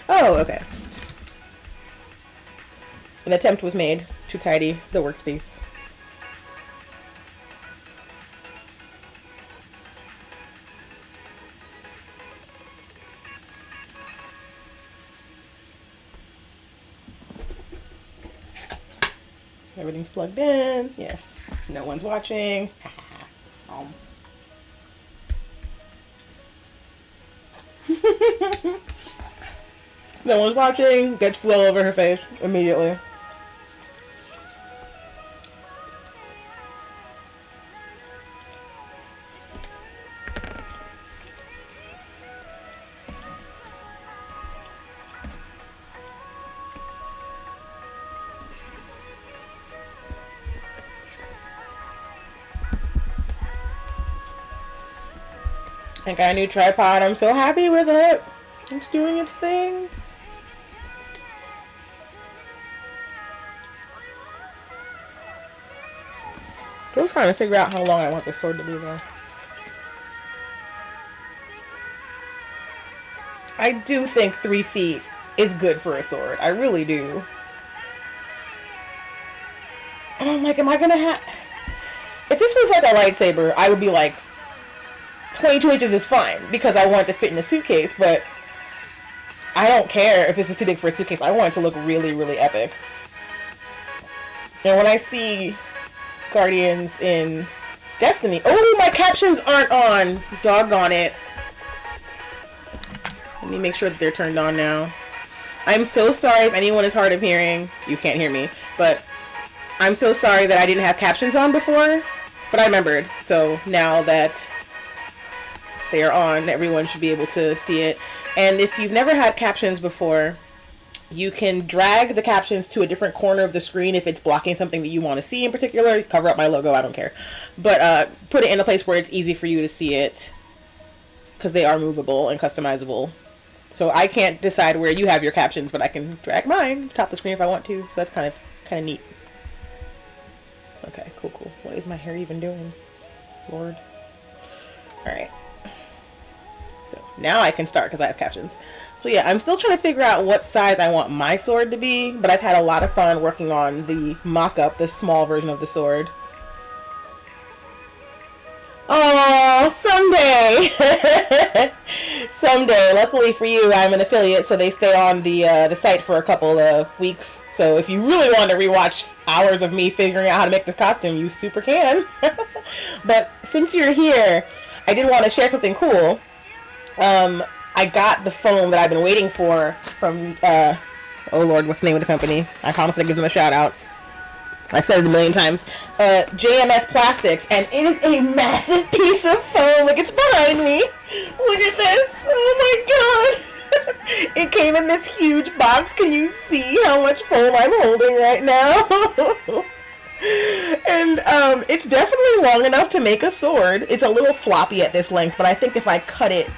Oh, okay. An attempt was made to tidy the workspace. Everything's plugged in. Yes. No one's watching. No one's watching. Gets flow over her face immediately. I got a new tripod. I'm so happy with it. It's doing its thing. Still trying to figure out how long I want this sword to be though. I do think 3 feet is good for a sword. I really do. And I'm like, am I gonna have... If this was like a lightsaber, I would be like, 22 inches is fine because I want it to fit in a suitcase, but I don't care if this is too big for a suitcase. I want it to look really, really epic. And when I see Guardians in Destiny... Oh, my captions aren't on! Doggone it. Let me make sure that they're turned on now. I'm so sorry if anyone is hard of hearing. You can't hear me, but I'm so sorry that I didn't have captions on before, but I remembered. So now that they are on, everyone should be able to see it. And if you've never had captions before, you can drag the captions to a different corner of the screen if it's blocking something that you want to see in particular. Cover up my logo, I don't care. But put it in a place where it's easy for you to see it, because they are movable and customizable. So I can't decide where you have your captions, but I can drag mine top the screen if I want to. So that's kind of neat. Okay, cool. What is my hair even doing? Lord. Alright. So now I can start because I have captions. So yeah, I'm still trying to figure out what size I want my sword to be, but I've had a lot of fun working on the mock-up, the small version of the sword. Oh, someday! Someday. Luckily for you, I'm an affiliate, so they stay on the site for a couple of weeks. So if you really want to rewatch hours of me figuring out how to make this costume, you super can. But since you're here, I did want to share something cool. I got the foam that I've been waiting for from, oh lord, what's the name of the company? I promise to give them a shout out. I've said it a million times. JMS Plastics, and it is a massive piece of foam. Look, it's behind me. Look at this. Oh my god. It came in this huge box. Can you see how much foam I'm holding right now? And it's definitely long enough to make a sword. It's a little floppy at this length, but I think if I cut it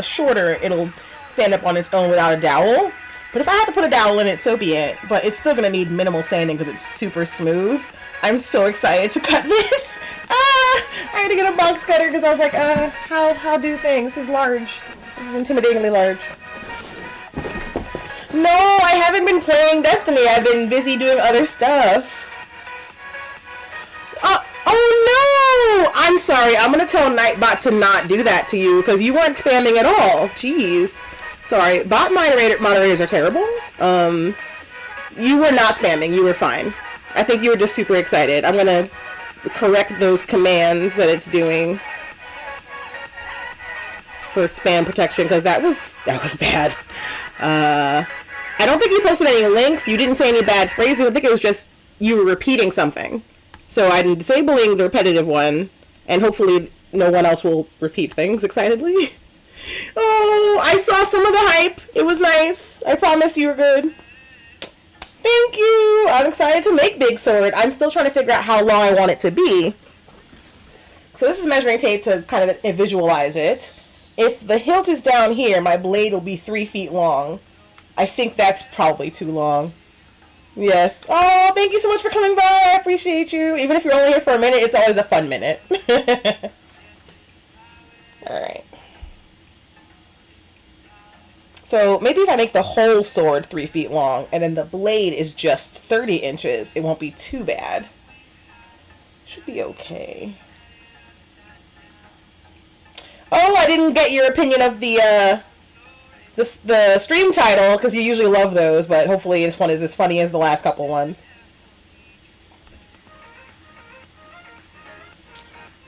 shorter, it'll stand up on its own without a dowel. But if I have to put a dowel in it, so be it. But it's still going to need minimal sanding because it's super smooth. I'm so excited to cut this. I had to get a box cutter because I was like, how do things? This is large. This is intimidatingly large. No, I haven't been playing Destiny. I've been busy doing other stuff. Oh no! I'm sorry. I'm going to tell Nightbot to not do that to you because you weren't spamming at all. Jeez. Sorry, bot moderators are terrible. You were not spamming. You were fine. I think you were just super excited. I'm gonna correct those commands that it's doing for spam protection because that was bad. I don't think you posted any links. You didn't say any bad phrases. I think it was just you were repeating something. So I'm disabling the repetitive one, and hopefully no one else will repeat things excitedly. Oh, I saw some of the hype. It was nice. I promise you were good. Thank you. I'm excited to make Big Sword. I'm still trying to figure out how long I want it to be. So this is measuring tape to kind of visualize it. If the hilt is down here, my blade will be 3 feet long. I think that's probably too long. Yes. Oh, thank you so much for coming by. I appreciate you. Even if you're only here for a minute, it's always a fun minute. Alright. So maybe if I make the whole sword 3 feet long and then the blade is just 30 inches, it won't be too bad. Should be okay. Oh, I didn't get your opinion of the stream title, because you usually love those, but hopefully this one is as funny as the last couple ones.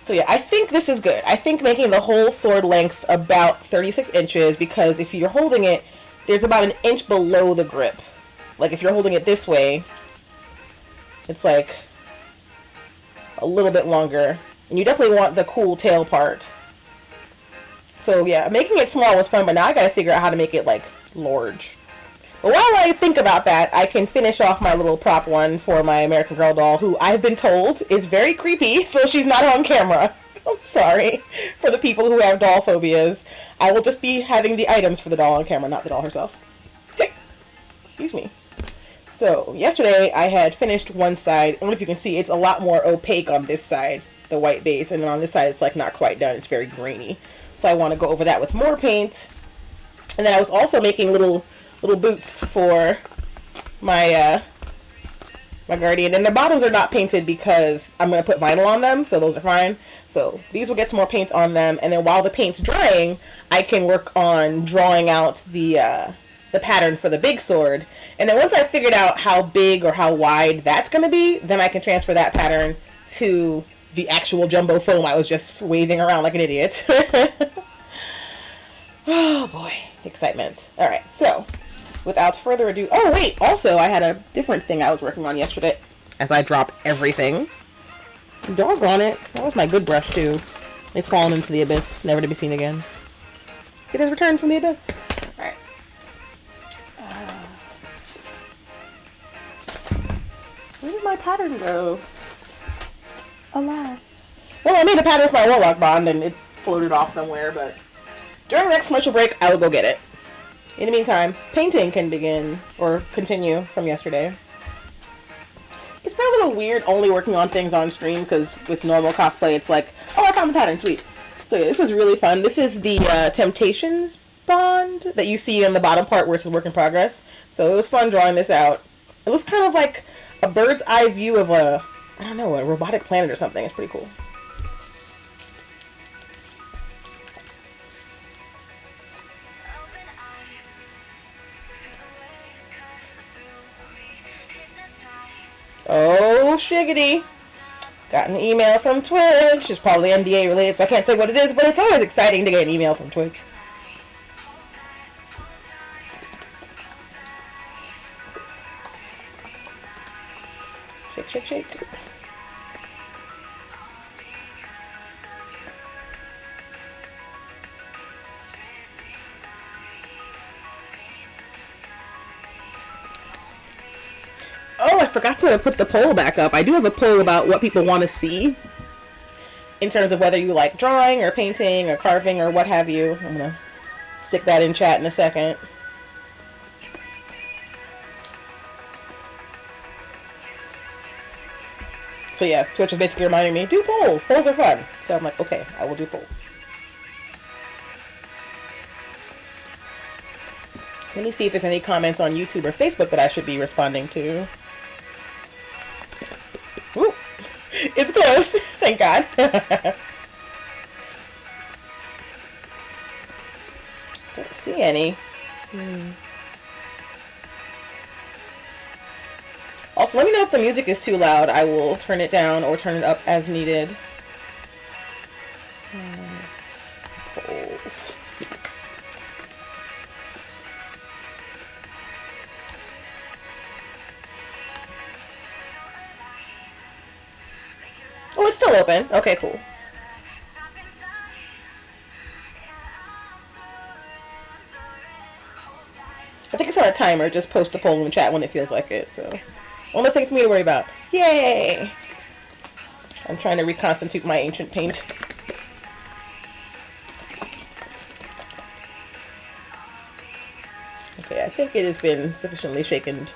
So yeah, I think this is good. I think making the whole sword length about 36 inches, because if you're holding it, there's about an inch below the grip. Like if you're holding it this way, it's like a little bit longer. And you definitely want the cool tail part. So yeah, making it small was fun, but now I gotta figure out how to make it like large. But while I think about that, I can finish off my little prop one for my American Girl doll, who I've been told is very creepy, so she's not on camera. I'm sorry for the people who have doll phobias. I will just be having the items for the doll on camera, not the doll herself. Excuse me. So, yesterday I had finished one side. I don't know if you can see, it's a lot more opaque on this side, the white base, and then on this side it's like not quite done, it's very grainy. So I want to go over that with more paint. And then I was also making little boots for my my Guardian, and the bottoms are not painted because I'm going to put vinyl on them, so those are fine. So these will get some more paint on them, and then while the paint's drying, I can work on drawing out the pattern for the big sword. And then once I figured out how big or how wide that's going to be, then I can transfer that pattern to the actual jumbo foam I was just waving around like an idiot. Oh boy, excitement. Alright, so without further ado, oh wait, also I had a different thing I was working on yesterday as I drop everything. Doggone it, that was my good brush too. It's fallen into the abyss, never to be seen again. It has returned from the abyss. Alright. Where did my pattern go? Alas. Well, I made a pattern for my Warlock bond and it floated off somewhere, but during the next commercial break, I will go get it. In the meantime, painting can begin, or continue, from yesterday. It's been a little weird only working on things on stream, because with normal cosplay, it's like, oh, I found the pattern, sweet. So yeah, this is really fun. This is the Temptations bond that you see in the bottom part where it says work in progress. So it was fun drawing this out. It looks kind of like a bird's eye view of a, I don't know, a robotic planet or something. It's pretty cool. Oh, shiggity. Got an email from Twitch. It's probably NDA related, so I can't say what it is, but it's always exciting to get an email from Twitch. Shake, shake, shake. Oh, I forgot to put the poll back up. I do have a poll about what people want to see in terms of whether you like drawing or painting or carving or what have you. I'm going to stick that in chat in a second. So yeah, Twitch is basically reminding me, do polls. Polls are fun. So I'm like, okay, I will do polls. Let me see if there's any comments on YouTube or Facebook that I should be responding to. Ooh, it's closed. Thank God. Don't see any. Also, let me know if the music is too loud. I will turn it down or turn it up as needed. Polls. Oh, it's still open. Okay, cool. I think it's on a timer. Just post the poll in the chat when it feels like it. So, one less thing for me to worry about. Yay! I'm trying to reconstitute my ancient paint. Okay, I think it has been sufficiently shaken.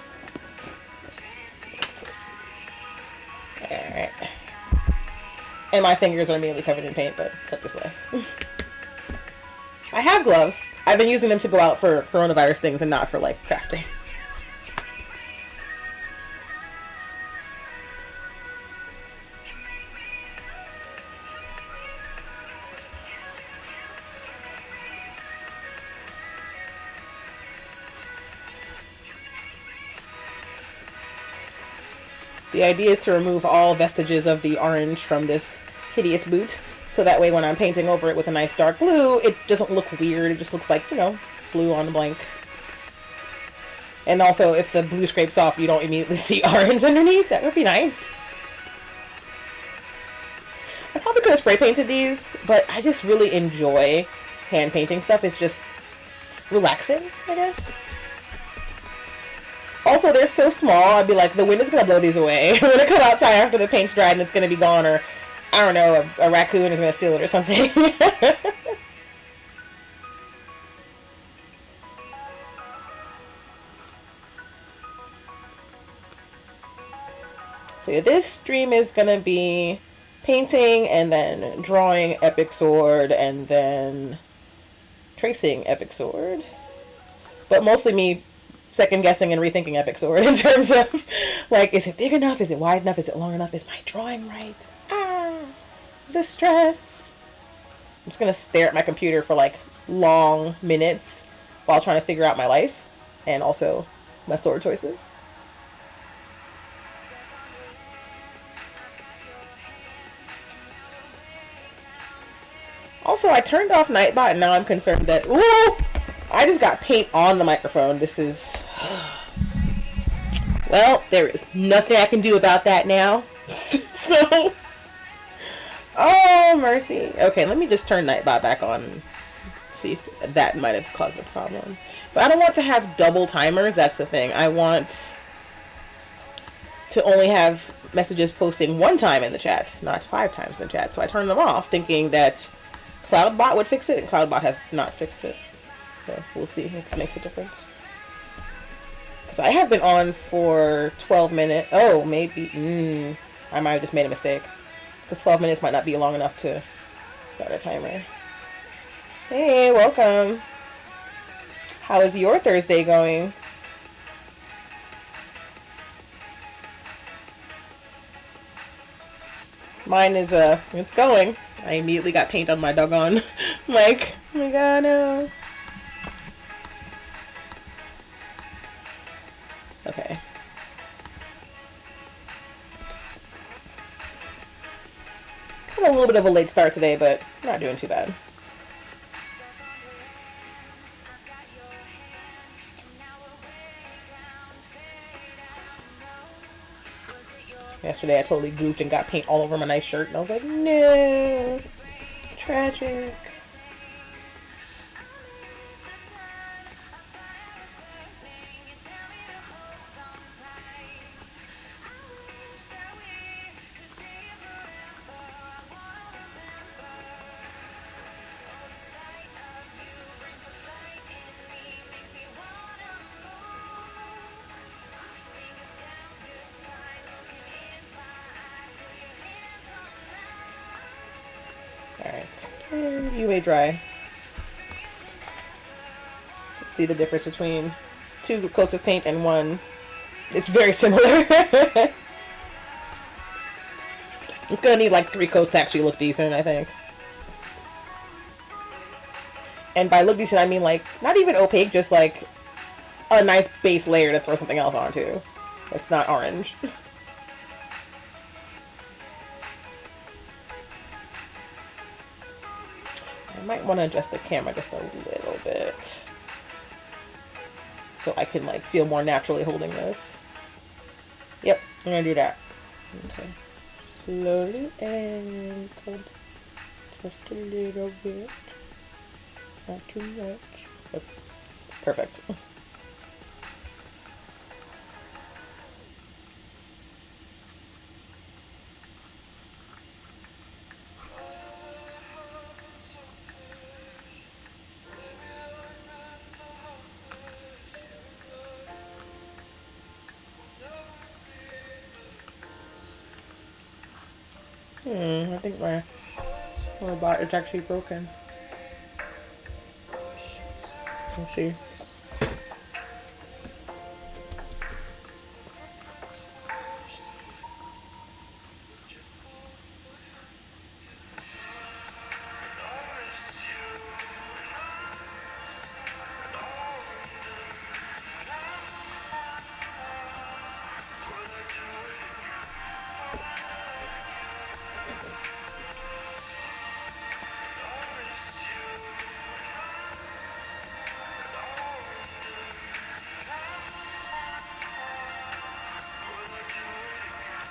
And my fingers are immediately covered in paint, but such is life. I have gloves. I've been using them to go out for coronavirus things and not for, like, crafting. The idea is to remove all vestiges of the orange from this hideous boot, so that way when I'm painting over it with a nice dark blue, it doesn't look weird, it just looks like, you know, blue on blank. And also, if the blue scrapes off, you don't immediately see orange underneath. That would be nice. I probably could have spray painted these, but I just really enjoy hand painting stuff. It's just relaxing, I guess. Also, they're so small, I'd be like, the wind is going to blow these away. I'm going to come outside after the paint's dried and it's going to be gone, or, I don't know, a raccoon is going to steal it or something. So yeah, this stream is going to be painting and then drawing Epic Sword and then tracing Epic Sword. But mostly me second guessing and rethinking Epic Sword in terms of, like, is it big enough? Is it wide enough? Is it long enough? Is my drawing right? The stress. I'm just going to stare at my computer for, like, long minutes while trying to figure out my life and also my sword choices. Also, I turned off Nightbot and now I'm concerned that, ooh, I just got paint on the microphone. This is, well, there is nothing I can do about that now. So, oh, mercy. Okay, let me just turn Nightbot back on and see if that might have caused a problem. But I don't want to have double timers. That's the thing. I want to only have messages posting one time in the chat, not 5 times in the chat. So I turned them off thinking that CloudBot would fix it, and CloudBot has not fixed it. So we'll see if that makes a difference. Because I have been on for 12 minutes. Oh, maybe. I might have just made a mistake. Because 12 minutes might not be long enough to start a timer. Hey, welcome. How is your Thursday going? Mine is, it's going. I immediately got paint on my doggone mic. Oh my god, no. Okay. Kind of a little bit of a late start today, but not doing too bad. Yesterday I totally goofed and got paint all over my nice shirt, and I was like, no, tragic. You may dry. Let's see the difference between 2 coats of paint and 1. It's very similar. It's gonna need like 3 coats to actually look decent, I think. And by look decent, I mean like not even opaque, just like a nice base layer to throw something else onto. It's not orange. I might want to adjust the camera just a little bit so I can like feel more naturally holding this. Yep, I'm gonna do that. Okay. Slowly and just a little bit. Not too much. Oh, perfect. I think my robot is actually broken. Let's see.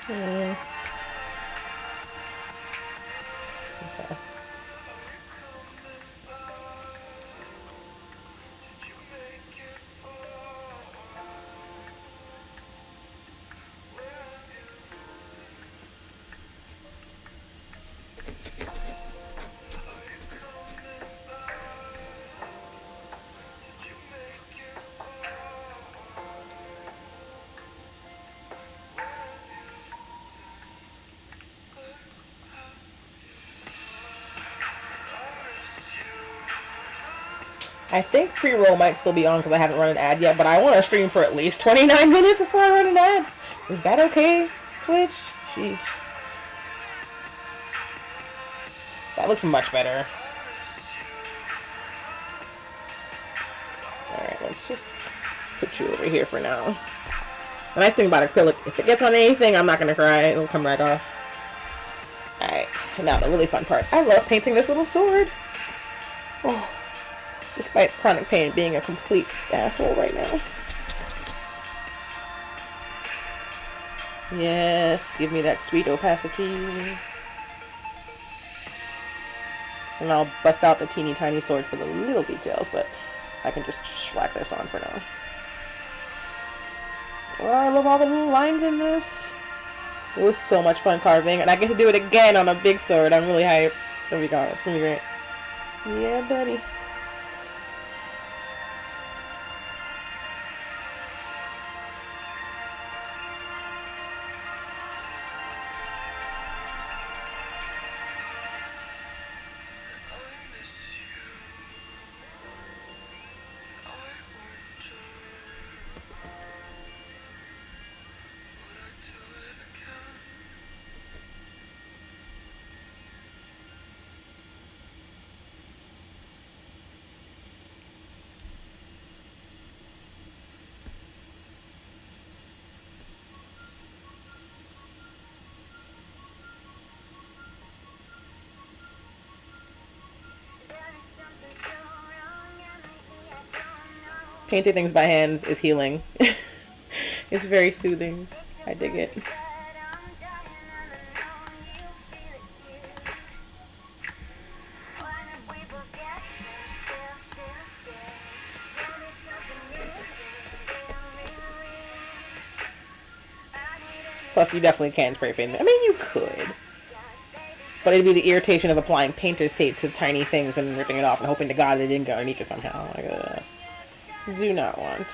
Okay. I think pre-roll might still be on because I haven't run an ad yet, but I want to stream for at least 29 minutes before I run an ad. Is that okay, Twitch? Sheesh. That looks much better. Alright, let's just put you over here for now. The nice thing about acrylic, if it gets on anything, I'm not going to cry. It'll come right off. Alright, now the really fun part. I love painting this little sword. Oh, despite chronic pain being a complete asshole right now. Yes, give me that sweet opacity. And I'll bust out the teeny tiny sword for the little details, but I can just slack this on for now. Oh, I love all the little lines in this. It was so much fun carving, and I get to do it again on a big sword. I'm really hyped. It's gonna be gone. It's gonna be great. Yeah, buddy. Painting things by hands is healing. It's very soothing. I dig it. Plus, you definitely can spray paint. I mean, you could. But it'd be the irritation of applying painter's tape to tiny things and ripping it off and hoping to God it didn't go underneath it somehow. Like, do not want.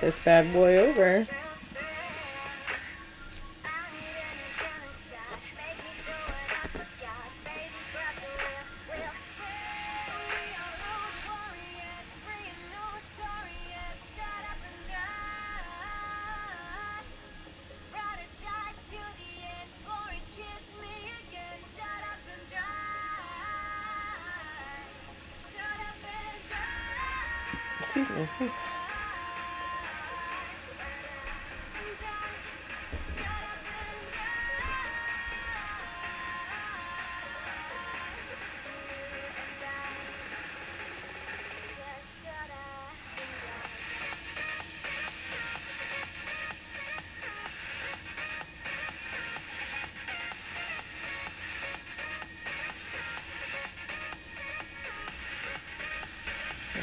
this bad boy over. Excuse me.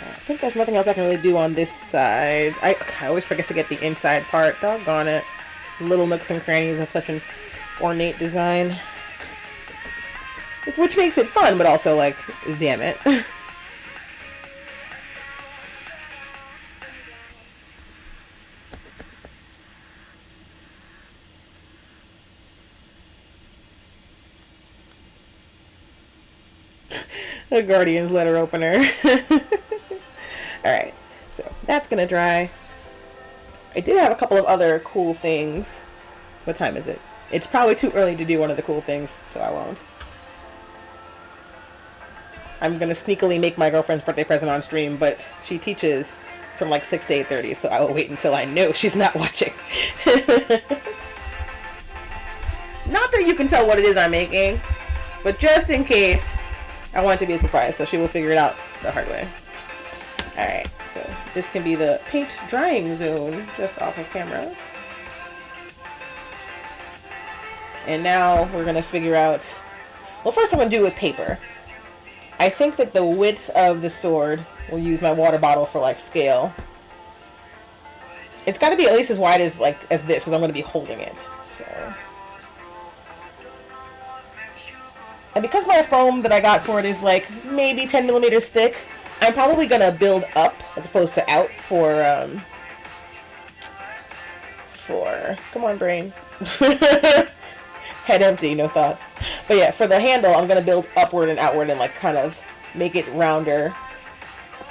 I think there's nothing else I can really do on this side. I always forget to get the inside part. Doggone it. Little nooks and crannies have such an ornate design. Which makes it fun, but also, like, damn it. A Guardian's letter opener. Alright, so that's gonna dry. I did have a couple of other cool things. What time is it? It's probably too early to do one of the cool things, so I won't. I'm gonna sneakily make my girlfriend's birthday present on stream, but she teaches from like 6 to 8:30, so I will wait until I know she's not watching. Not that you can tell what it is I'm making, but just in case, I want it to be a surprise, so she will figure it out the hard way. Alright, so this can be the paint drying zone just off of camera. And now we're going to figure out... Well, first I'm going to do it with paper. I think that the width of the sword, we'll use my water bottle for like scale. It's got to be at least as wide as this, because I'm going to be holding it. So. And because my foam that I got for it is like maybe 10 millimeters thick, I'm probably going to build up as opposed to out for come on brain. Head empty, no thoughts. But yeah, for the handle, I'm going to build upward and outward and like kind of make it rounder.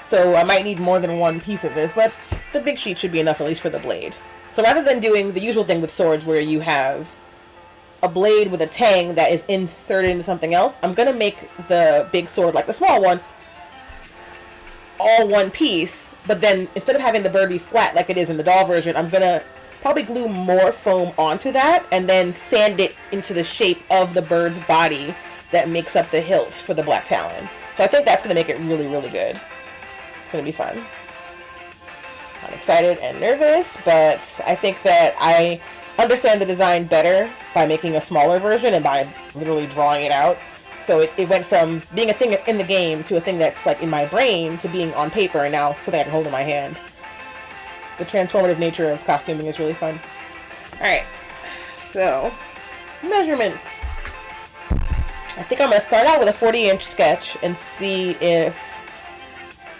So I might need more than one piece of this, but the big sheet should be enough at least for the blade. So rather than doing the usual thing with swords where you have a blade with a tang that is inserted into something else, I'm going to make the big sword, like the small one, all one piece, but then instead of having the bird be flat like it is in the doll version, I'm going to probably glue more foam onto that and then sand it into the shape of the bird's body that makes up the hilt for the Black Talon. So I think that's going to make it really, really good. It's going to be fun. I'm excited and nervous, but I think that I understand the design better by making a smaller version and by literally drawing it out. So it went from being a thing that's in the game to a thing that's like in my brain to being on paper and now something I can hold in my hand. The transformative nature of costuming is really fun. Alright, so measurements. I think I'm going to start out with a 40-inch sketch and see if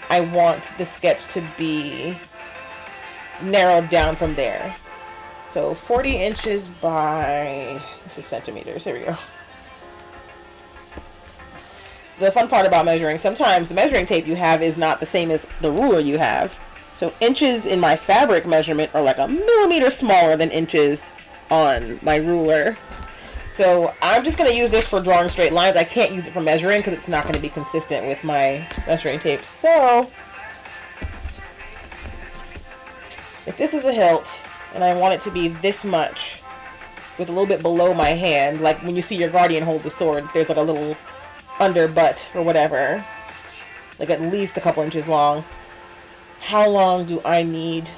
I want the sketch to be narrowed down from there. So 40 inches by, this is centimeters, here we go. The fun part about measuring, sometimes the measuring tape you have is not the same as the ruler you have. So inches in my fabric measurement are like a millimeter smaller than inches on my ruler. So I'm just going to use this for drawing straight lines. I can't use it for measuring because it's not going to be consistent with my measuring tape. So if this is a hilt and I want it to be this much with a little bit below my hand, like when you see your guardian hold the sword, there's like a little under butt or whatever, like at least a couple inches long. How long do I need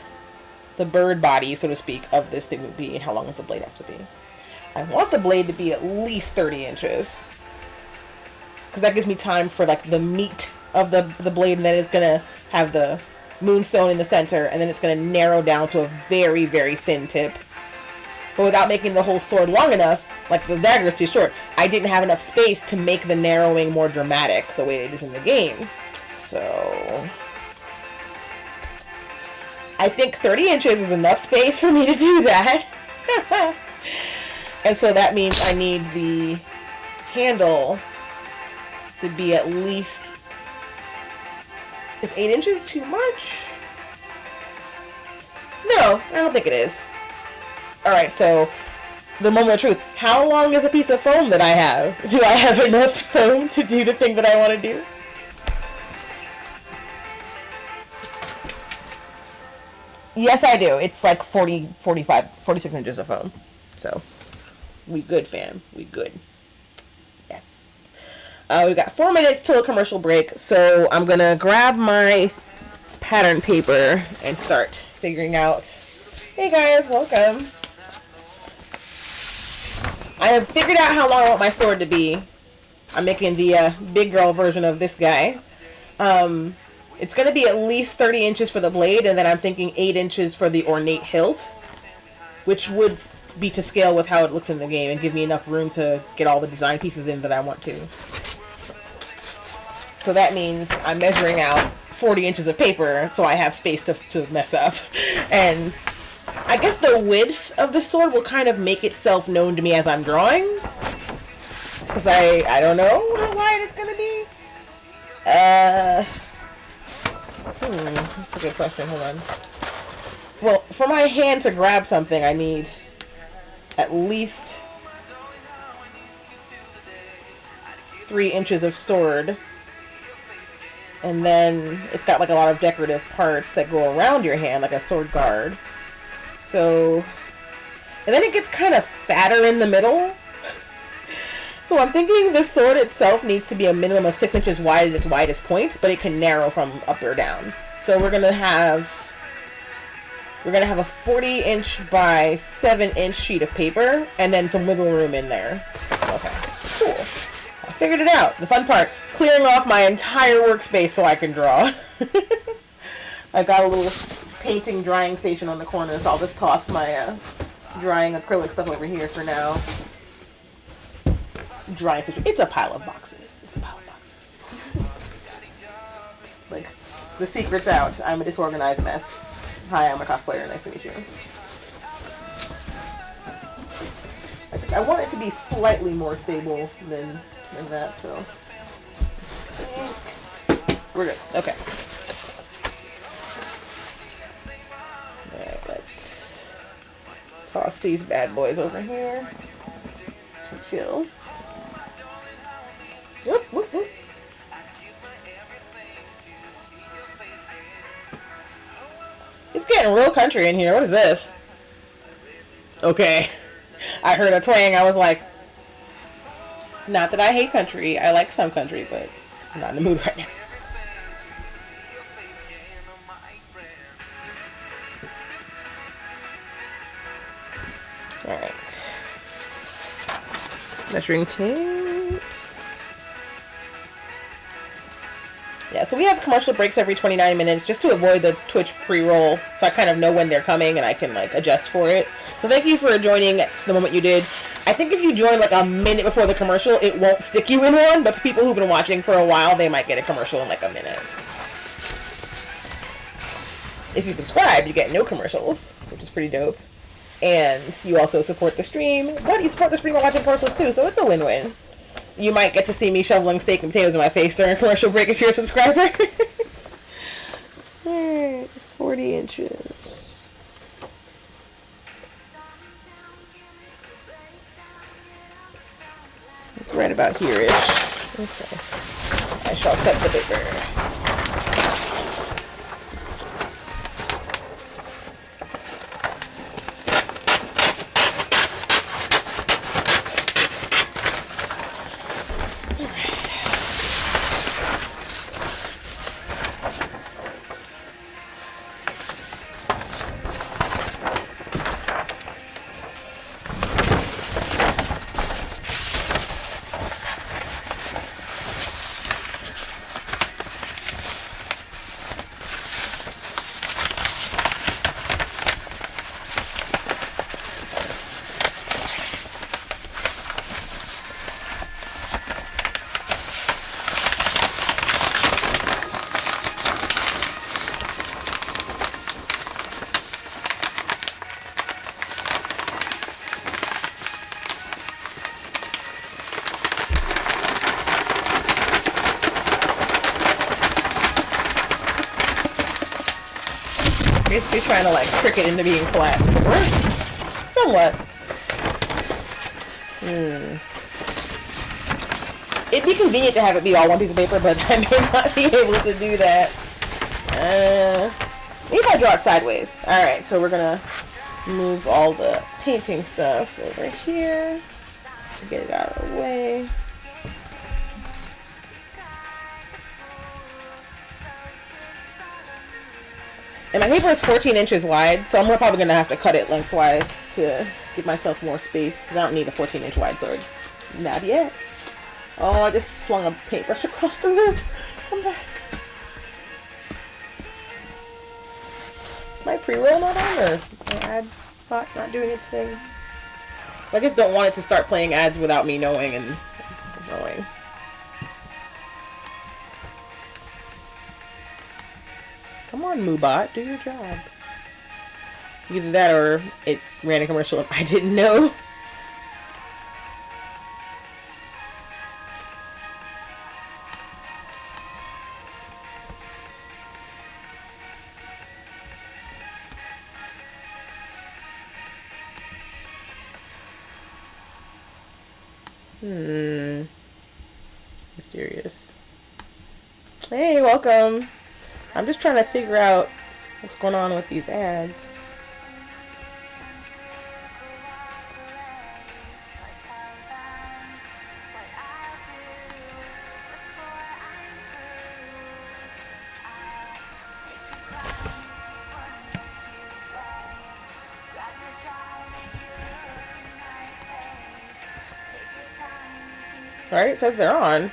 the bird body, so to speak, of this thing to be, and how long does the blade have to be? I want the blade to be at least 30 inches. Because that gives me time for like the meat of the blade, and then it's going to have the moonstone in the center, and then it's going to narrow down to a very, very thin tip. But without making the whole sword long enough, like the dagger is too short, I didn't have enough space to make the narrowing more dramatic the way it is in the game. So I think 30 inches is enough space for me to do that. And so that means I need the handle to be at least... Is 8 inches too much? No, I don't think it is. Alright, so the moment of truth. How long is a piece of foam that I have? Do I have enough foam to do the thing that I want to do? Yes, I do. It's like 40, 45, 46 inches of foam. So, we good, fam. We good. Yes. We got 4 minutes till a commercial break, so I'm gonna grab my pattern paper and start figuring out. Hey guys, welcome. I have figured out how long I want my sword to be. I'm making the big girl version of this guy. It's going to be at least 30 inches for the blade, and then I'm thinking 8 inches for the ornate hilt, which would be to scale with how it looks in the game and give me enough room to get all the design pieces in that I want to. So that means I'm measuring out 40 inches of paper so I have space to mess up. And I guess the width of the sword will kind of make itself known to me as I'm drawing. Because I don't know how wide it's going to be. That's a good question. Hold on. Well, for my hand to grab something, I need at least 3 inches of sword. And then it's got like a lot of decorative parts that go around your hand, like a sword guard. So, and then it gets kind of fatter in the middle. So I'm thinking this sword itself needs to be a minimum of 6 inches wide at its widest point, but it can narrow from up or down. So we're gonna have a 40-inch by 7-inch sheet of paper, and then some wiggle room in there. Okay, cool. I figured it out. The fun part, clearing off my entire workspace so I can draw. I got a little painting drying station on the corner, so I'll just toss my drying acrylic stuff over here for now. Drying station. It's a pile of boxes. It's a pile of boxes. Like, the secret's out. I'm a disorganized mess. Hi, I'm a cosplayer. Nice to meet you. I want it to be slightly more stable than that, so we're good. Okay. Alright, let's toss these bad boys over here. Chill. Whoop, whoop, whoop. It's getting real country in here. What is this? Okay. I heard a twang. I was like, not that I hate country. I like some country, but I'm not in the mood right now. Alright. Measuring tape. Yeah, so we have commercial breaks every 29 minutes just to avoid the Twitch pre-roll, so I kind of know when they're coming and I can like adjust for it. So thank you for joining the moment you did. I think if you join like a minute before the commercial, it won't stick you in one, but people who've been watching for a while, they might get a commercial in like a minute. If you subscribe, you get no commercials, which is pretty dope. And you also support the stream, but you support the stream by watching commercials too, so it's a win-win. You might get to see me shoveling steak and potatoes in my face during a commercial break if you're a subscriber. Alright, 40 inches. It's right about here-ish. Okay. I shall cut the paper. basically trying to like trick it into being flat. It works. Somewhat. It'd be convenient to have it be all one piece of paper, but I may not be able to do that. Maybe if I draw it sideways. Alright, so we're gonna move all the painting stuff over here to get it out of the way. And my paper is 14 inches wide, so I'm probably going to have to cut it lengthwise to give myself more space, because I don't need a 14-inch wide sword. Not yet. Oh, I just flung a paintbrush across the room. Come back. Is my pre-roll not on, or my ad bot not doing its thing? So I just don't want it to start playing ads without me knowing, and it's annoying. Come on, Moobot, do your job. Either that or it ran a commercial if I didn't know. Mysterious. Hey, welcome. I'm just trying to figure out what's going on with these ads. Alright, it says they're on.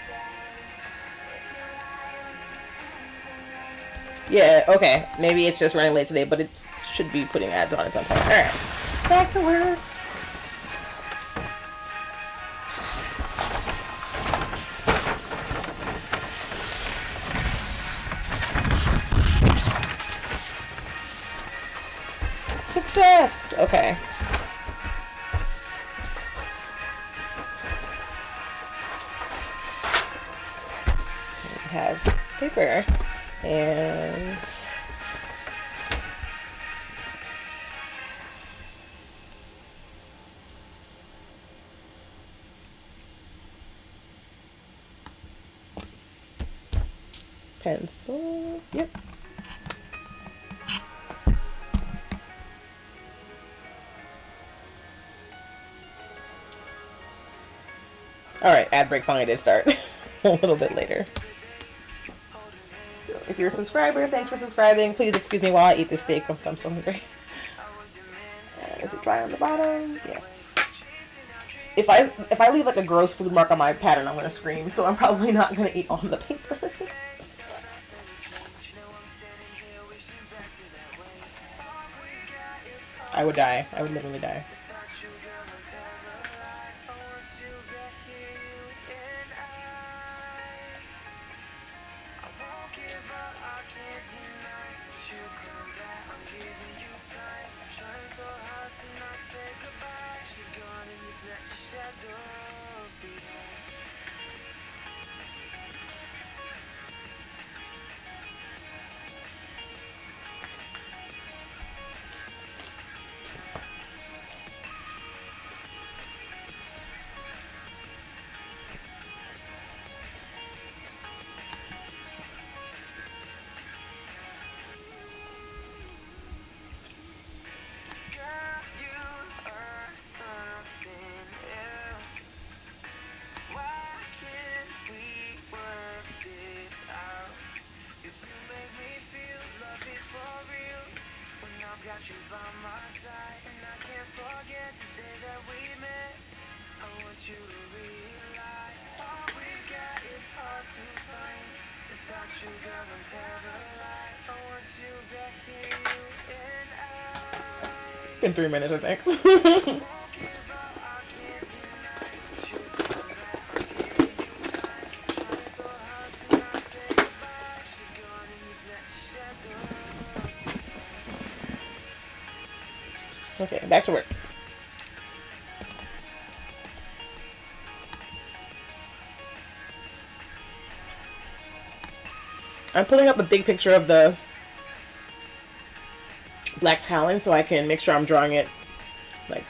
Yeah, okay. Maybe it's just running late today, but it should be putting ads on at some point. Alright. Back to work. Success! Okay. We have paper. And pencils, yep. Alright, ad break finally did start. A little bit later. If you're a subscriber, thanks for subscribing. Please excuse me while I eat this steak. I'm so hungry. Is it dry on the bottom? Yes. If I leave like a gross food mark on my pattern, I'm gonna scream. So I'm probably not gonna eat on the paper. I would die. I would literally die. In 3 minutes, I think. Okay, back to work. I'm pulling up a big picture of the Black Talon so I can make sure I'm drawing it, like,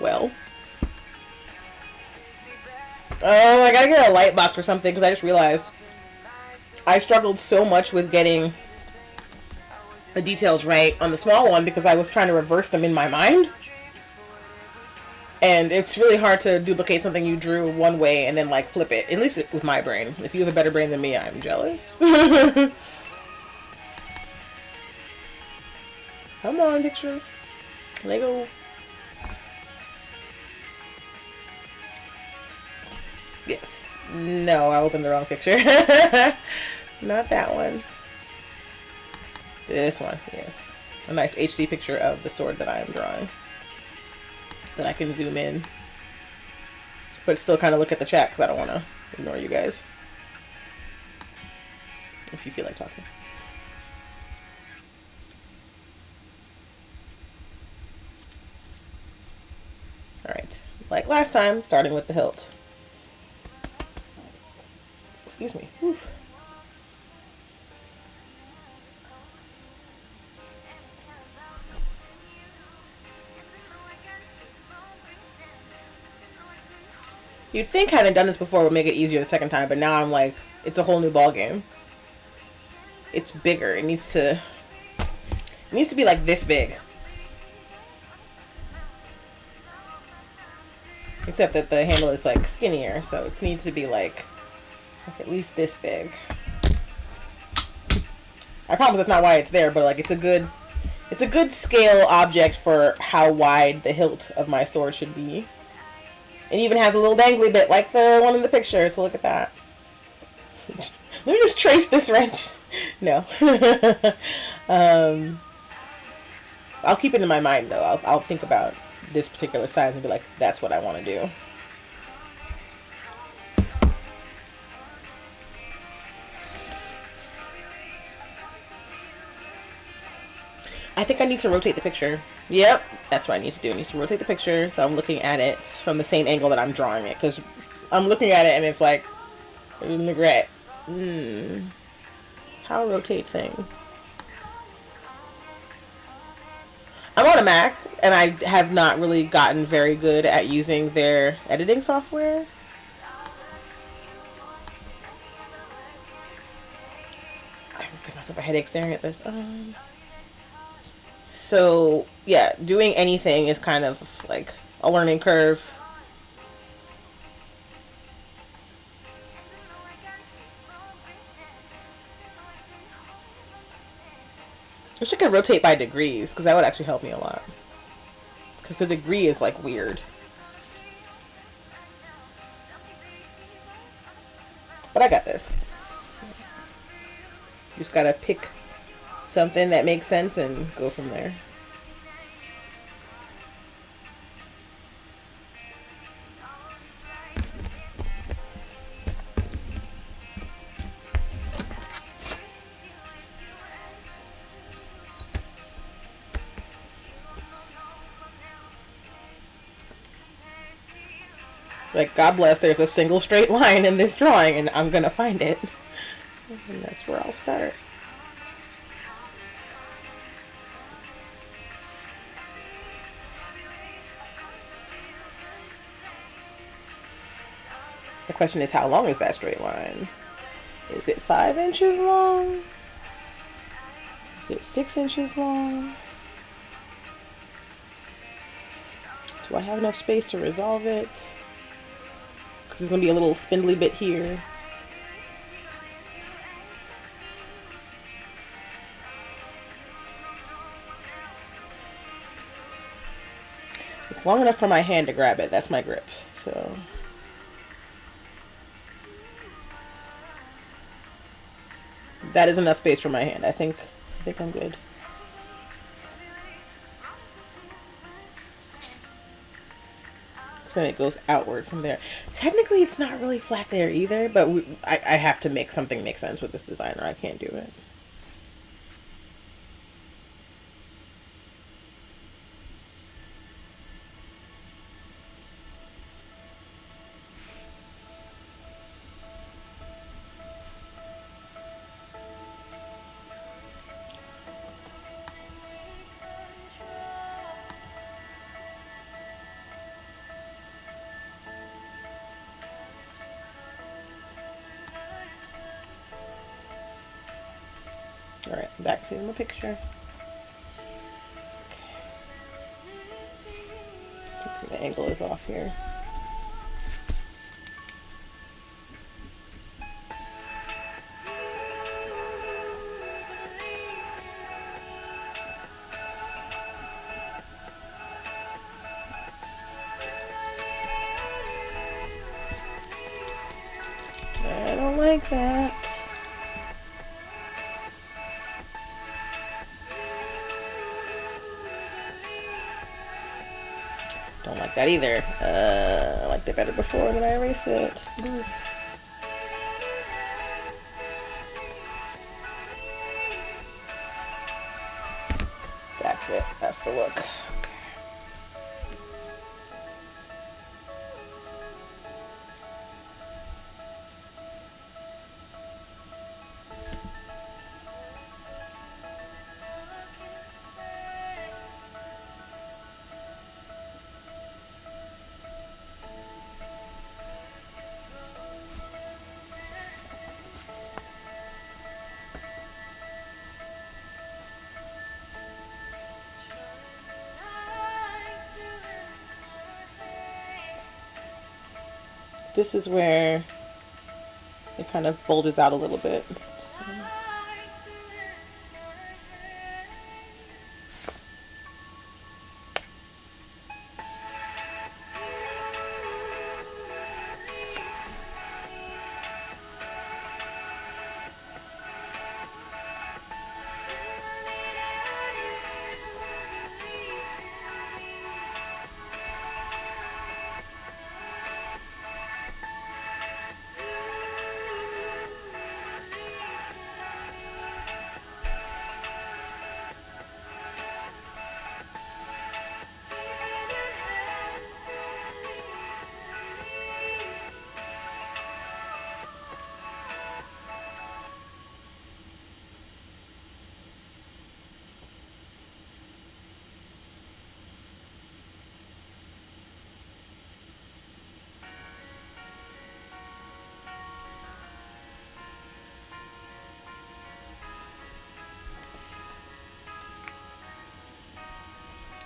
well. Oh, I gotta get a light box or something because I just realized I struggled so much with getting the details right on the small one because I was trying to reverse them in my mind. And it's really hard to duplicate something you drew one way and then, like, flip it. At least with my brain. If you have a better brain than me, I'm jealous. Come on, picture. Lego. Yes. No, I opened the wrong picture. Not that one. This one, yes. A nice HD picture of the sword that I am drawing. That I can zoom in. But still kind of look at the chat because I don't want to ignore you guys. If you feel like talking. Alright. Like last time, starting with the hilt. Excuse me. Whew. You'd think having done this before would make it easier the second time, but now I'm like, it's a whole new ball game. It's bigger. It needs to be like this big. Except that the handle is like skinnier, so it needs to be like at least this big. I promise that's not why it's there, but like it's a good scale object for how wide the hilt of my sword should be. It even has a little dangly bit like the one in the picture, so look at that. Let me just trace this wrench. No. I'll keep it in my mind though. I'll think about this particular size and be like, that's what I want to do. I think I need to rotate the picture. Yep, that's what I need to do. I need to rotate the picture so I'm looking at it from the same angle that I'm drawing it. Because I'm looking at it and it's like, regret. How rotate thing? I'm on a Mac and I have not really gotten very good at using their editing software. I'm giving myself a headache staring at this. So, yeah, doing anything is kind of like a learning curve. I wish I could rotate by degrees, because that would actually help me a lot. Because the degree is, like, weird. But I got this. You just gotta pick something that makes sense and go from there. Like, God bless, there's a single straight line in this drawing, and I'm gonna find it. And that's where I'll start. The question is, how long is that straight line? Is it 5 inches long? Is it 6 inches long? Do I have enough space to resolve it? Because there's going to be a little spindly bit here. It's long enough for my hand to grab it. That's my grip. So that is enough space for my hand. I think I'm good. So then it goes outward from there. Technically, it's not really flat there either, but I have to make something make sense with this design, or I can't do it. Alright, back to my picture. The angle is off here. I don't like that. Don't like that either. I liked it better before when I erased it. That's it. That's the look. Okay. This is where it kind of bulges out a little bit.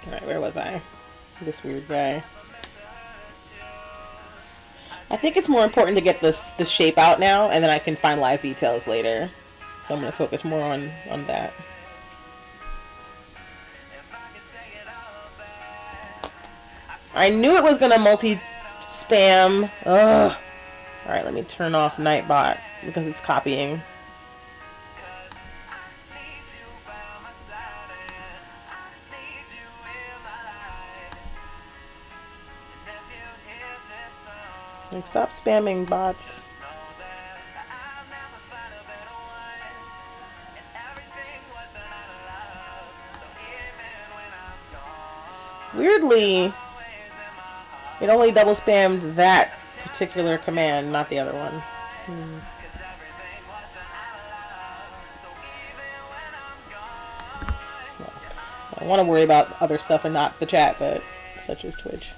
Alright, where was I? This weird guy. I think it's more important to get the shape out now, and then I can finalize details later. So I'm going to focus more on that. I knew it was going to multi-spam. Ugh. Alright, let me turn off Nightbot because it's copying. Like, stop spamming bots. Weirdly, it only double spammed that particular command, not the other one. Well, I want to worry about other stuff and not the chat, but such is Twitch.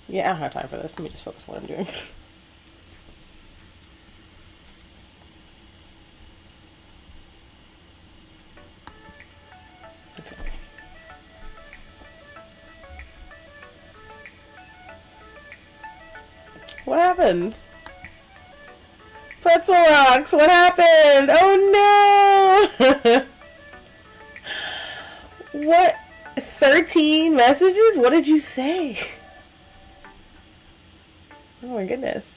Yeah, I don't have time for this. Let me just focus on what I'm doing. Okay. What happened? Pretzel rocks, what happened? Oh no! What? 13 messages? What did you say? Oh my goodness.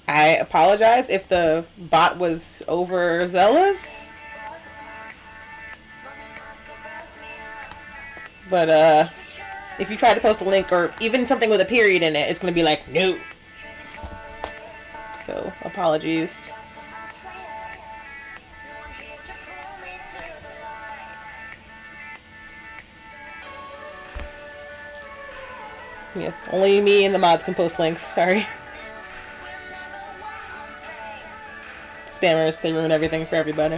I apologize if the bot was overzealous. But if you try to post a link or even something with a period in it, it's going to be like, no. So, apologies. Yeah, only me and the mods can post links, sorry. spammers, they ruin everything for everybody.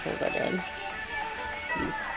What was I doing? Peace.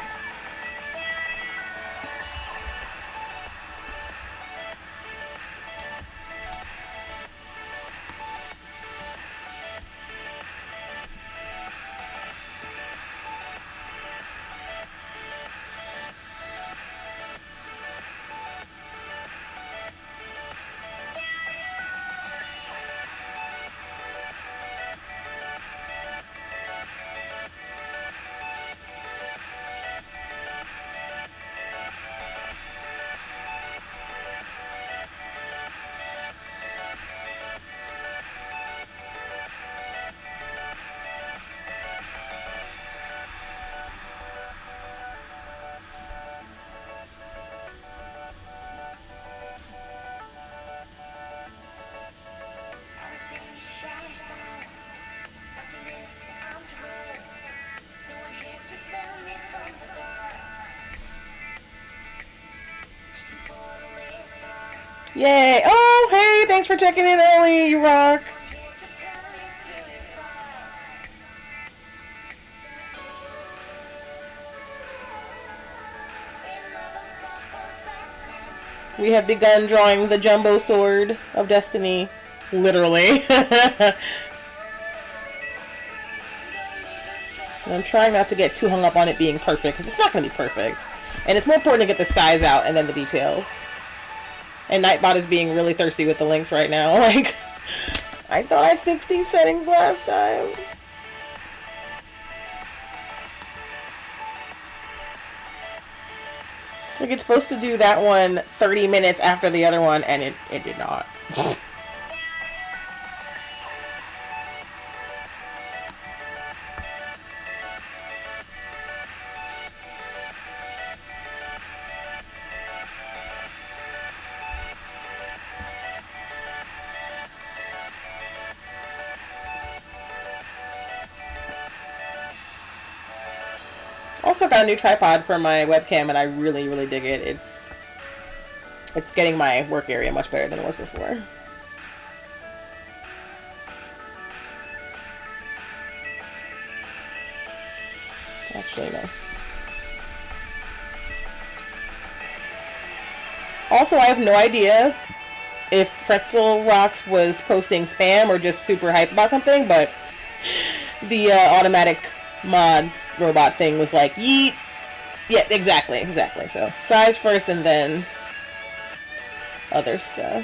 Yay! Oh, hey! Thanks for checking in early, you rock! We have begun drawing the jumbo sword of destiny. Literally. And I'm trying not to get too hung up on it being perfect, because it's not going to be perfect. And it's more important to get the size out and then the details. And Nightbot is being really thirsty with the links right now. Like, I thought I fixed these settings last time. Like, it's supposed to do that one 30 minutes after the other one, and it did not. Also got a new tripod for my webcam, and I really, really dig it. It's getting my work area much better than it was before. Actually, no. Also, I have no idea if Pretzel Rocks was posting spam or just super hype about something, but the automatic mod robot thing was like, yeet. Yeah, exactly. So, size first and then other stuff.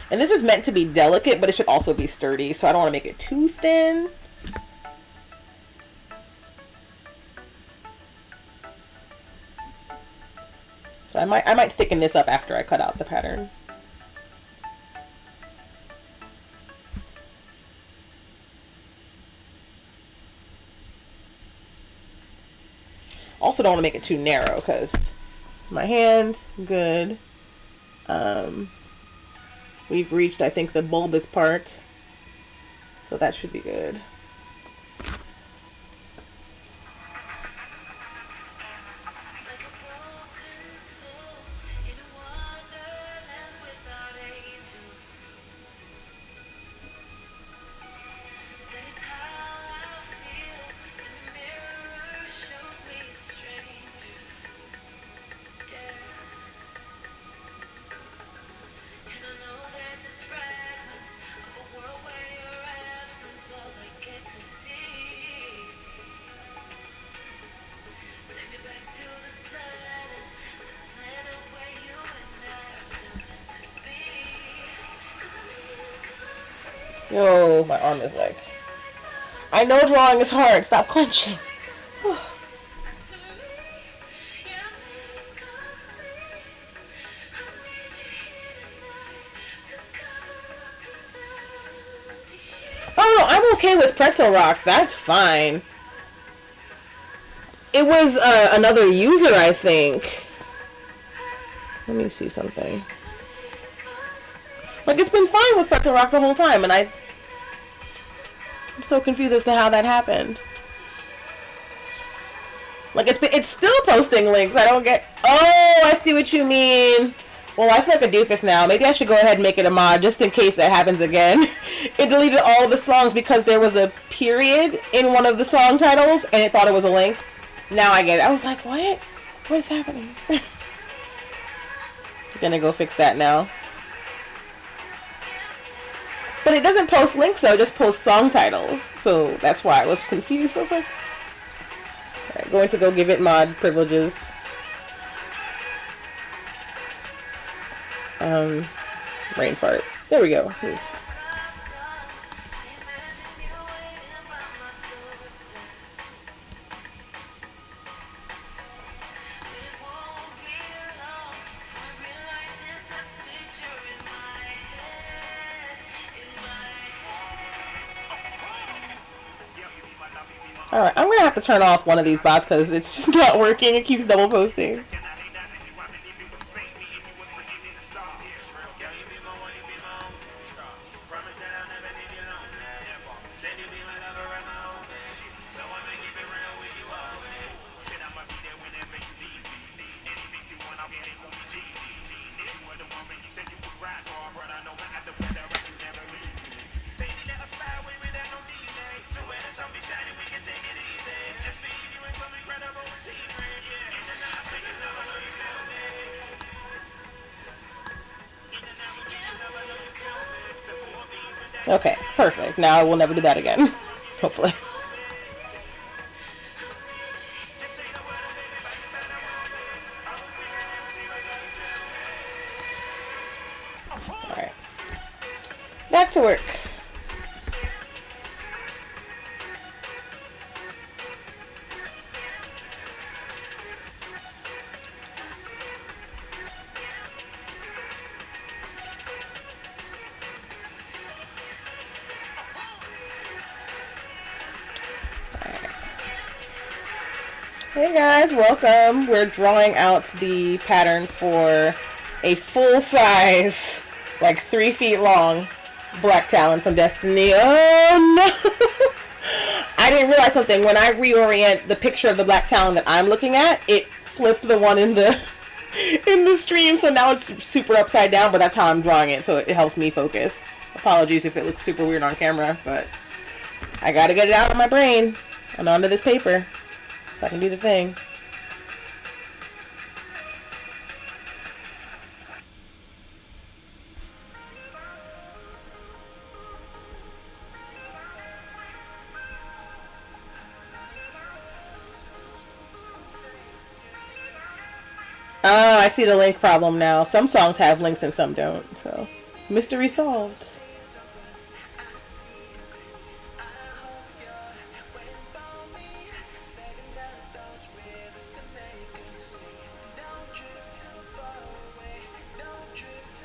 And this is meant to be delicate, but it should also be sturdy, so I don't want to make it too thin. So I might thicken this up after I cut out the pattern. Also don't want to make it too narrow, because my hand, good. We've reached, I think, the bulbous part, so that should be good. Yo, my arm is like... I know drawing is hard. Stop clenching. Oh, no, I'm okay with Pretzel Rocks. That's fine. It was another user, I think. Let me see something. Like, it's been fine with Pretzel Rock the whole time, and I'm so confused as to how that happened. Like it's still posting links. I don't get. Oh, I see what you mean. Well, I feel like a doofus now. Maybe I should go ahead and make it a mod just in case that happens again. It deleted all of the songs because there was a period in one of the song titles and it thought it was a link. Now I get it. I was like, what? What is happening? Gonna go fix that now. But it doesn't post links though, it just posts song titles. So that's why I was confused. I was like, alright, going to go give it mod privileges. Brain fart. There we go. Yes. Alright, I'm gonna have to turn off one of these bots because it's just not working. It keeps double posting. Okay, perfect. Now I will never do that again. Hopefully. Alright. Back to work. Hey guys, welcome. We're drawing out the pattern for a full-size, like 3 feet long, Black Talon from Destiny. Oh no! I didn't realize something. When I reorient the picture of the Black Talon that I'm looking at, it flipped the one in the stream, so now it's super upside down, but that's how I'm drawing it, so it helps me focus. Apologies if it looks super weird on camera, but I gotta get it out of my brain and onto this paper. So I can do the thing. Oh, I see the link problem now. Some songs have links and some don't. So, mystery solved.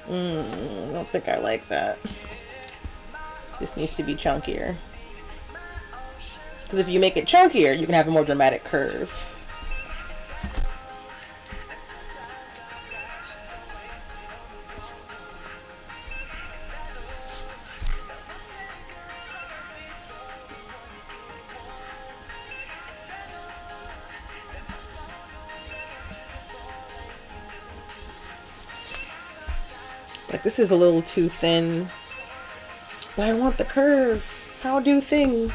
I don't think I like that. This needs to be chunkier. Because if you make it chunkier, you can have a more dramatic curve. Like, this is a little too thin. But I want the curve. How do things?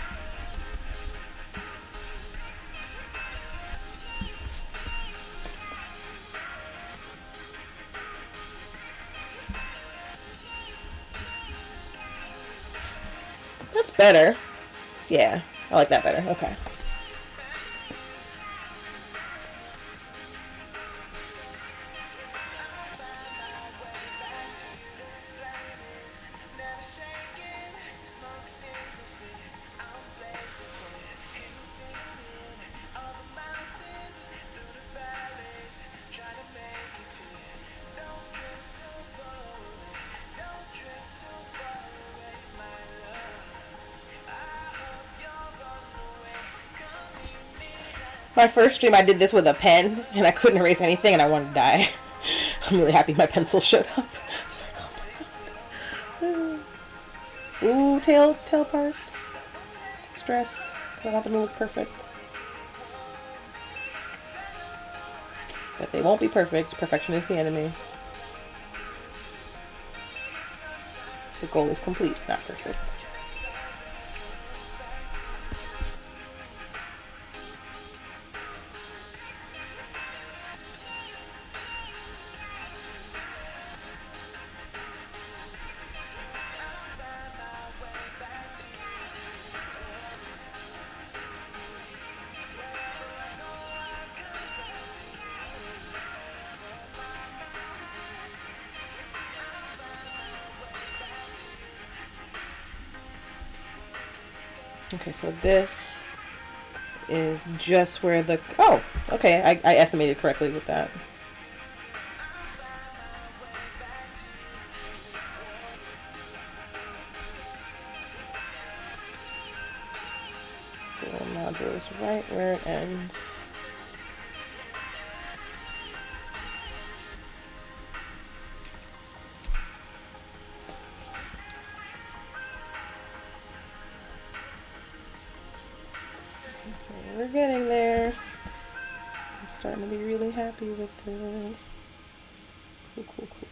That's better. Yeah, I like that better. Okay. My first stream, I did this with a pen, and I couldn't erase anything, and I wanted to die. I'm really happy my pencil showed up. It's like, oh my god. Ooh, tail parts. Stressed. I want them to look perfect. But they won't be perfect. Perfection is the enemy. The goal is complete, not perfect. Okay, so this is just where the... Oh, okay, I estimated correctly with that. So module is right where it ends. We're getting there. I'm starting to be really happy with this. Cool, cool, cool.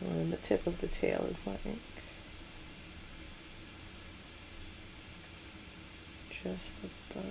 And the tip of the tail is like just above.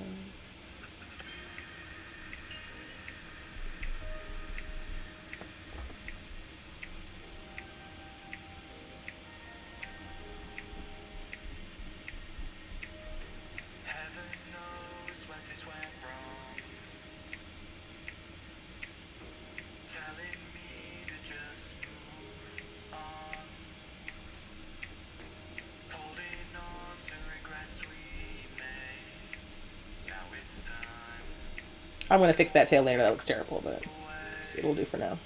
I'm gonna fix that tail later. That looks terrible, but it'll do for now.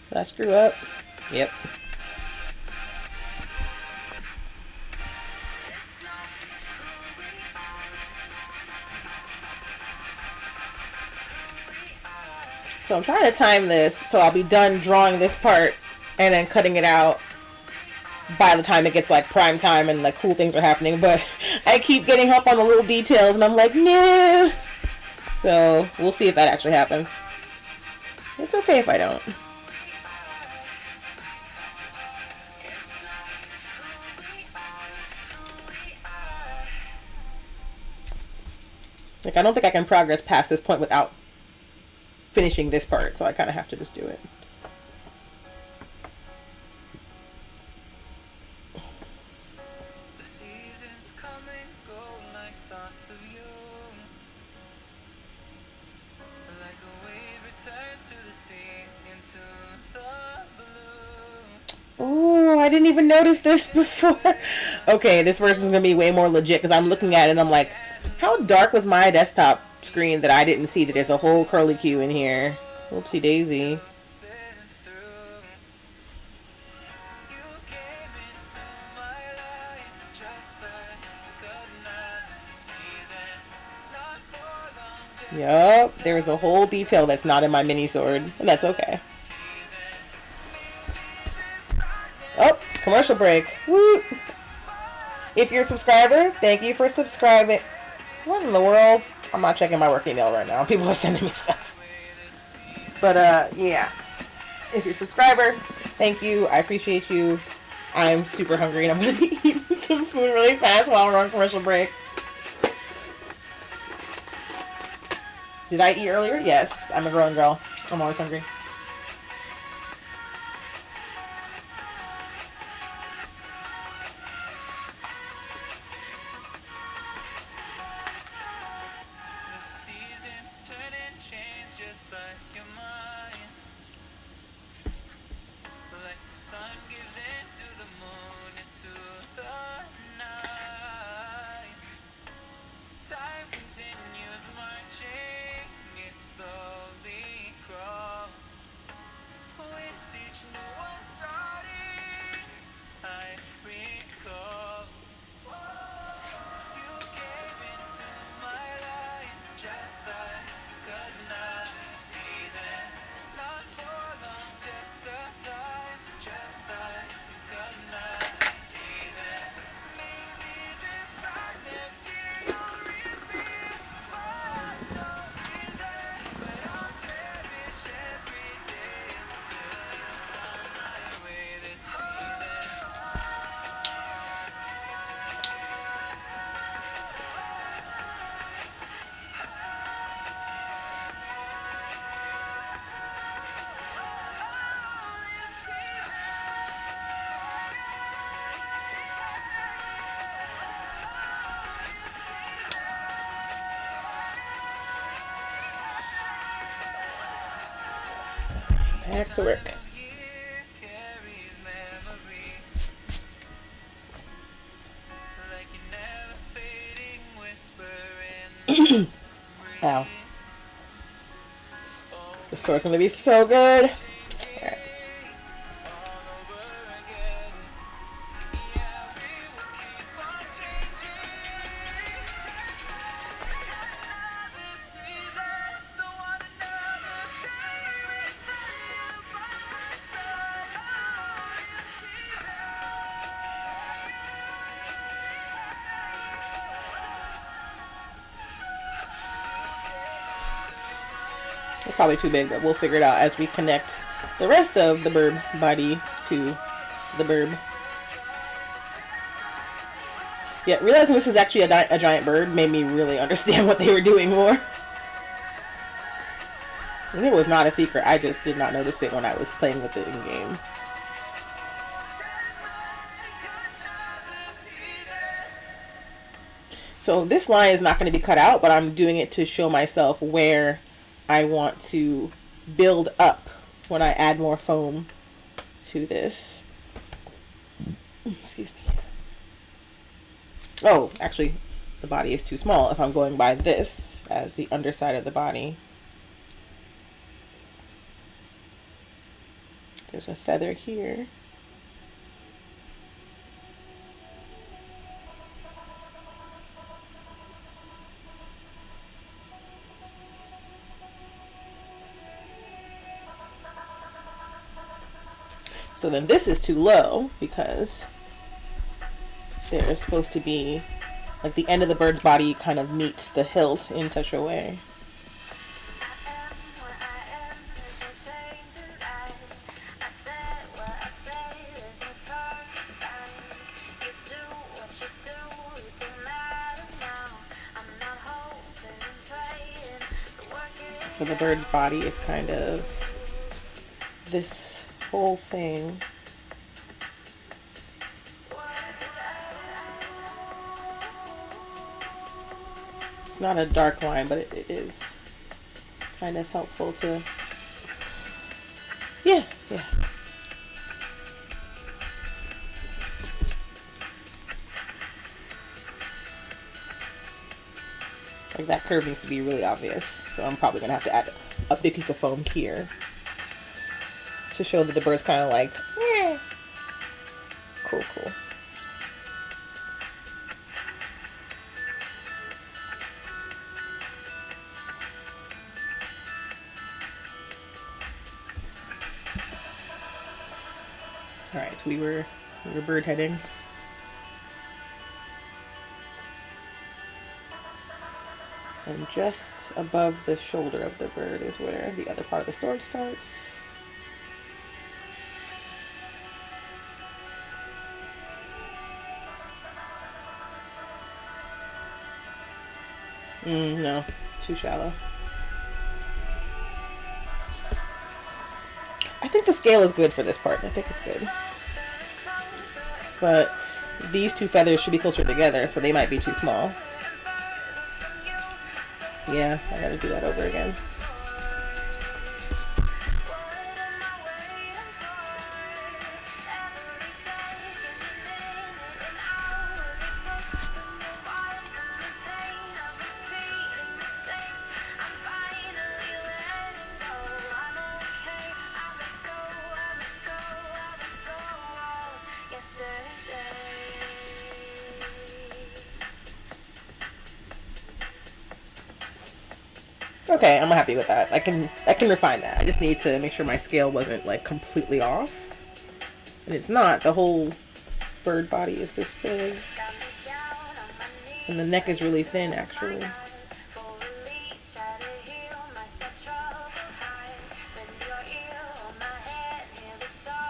Did I screw up? Yep. So I'm trying to time this so I'll be done drawing this part and then cutting it out by the time it gets like prime time and like cool things are happening, but I keep getting up on the little details and I'm like, no. So we'll see if that actually happens. It's okay if I don't. Like, I don't think I can progress past this point without finishing this part, so I kind of have to just do it. Oh, I didn't even notice this before. Okay, this version's gonna be way more legit because I'm looking at it and I'm like, how dark was my desktop screen that I didn't see that there's a whole curly Q in here? Whoopsie daisy. Yup, there's a whole detail that's not in my mini sword, and that's okay. Oh, commercial break. Woo! If you're a subscriber, thank you for subscribing. What in the world? I'm not checking my work email right now. People are sending me stuff. But, yeah. If you're a subscriber, thank you. I appreciate you. I'm super hungry and I'm going to eat some food really fast while we're on commercial break. Did I eat earlier? Yes. I'm a growing girl. I'm always hungry. Back to work. Ow. The store's gonna be so good. Alright. It's probably too big, but we'll figure it out as we connect the rest of the burb body to the burb. Yeah, realizing this is actually a giant bird made me really understand what they were doing more. And it was not a secret, I just did not notice it when I was playing with it in game. So this line is not going to be cut out, but I'm doing it to show myself where I want to build up when I add more foam to this. Excuse me. Oh, actually, the body is too small if I'm going by this as the underside of the body. There's a feather here. So then this is too low because there's supposed to be, like, the end of the bird's body kind of meets the hilt in such a way. So the bird's body is kind of this whole thing. It's not a dark line, but it is kind of helpful to Yeah. Like that curve needs to be really obvious. So I'm probably gonna have to add a big piece of foam here to show that the bird's kind of like, eh. Cool, cool. All right, we were bird heading. And just above the shoulder of the bird is where the other part of the storage starts. No, too shallow. I think the scale is good for this part. I think it's good. But these two feathers should be closer together, so they might be too small. Yeah, I gotta do that over again. Okay, I'm happy with that. I can refine that. I just need to make sure my scale wasn't like completely off. And it's not. The whole bird body is this big. And the neck is really thin actually.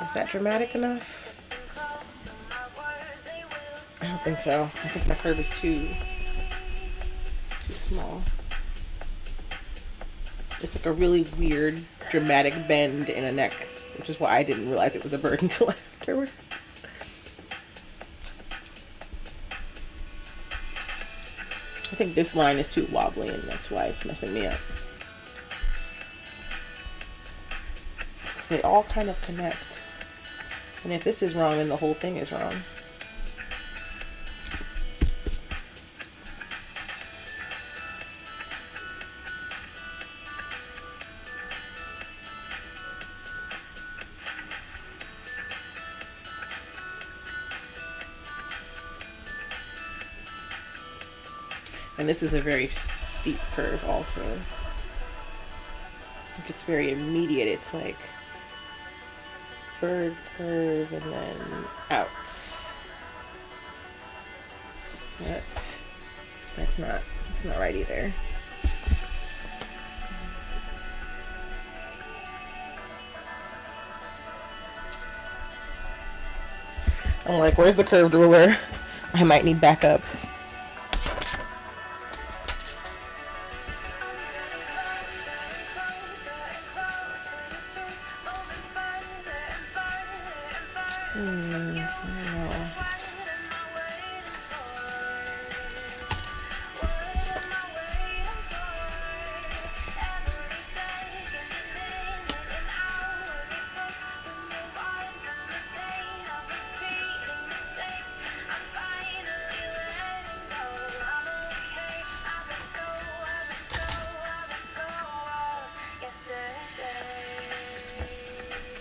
Is that dramatic enough? I don't think so. I think my curve is too small. It's like a really weird, dramatic bend in a neck, which is why I didn't realize it was a bird until afterwards. I think this line is too wobbly, and that's why it's messing me up. Because they all kind of connect. And if this is wrong, then the whole thing is wrong. And this is a very steep curve also. Like it's very immediate. It's like bird curve and then out. But that's not right either. I'm like, where's the curved ruler? I might need backup.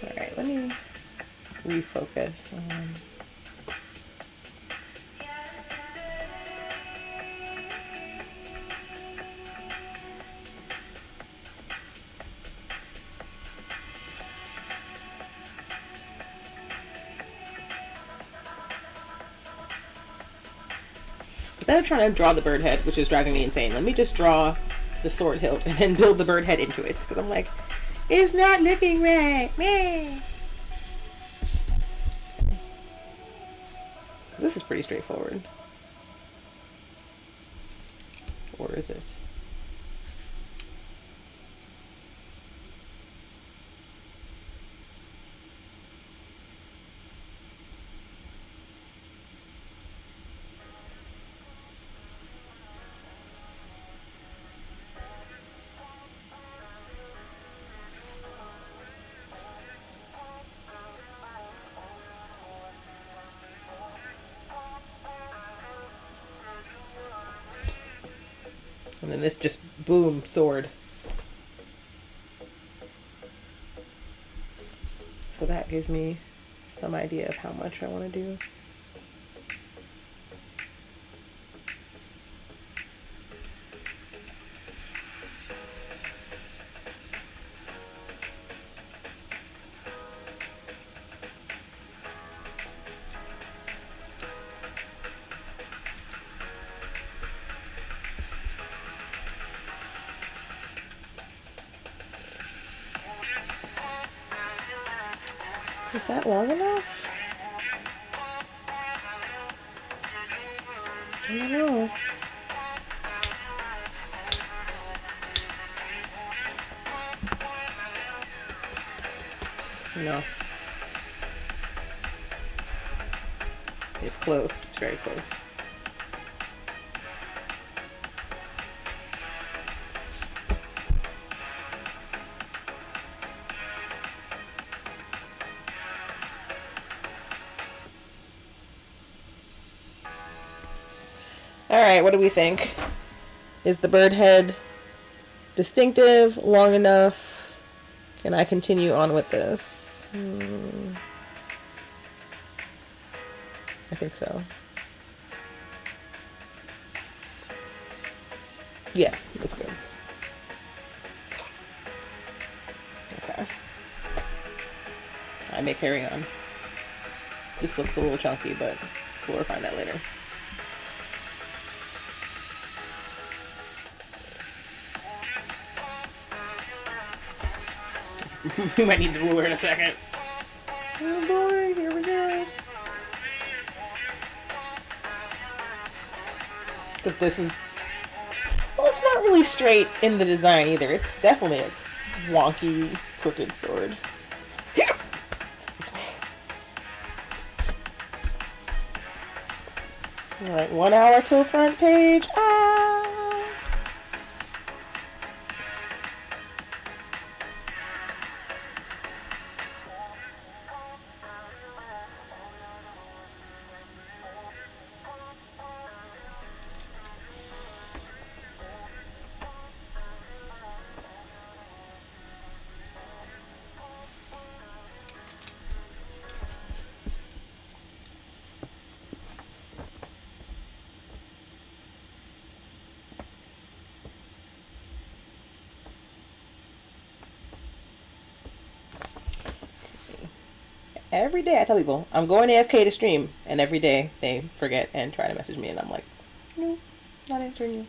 Alright, let me refocus on... Instead of trying to draw the bird head, which is driving me insane, let me just draw the sword hilt and then build the bird head into it. Because I'm like, it's not looking right. Man. This is pretty straightforward. Or is it? And then this just, boom, sword. So that gives me some idea of how much I want to do. Is that long enough? I don't know. No. It's close. It's very close. Alright, what do we think? Is the bird head distinctive, long enough? Can I continue on with this? I think so. Yeah, that's good. Okay. I may carry on. This looks a little chunky, but we'll refine that later. We might need the ruler in a second. Oh boy, here we go. But this is... Well, it's not really straight in the design either. It's definitely a wonky, crooked sword. Excuse me. Alright, 1 hour till front page. Every day I tell people I'm going AFK to stream, and every day they forget and try to message me, and I'm like, no, not answering you.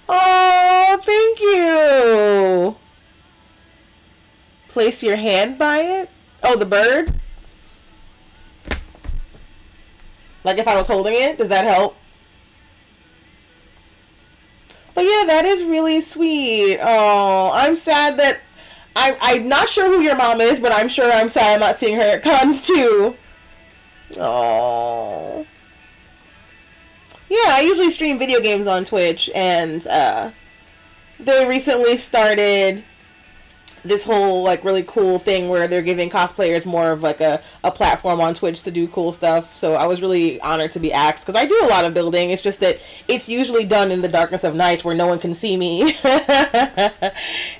Oh, thank you. Place your hand by it. Oh, the bird. Like if I was holding it, does that help? But yeah, that is really sweet. Oh, I'm sad that... I'm not sure who your mom is, but I'm sure I'm sad I'm not seeing her at cons too. Oh. Yeah, I usually stream video games on Twitch, and they recently started this whole like really cool thing where they're giving cosplayers more of like a platform on Twitch to do cool stuff. So I was really honored to be asked, because I do a lot of building. It's just that it's usually done in the darkness of night where no one can see me. And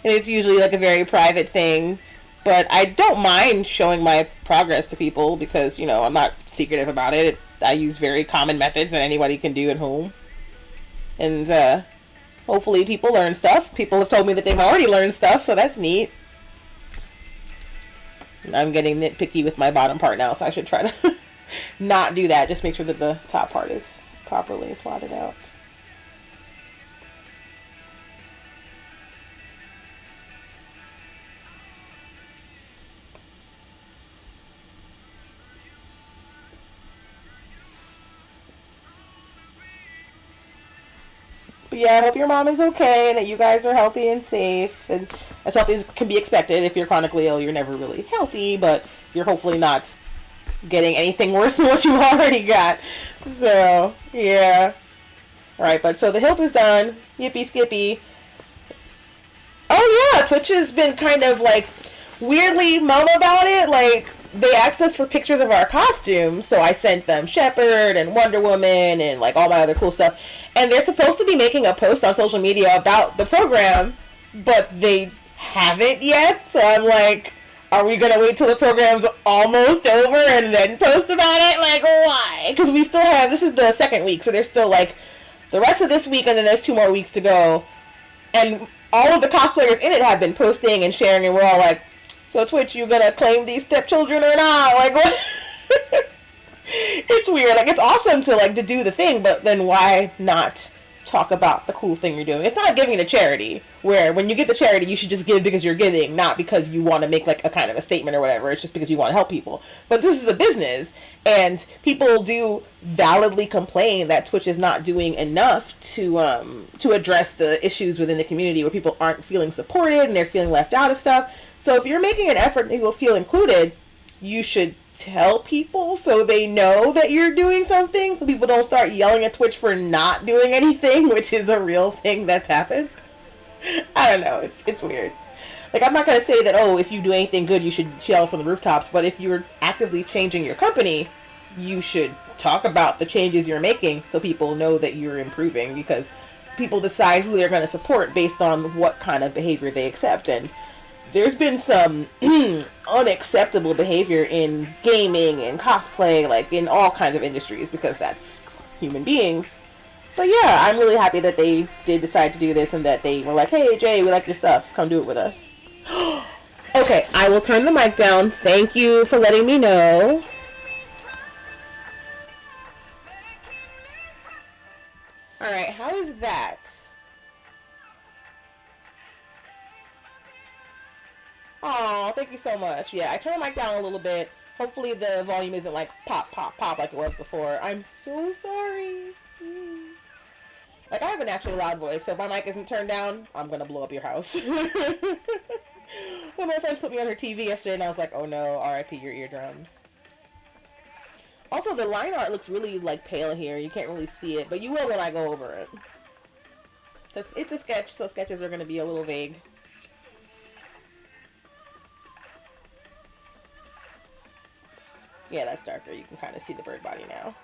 it's usually like a very private thing. But I don't mind showing my progress to people because, you know, I'm not secretive about it. I use very common methods that anybody can do at home. And hopefully people learn stuff. People have told me that they've already learned stuff, so that's neat. And I'm getting nitpicky with my bottom part now, so I should try to not do that. Just make sure that the top part is properly plotted out. But yeah, I hope your mom is okay and that you guys are healthy and safe, and as healthy as can be expected. If you're chronically ill, you're never really healthy, but you're hopefully not getting anything worse than what you already got. So, yeah. Alright, but so the hilt is done. Yippee skippy. Oh yeah, Twitch has been kind of like weirdly mum about it. Like they asked us for pictures of our costumes, so I sent them Shepherd and Wonder Woman and like all my other cool stuff. And they're supposed to be making a post on social media about the program, but they haven't yet. So I'm like, are we gonna wait till the program's almost over and then post about it? Like, why? Because we still have, this is the second week, so there's still like the rest of this week and then there's 2 more weeks to go. And all of the cosplayers in it have been posting and sharing, and we're all like, so Twitch, you gonna claim these stepchildren or not? Like, what? It's weird. Like, it's awesome to like to do the thing, but then why not talk about the cool thing you're doing? It's not giving to charity, where when you give to charity, you should just give because you're giving, not because you want to make like a kind of a statement or whatever. It's just because you want to help people. But this is a business, and people do validly complain that Twitch is not doing enough to address the issues within the community where people aren't feeling supported and they're feeling left out of stuff. So if you're making an effort and people feel included, you should tell people so they know that you're doing something, so people don't start yelling at Twitch for not doing anything, which is a real thing that's happened. I don't know, it's weird. Like, I'm not gonna say that, oh, if you do anything good you should yell from the rooftops, but if you're actively changing your company, you should talk about the changes you're making so people know that you're improving, because people decide who they're gonna support based on what kind of behavior they accept. And there's been some unacceptable behavior in gaming and cosplay, like in all kinds of industries, because that's human beings. But yeah, I'm really happy that they did decide to do this and that they were like, hey Jay, we like your stuff, come do it with us. Okay, I will turn the mic down. Thank you for letting me know. Alright, how is that? Oh, thank you so much. Yeah, I turned the mic down a little bit. Hopefully the volume isn't like pop, pop, pop like it was before. I'm so sorry. Like, I have a naturally loud voice, so if my mic isn't turned down, I'm gonna blow up your house. One of my friends put me on her TV yesterday and I was like, oh no, RIP your eardrums. Also, the line art looks really like pale here. You can't really see it, but you will when I go over it. It's a sketch, so sketches are gonna be a little vague. Yeah, that's darker. You can kind of see the bird body now.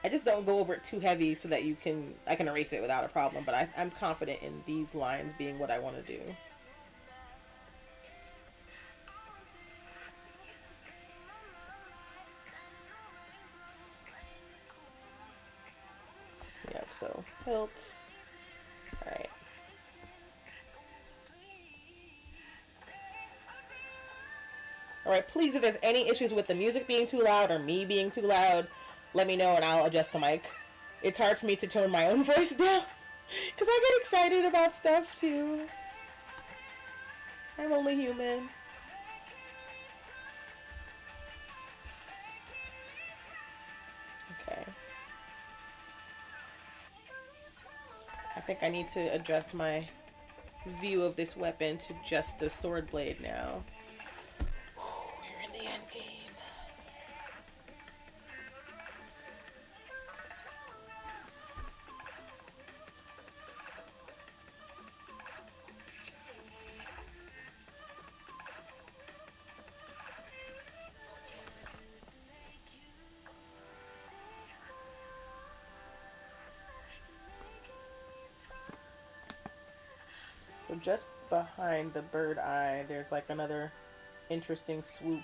I just don't go over it too heavy so that I can erase it without a problem, but I'm confident in these lines being what I want to do. Yep, so hilt. Alright. Alright, please, if there's any issues with the music being too loud or me being too loud, let me know and I'll adjust the mic. It's hard for me to tone my own voice down because I get excited about stuff too. I'm only human. Okay. I think I need to adjust my view of this weapon to just the sword blade now. We're in the end game. So just behind the bird eye, there's like another interesting swoop.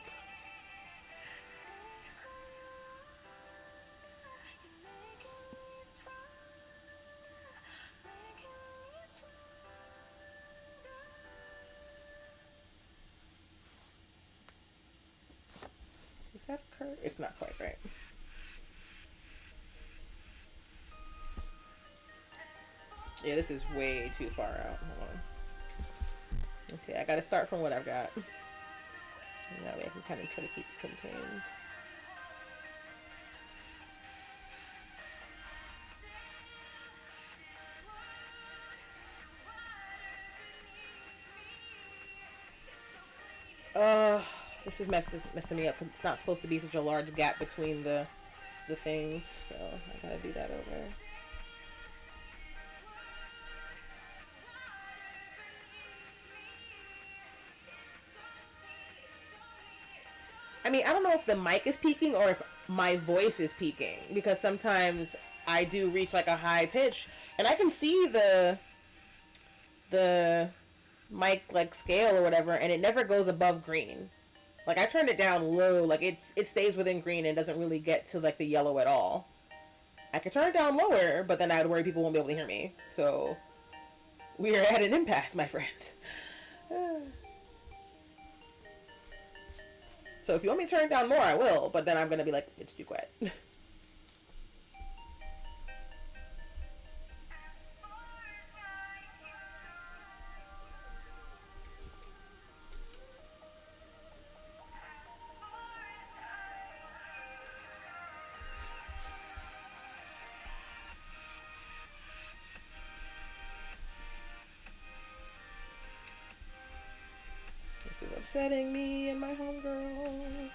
Is that a curve? It's not quite right. Yeah, this is way too far out. Hold on. Okay, I gotta start from what I've got. That way I can kind of try to keep it contained. This is messing me up. It's not supposed to be such a large gap between the things, so I gotta do that over. I mean, I don't know if the mic is peaking or if my voice is peaking, because sometimes I do reach like a high pitch, and I can see the mic like scale or whatever, and it never goes above green. Like I turned it down low, like it stays within green and doesn't really get to like the yellow at all. I could turn it down lower, but then I would worry people won't be able to hear me. So we are at an impasse, my friend. So if you want me to turn it down more, I will, but then I'm gonna be like, it's too quiet. This is upsetting me and my homegirls.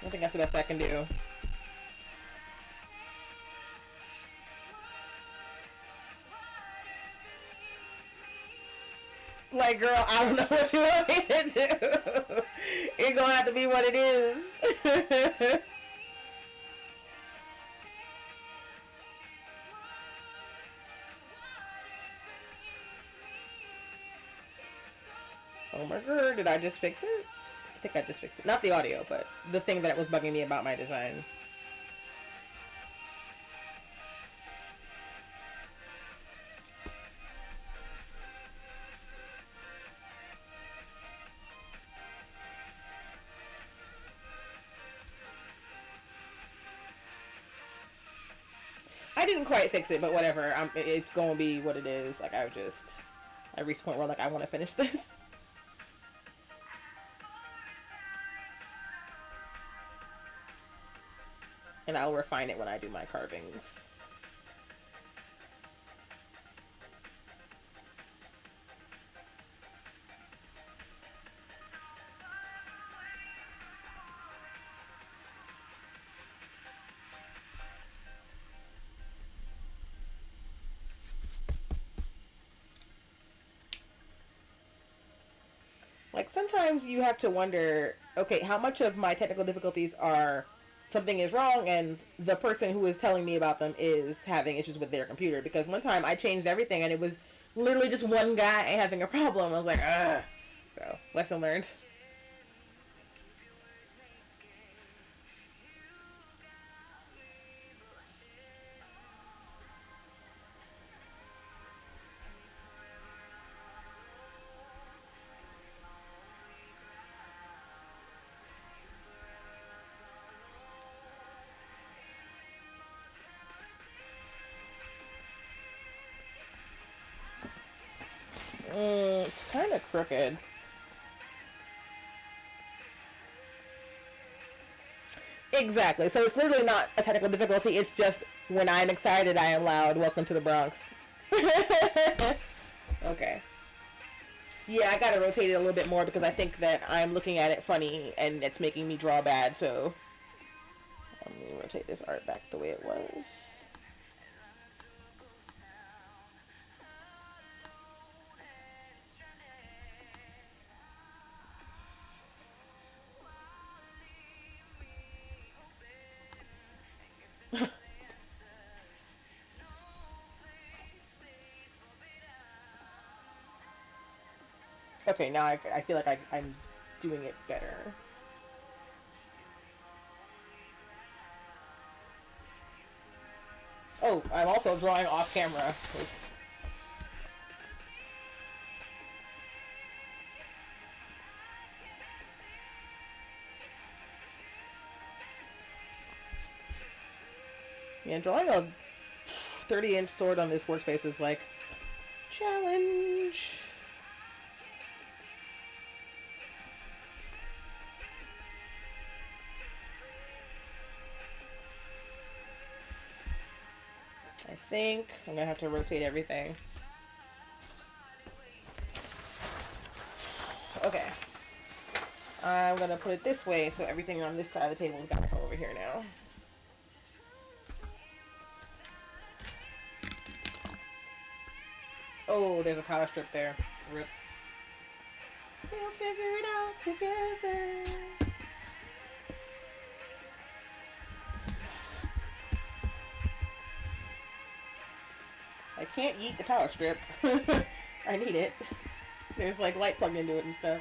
I think that's the best I can do. Like, girl, I don't know what you want me to do. It's gonna have to be what it is. Oh my god, did I just fix it? I think I just fixed it. Not the audio, but the thing that was bugging me about my design. I didn't quite fix it, but whatever. It's gonna be what it is. Like, I reached a point where, like, I want to finish this. And I'll refine it when I do my carvings. Like, sometimes you have to wonder, okay, how much of my technical difficulties are something is wrong and the person who is telling me about them is having issues with their computer? Because one time I changed everything and it was literally just one guy having a problem. I was like, ugh. So, lesson learned. It's kind of crooked. Exactly. So it's literally not a technical difficulty. It's just when I'm excited, I am loud. Welcome to the Bronx. Okay. Yeah, I gotta rotate it a little bit more because I think that I'm looking at it funny and it's making me draw bad. So let me rotate this art back the way it was. Okay, now I feel like I'm doing it better. Oh, I'm also drawing off camera. Oops. Yeah, drawing a 30-inch sword on this workspace is like challenge. I think I'm gonna have to rotate everything. Okay. I'm gonna put it this way so everything on this side of the table has got to come over here now. Oh, there's a power strip there. Rip. We'll figure it out together. I can't eat the power strip. I need it. There's like light plugged into it and stuff.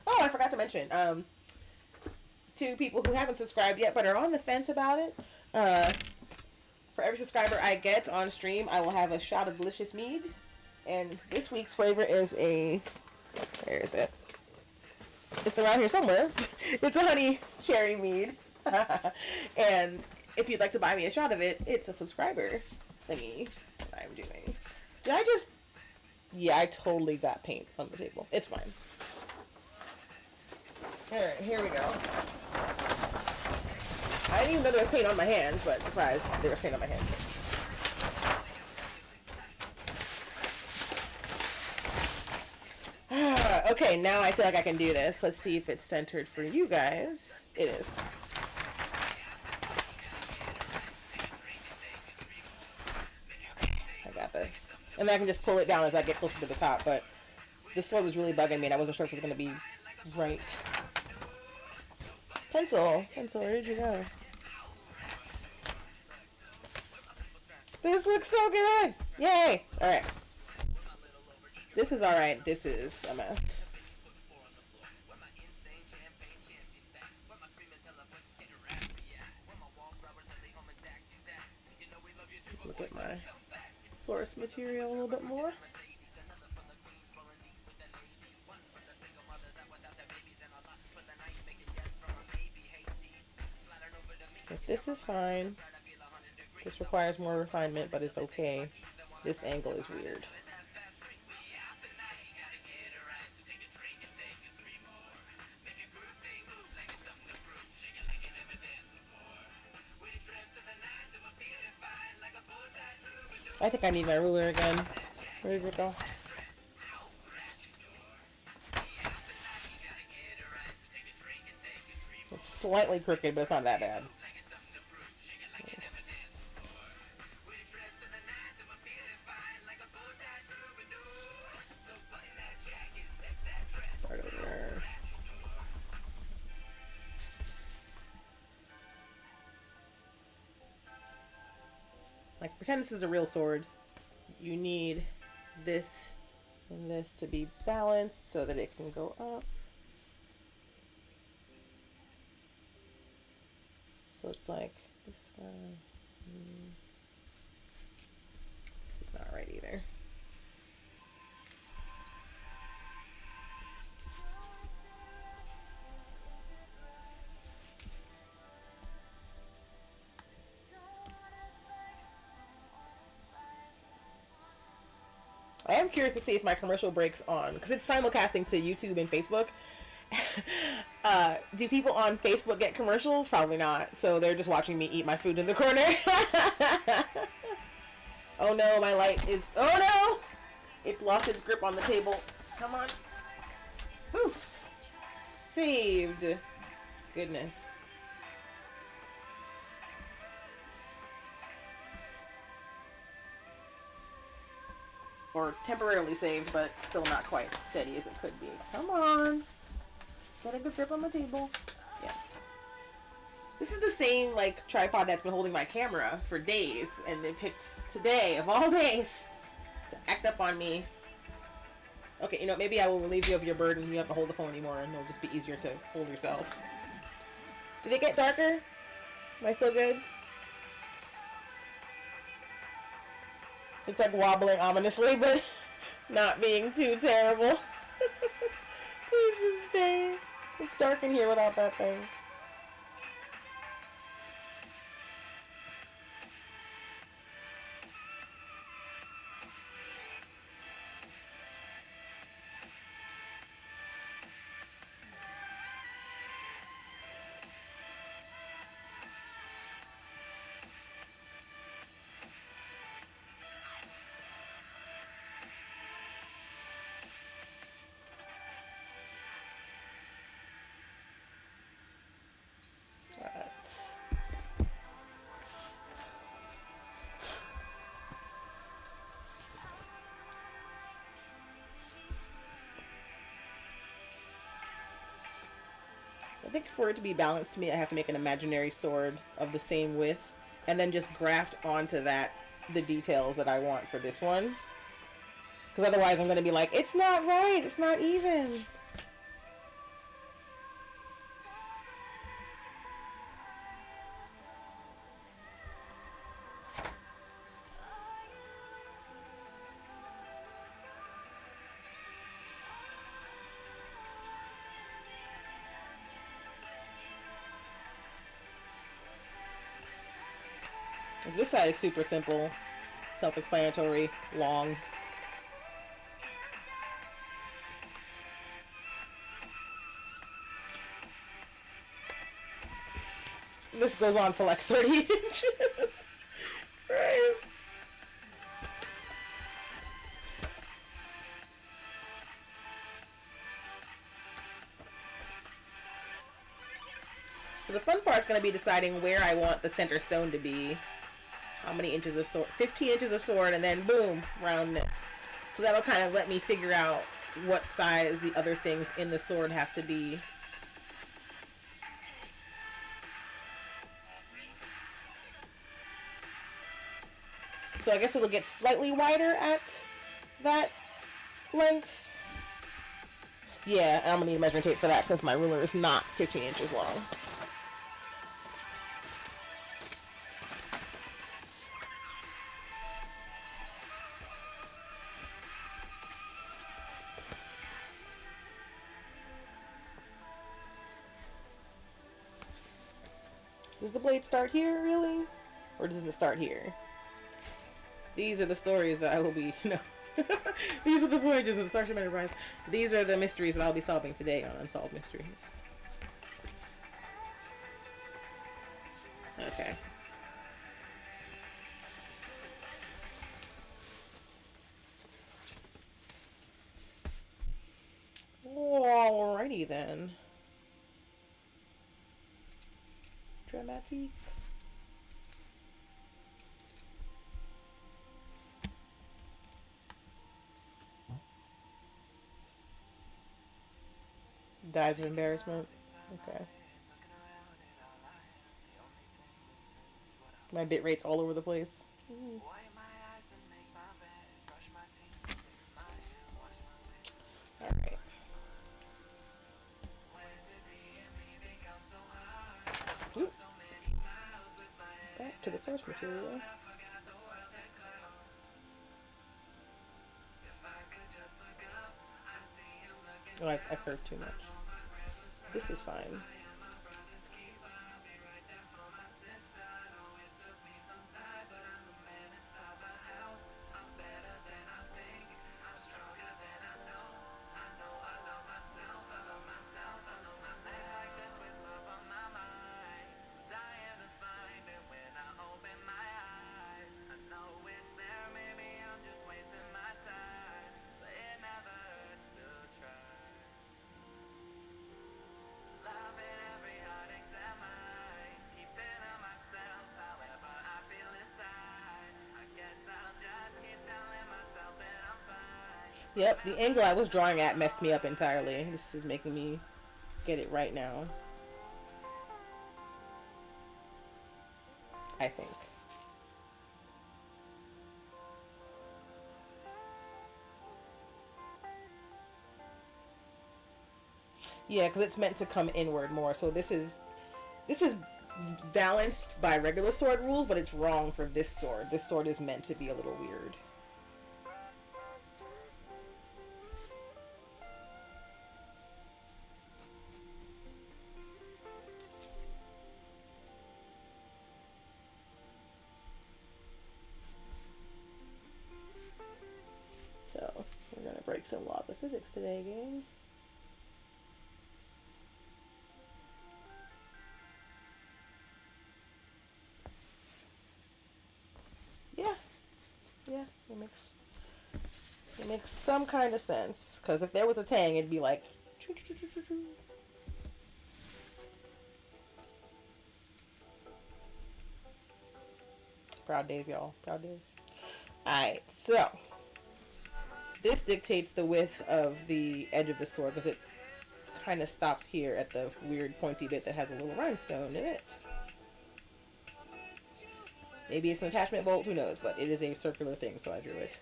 Oh, I forgot to mention. To people who haven't subscribed yet but are on the fence about it, for every subscriber I get on stream, I will have a shot of delicious mead. And this week's flavor is a... Where is it? It's around here somewhere. It's a honey cherry mead. And if you'd like to buy me a shot of it, it's a subscriber thingy that I'm doing. Did I just... Yeah, I totally got paint on the table. It's fine. Alright, here we go. I didn't even know there was paint on my hands, but surprise, there was paint on my hands. Okay, now I feel like I can do this. Let's see if it's centered for you guys. It is. I got this. And then I can just pull it down as I get closer to the top, but this sword was really bugging me and I wasn't sure if it was going to be right. Pencil, where did you go? This looks so good! Yay! Alright. This is alright. This is a mess. Look at my source material a little bit more. If this is fine. This requires more refinement, but it's okay. This angle is weird. I think I need my ruler again. Where did it go? It's slightly crooked, but it's not that bad. Right over there. Like, pretend this is a real sword. You need this and this to be balanced so that it can go up. So it's like this guy. This is not right either. I am curious to see if my commercial breaks on, because it's simulcasting to YouTube and Facebook. Do people on Facebook get commercials? Probably not. So they're just watching me eat my food in the corner. Oh no, my light is... Oh no! It lost its grip on the table. Come on. Whew. Saved. Goodness. Or temporarily saved, but still not quite steady as it could be. Come on. Get a good grip on the table. Yes. This is the same, like, tripod that's been holding my camera for days, and they picked today, of all days, to act up on me. Okay, you know, maybe I will relieve you of your burden. You don't have to hold the phone anymore, and it'll just be easier to hold yourself. Did it get darker? Am I still good? It's like wobbling ominously, but not being too terrible. Please just stay. It's dark in here without that thing. I think for it to be balanced to me, I have to make an imaginary sword of the same width, and then just graft onto that the details that I want for this one. Because otherwise I'm going to be like, it's not right, it's not even. This side is super simple, self-explanatory, long. This goes on for like 30 inches. Christ. So the fun part is going to be deciding where I want the center stone to be. How many inches of sword? 15 inches of sword, and then boom, roundness. So that'll kind of let me figure out what size the other things in the sword have to be. So I guess it'll get slightly wider at that length. Yeah, and I'm going to need a measuring tape for that because my ruler is not 15 inches long. Does the blade start here, really? Or does it start here? These are the stories that I will be... No. These are the voyages of the Starship Enterprise. These are the mysteries that I'll be solving today on Unsolved Mysteries. Okay. Alrighty then. Dramatique. Dies of embarrassment. Okay. My bit rate's all over the place. Ooh. Alright. Ooh. Back to the source material. Oh, I curved too much. This is fine. Yep, the angle I was drawing at messed me up entirely. This is making me get it right now. I think. Yeah, because it's meant to come inward more. So this is balanced by regular sword rules, but it's wrong for this sword. This sword is meant to be a little weird. So, we're going to break some laws of physics today, gang. Yeah, it makes some kind of sense. Because if there was a tang, it'd be like... Choo, choo, choo, choo, choo. Proud days, y'all. Proud days. Alright, so... This dictates the width of the edge of the sword because it kind of stops here at the weird pointy bit that has a little rhinestone in it. Maybe it's an attachment bolt, who knows, but it is a circular thing, so I drew it.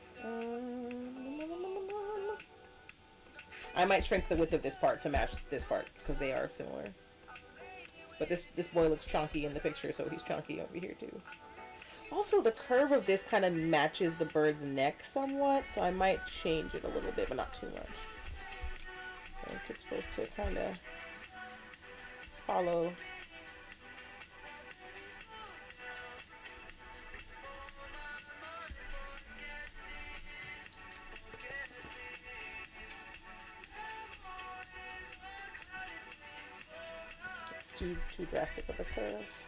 I might shrink the width of this part to match this part, because they are similar. But this boy looks chunky in the picture, so he's chunky over here too. Also, the curve of this kind of matches the bird's neck somewhat, so I might change it a little bit, but not too much. I think it's supposed to kind of follow. It's too drastic of a curve.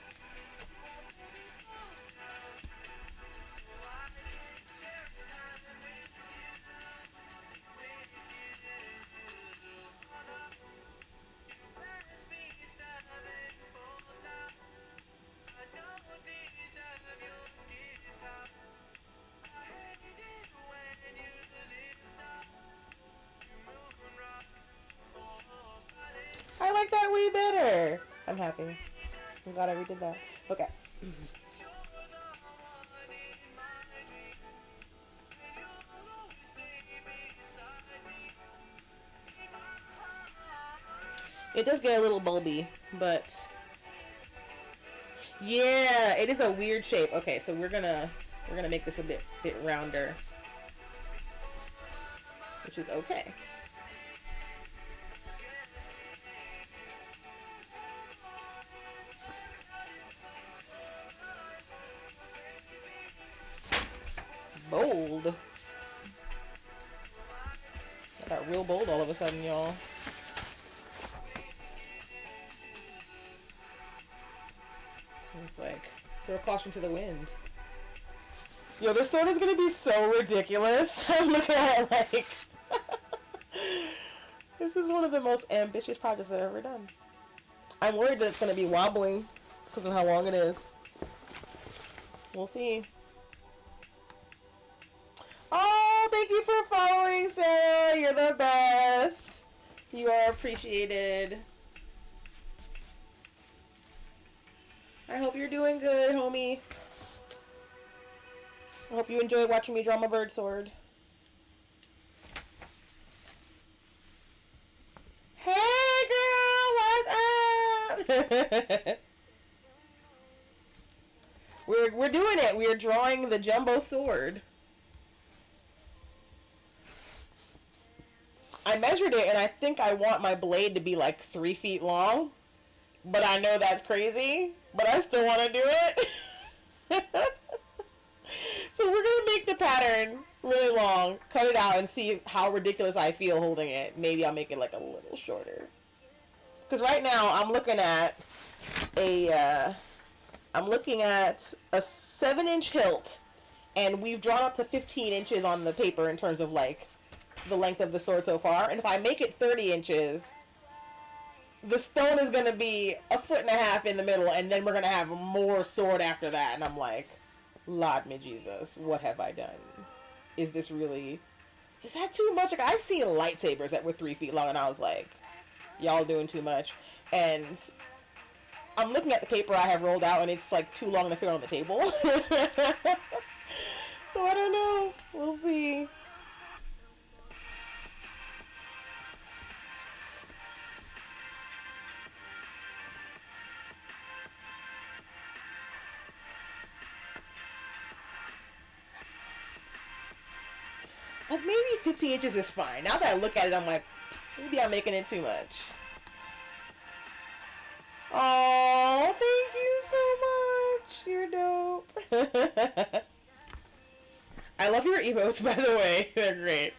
I like that way better. I'm happy. I'm glad I redid that. Okay. It does get a little bulby, but yeah, it is a weird shape. Okay, so we're gonna make this a bit rounder, which is okay. Bold. I got real bold all of a sudden, y'all. It's like, throw caution to the wind. Yo, this sword is gonna be so ridiculous. I'm looking at it like... This is one of the most ambitious projects I've ever done. I'm worried that it's gonna be wobbly because of how long it is. We'll see. Oh, thank you for following, Sarah. You're the best. You are appreciated. I hope you're doing good, homie. I hope you enjoyed watching me draw my bird sword. Hey, girl, what's up? We're doing it. We're drawing the jumbo sword. I measured it, and I think I want my blade to be like 3 feet long. But I know that's crazy. But I still want to do it. So we're going to make the pattern really long, cut it out, and see how ridiculous I feel holding it. Maybe I'll make it like a little shorter. Because right now I'm looking at a 7-inch hilt. And we've drawn up to 15 inches on the paper in terms of like the length of the sword so far. And if I make it 30 inches, the stone is going to be 1.5 feet in the middle, and then we're going to have more sword after that. And I'm like, Lord me Jesus, what have I done? Is this really... Is that too much? Like, I've seen lightsabers that were 3 feet long, and I was like, y'all doing too much. And I'm looking at the paper I have rolled out, and it's like too long to fit on the table. So I don't know. We'll see. Like, maybe 15 inches is fine. Now that I look at it, I'm like, maybe I'm making it too much. Oh, thank you so much. You're dope. I love your emotes, by the way. They're great.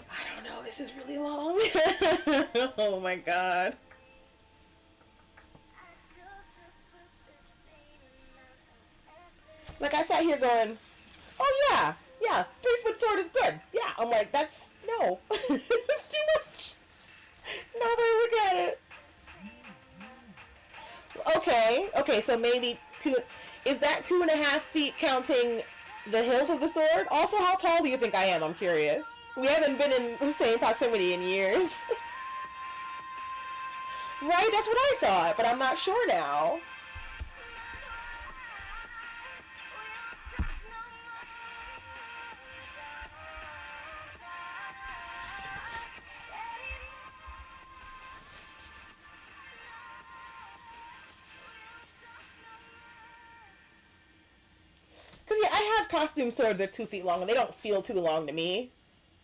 I don't know. This is really long. Oh my god. Like, I sat here going, oh yeah, 3-foot sword is good. Yeah, I'm like, that's, no. It's too much. Now that I look at it. Okay, okay, so maybe two. Is that 2.5 feet counting the hilt of the sword? Also, how tall do you think I am? I'm curious. We haven't been in the same proximity in years. Right, that's what I thought, but I'm not sure now. Because, yeah, I have costume swords that are 2 feet long, and they don't feel too long to me.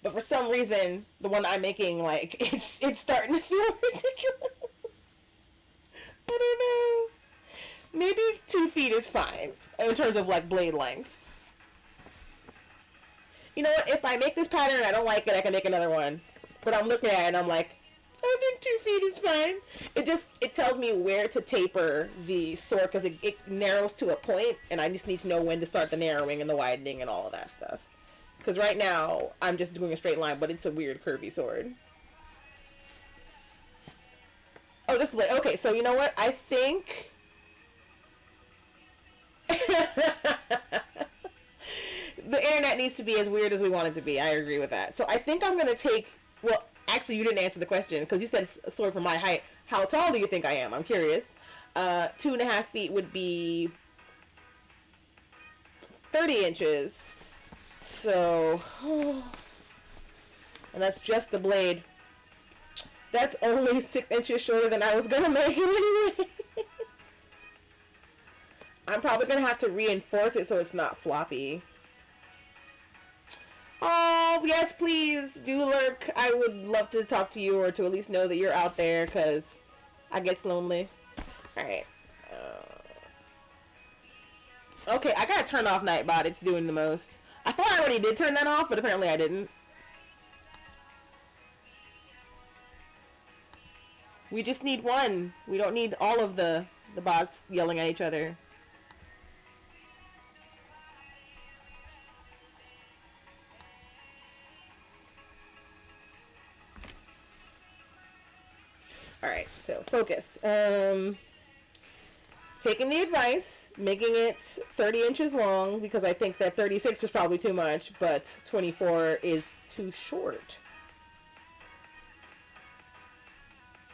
But for some reason, the one I'm making, like, it's starting to feel ridiculous. I don't know. Maybe 2 feet is fine, in terms of, like, blade length. You know what? If I make this pattern and I don't like it, I can make another one. But I'm looking at it and I'm like, I think 2 feet is fine. It tells me where to taper the sword because it narrows to a point, and I just need to know when to start the narrowing and the widening and all of that stuff. Because right now I'm just doing a straight line, but it's a weird curvy sword. Oh, this blade. Okay, so you know what? I think. The internet needs to be as weird as we want it to be. I agree with that. So I think I'm going to take... Well, actually, you didn't answer the question because you said a sword for my height. How tall do you think I am? I'm curious. 2.5 feet would be 30 inches. So... And that's just the blade. That's only 6 inches shorter than I was going to make it anyway. I'm probably going to have to reinforce it so it's not floppy. Oh, yes, please do lurk. I would love to talk to you or to at least know that you're out there because I get lonely. Alright. Okay, I gotta turn off Nightbot. It's doing the most. I thought I already did turn that off, but apparently I didn't. We just need one. We don't need all of the bots yelling at each other. Alright, so focus. Taking the advice, making it 30 inches long, because I think that 36 was probably too much, but 24 is too short.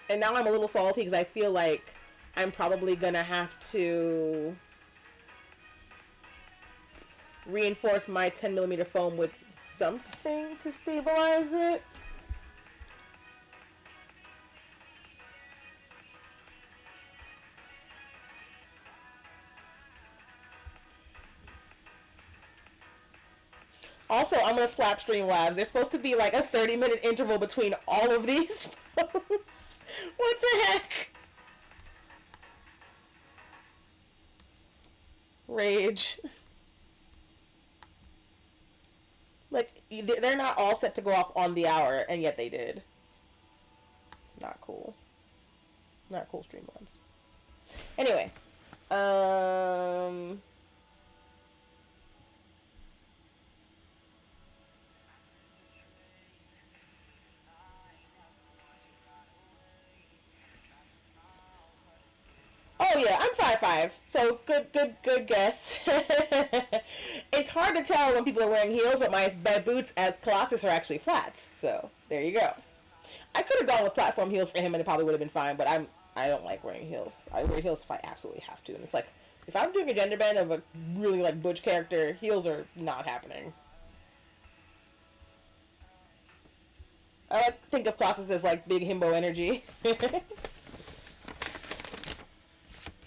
And now I'm a little salty because I feel like I'm probably gonna have to reinforce my 10mm foam with something to stabilize it. Also, I'm gonna slap Streamlabs. There's supposed to be like a 30-minute interval between all of these posts. What the heck? Rage. Like, they're not all set to go off on the hour, and yet they did. Not cool. Not cool, Streamlabs. Anyway. Oh yeah, I'm 5'5", so good guess. It's hard to tell when people are wearing heels, but my boots as Colossus are actually flats, so there you go. I could have gone with platform heels for him and it probably would have been fine, but I don't like wearing heels. I wear heels if I absolutely have to, and it's like, if I'm doing a gender bend of a really like butch character, heels are not happening. I like to think of Colossus as like big himbo energy.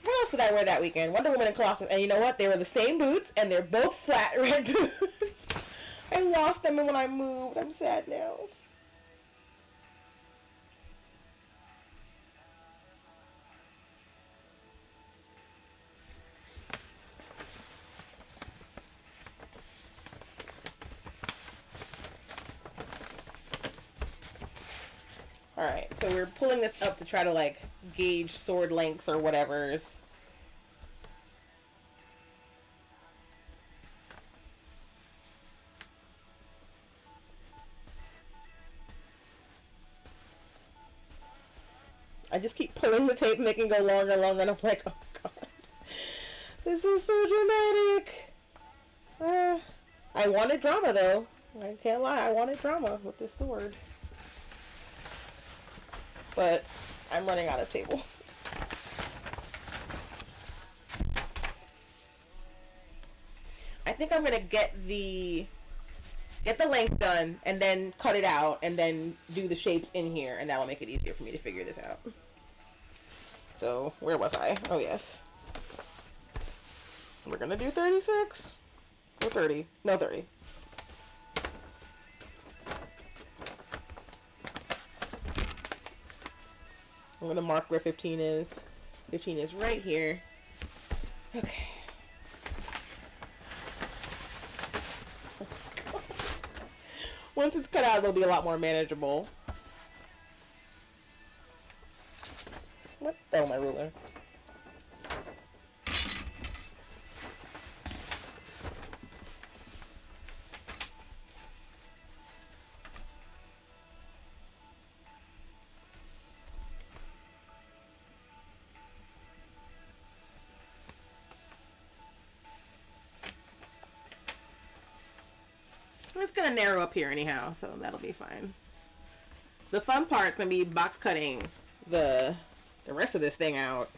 What else did I wear that weekend? Wonder Woman and Colossus. And you know what? They were the same boots, and they're both flat red boots. I lost them when I moved. I'm sad now. Alright, so we're pulling this up to try to, like, gauge sword length or whatever's. I just keep pulling the tape, making it go longer and longer, and I'm like, oh god. This is so dramatic. I wanted drama though. I can't lie, I wanted drama with this sword. But I'm running out of table. I think I'm gonna get the length done and then cut it out and then do the shapes in here, and that'll make it easier for me to figure this out. So where was I? Oh yes, we're gonna do 36 or 30. No, 30. I'm gonna mark where 15 is. 15 is right here. Okay. Once it's cut out, it'll be a lot more manageable. What? Oh, my ruler. It's gonna narrow up here anyhow, so that'll be fine. The fun part's gonna be box cutting the rest of this thing out.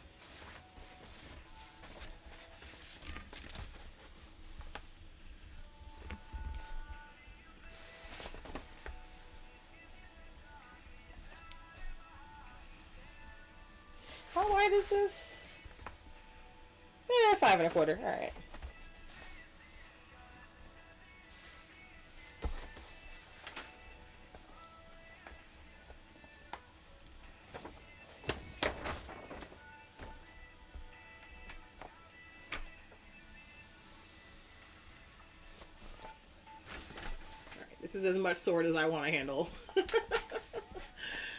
How wide is this? Yeah, 5 1/4. All right. This is as much sword as I want to handle.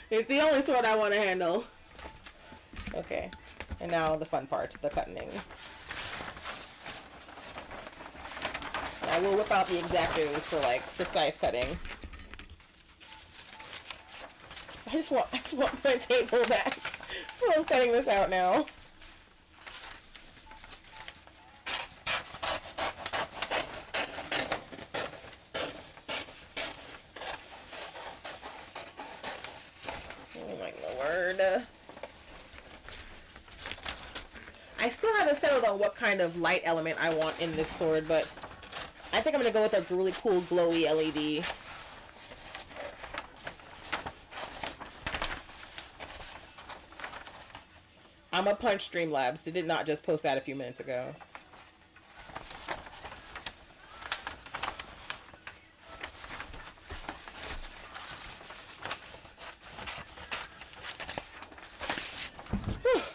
It's the only sword I want to handle. Okay, and now the fun part, the cutting. I will whip out the X-Actos for like precise cutting. I just want my table back, so I'm cutting this out now. Oh my lord. I still haven't settled on what kind of light element I want in this sword, but I think I'm going to go with a really cool glowy LED. I'm a punch Streamlabs. They did not just post that a few minutes ago.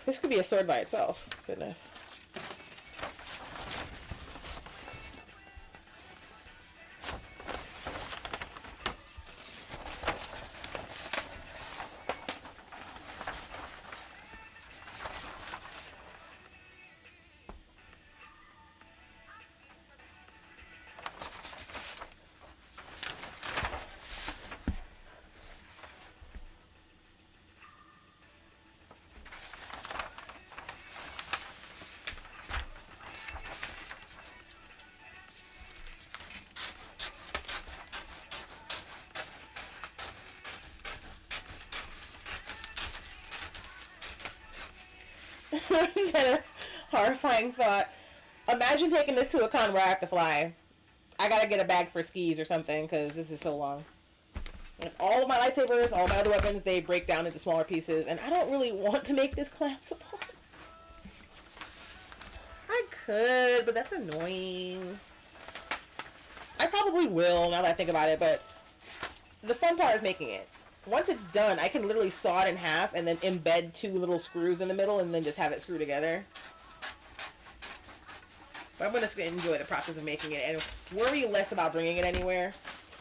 This could be a sword by itself. Goodness. I just had a horrifying thought. Imagine taking this to a con where I have to fly. I gotta get a bag for skis or something because this is so long. And all of my lightsabers, all my other weapons, they break down into smaller pieces, and I don't really want to make this collapsible. I could, but that's annoying. I probably will now that I think about it, but the fun part is making it. Once it's done, I can literally saw it in half and then embed 2 little screws in the middle and then just have it screw together. But I'm going to enjoy the process of making it and worry less about bringing it anywhere.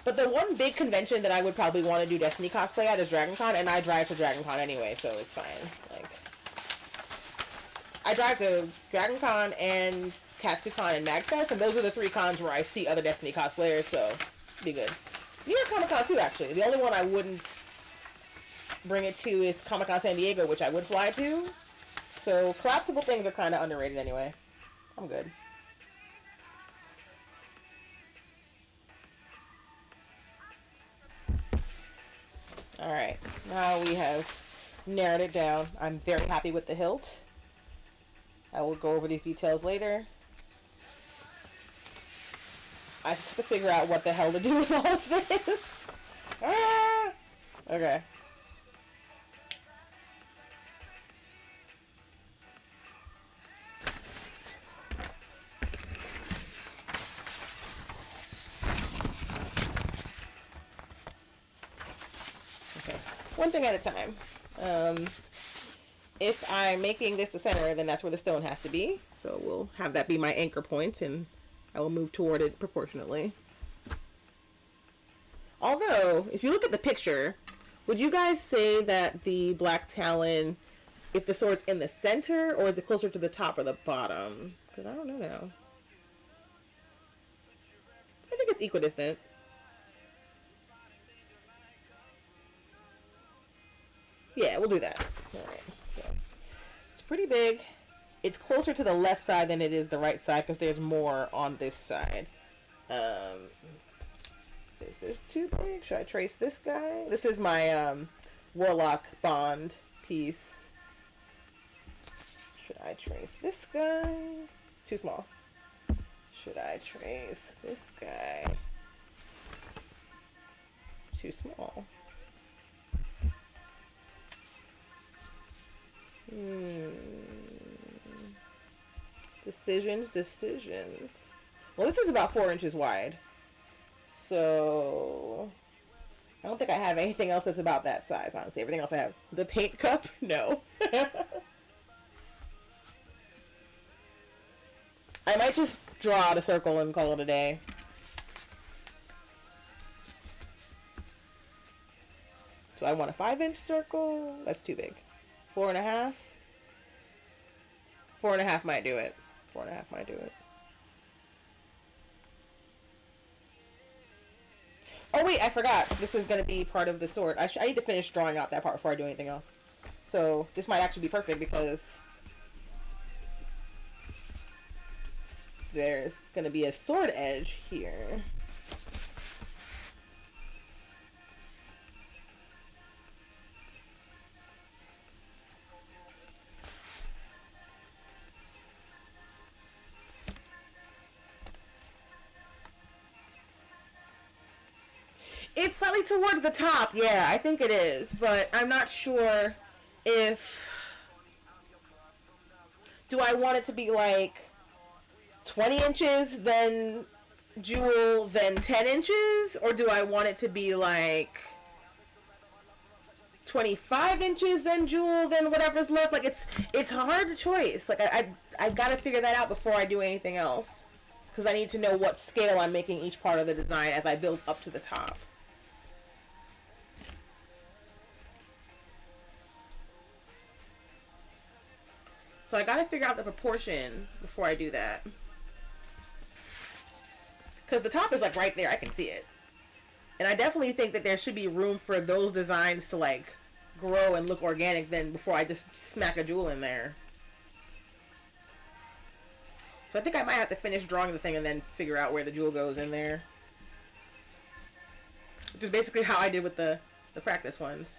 But the one big convention that I would probably want to do Destiny cosplay at is DragonCon, and I drive to DragonCon anyway, so it's fine. Like, I drive to DragonCon and KatsuCon and MagFest, and those are the 3 cons where I see other Destiny cosplayers, so be good. New York Comic Con too, actually. The only one I wouldn't bring it to is Comic-Con San Diego, which I would fly to. So collapsible things are kind of underrated anyway. I'm good. Alright, now we have narrowed it down. I'm very happy with the hilt. I will go over these details later. I just have to figure out what the hell to do with all of this. Ah! Okay. One thing at a time. If I'm making this the center, then that's where the stone has to be. So we'll have that be my anchor point, and I will move toward it proportionately. Although, if you look at the picture, would you guys say that the Black Talon, if the sword's in the center, or is it closer to the top or the bottom? Because I don't know now. I think it's equidistant. Yeah, we'll do that. Alright, so it's pretty big. It's closer to the left side than it is the right side because there's more on this side. This is too big. Should I trace this guy? This is my Warlock bond piece. Should I trace this guy? Too small. Should I trace this guy? Too small. Decisions. Well, this is about 4 inches wide. So I don't think I have anything else that's about that size, honestly. Everything else I have. The paint cup? No. I might just draw out a circle and call it a day. Do I want a 5-inch circle? That's too big. 4.5? 4.5 might do it. 4.5 might do it. Oh wait, I forgot. This is going to be part of the sword. I need to finish drawing out that part before I do anything else. So this might actually be perfect because there's going to be a sword edge here. It's slightly towards the top, yeah, I think it is, but I'm not sure if... Do I want it to be like 20 inches, then jewel, then 10 inches? Or do I want it to be like 25 inches, then jewel, then whatever's left? Like, it's a hard choice. Like, I gotta figure that out before I do anything else. Because I need to know what scale I'm making each part of the design as I build up to the top. So I gotta figure out the proportion before I do that. Because the top is like right there, I can see it. And I definitely think that there should be room for those designs to like grow and look organic then before I just smack a jewel in there. So I think I might have to finish drawing the thing and then figure out where the jewel goes in there. Which is basically how I did with the practice ones.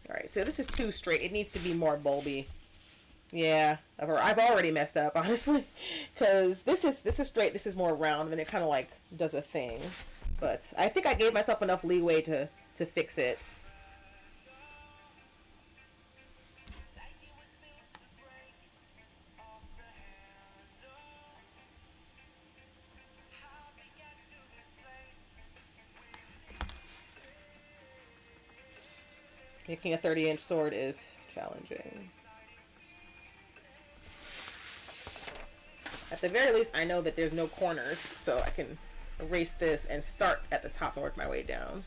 Alright, so this is too straight. It needs to be more bulby. Yeah, I've already messed up, honestly. Because this is straight, this is more round, and then it kind of like does a thing. But I think I gave myself enough leeway to fix it. Making a 30-inch sword is challenging. At the very least, I know that there's no corners, so I can erase this and start at the top and work my way down.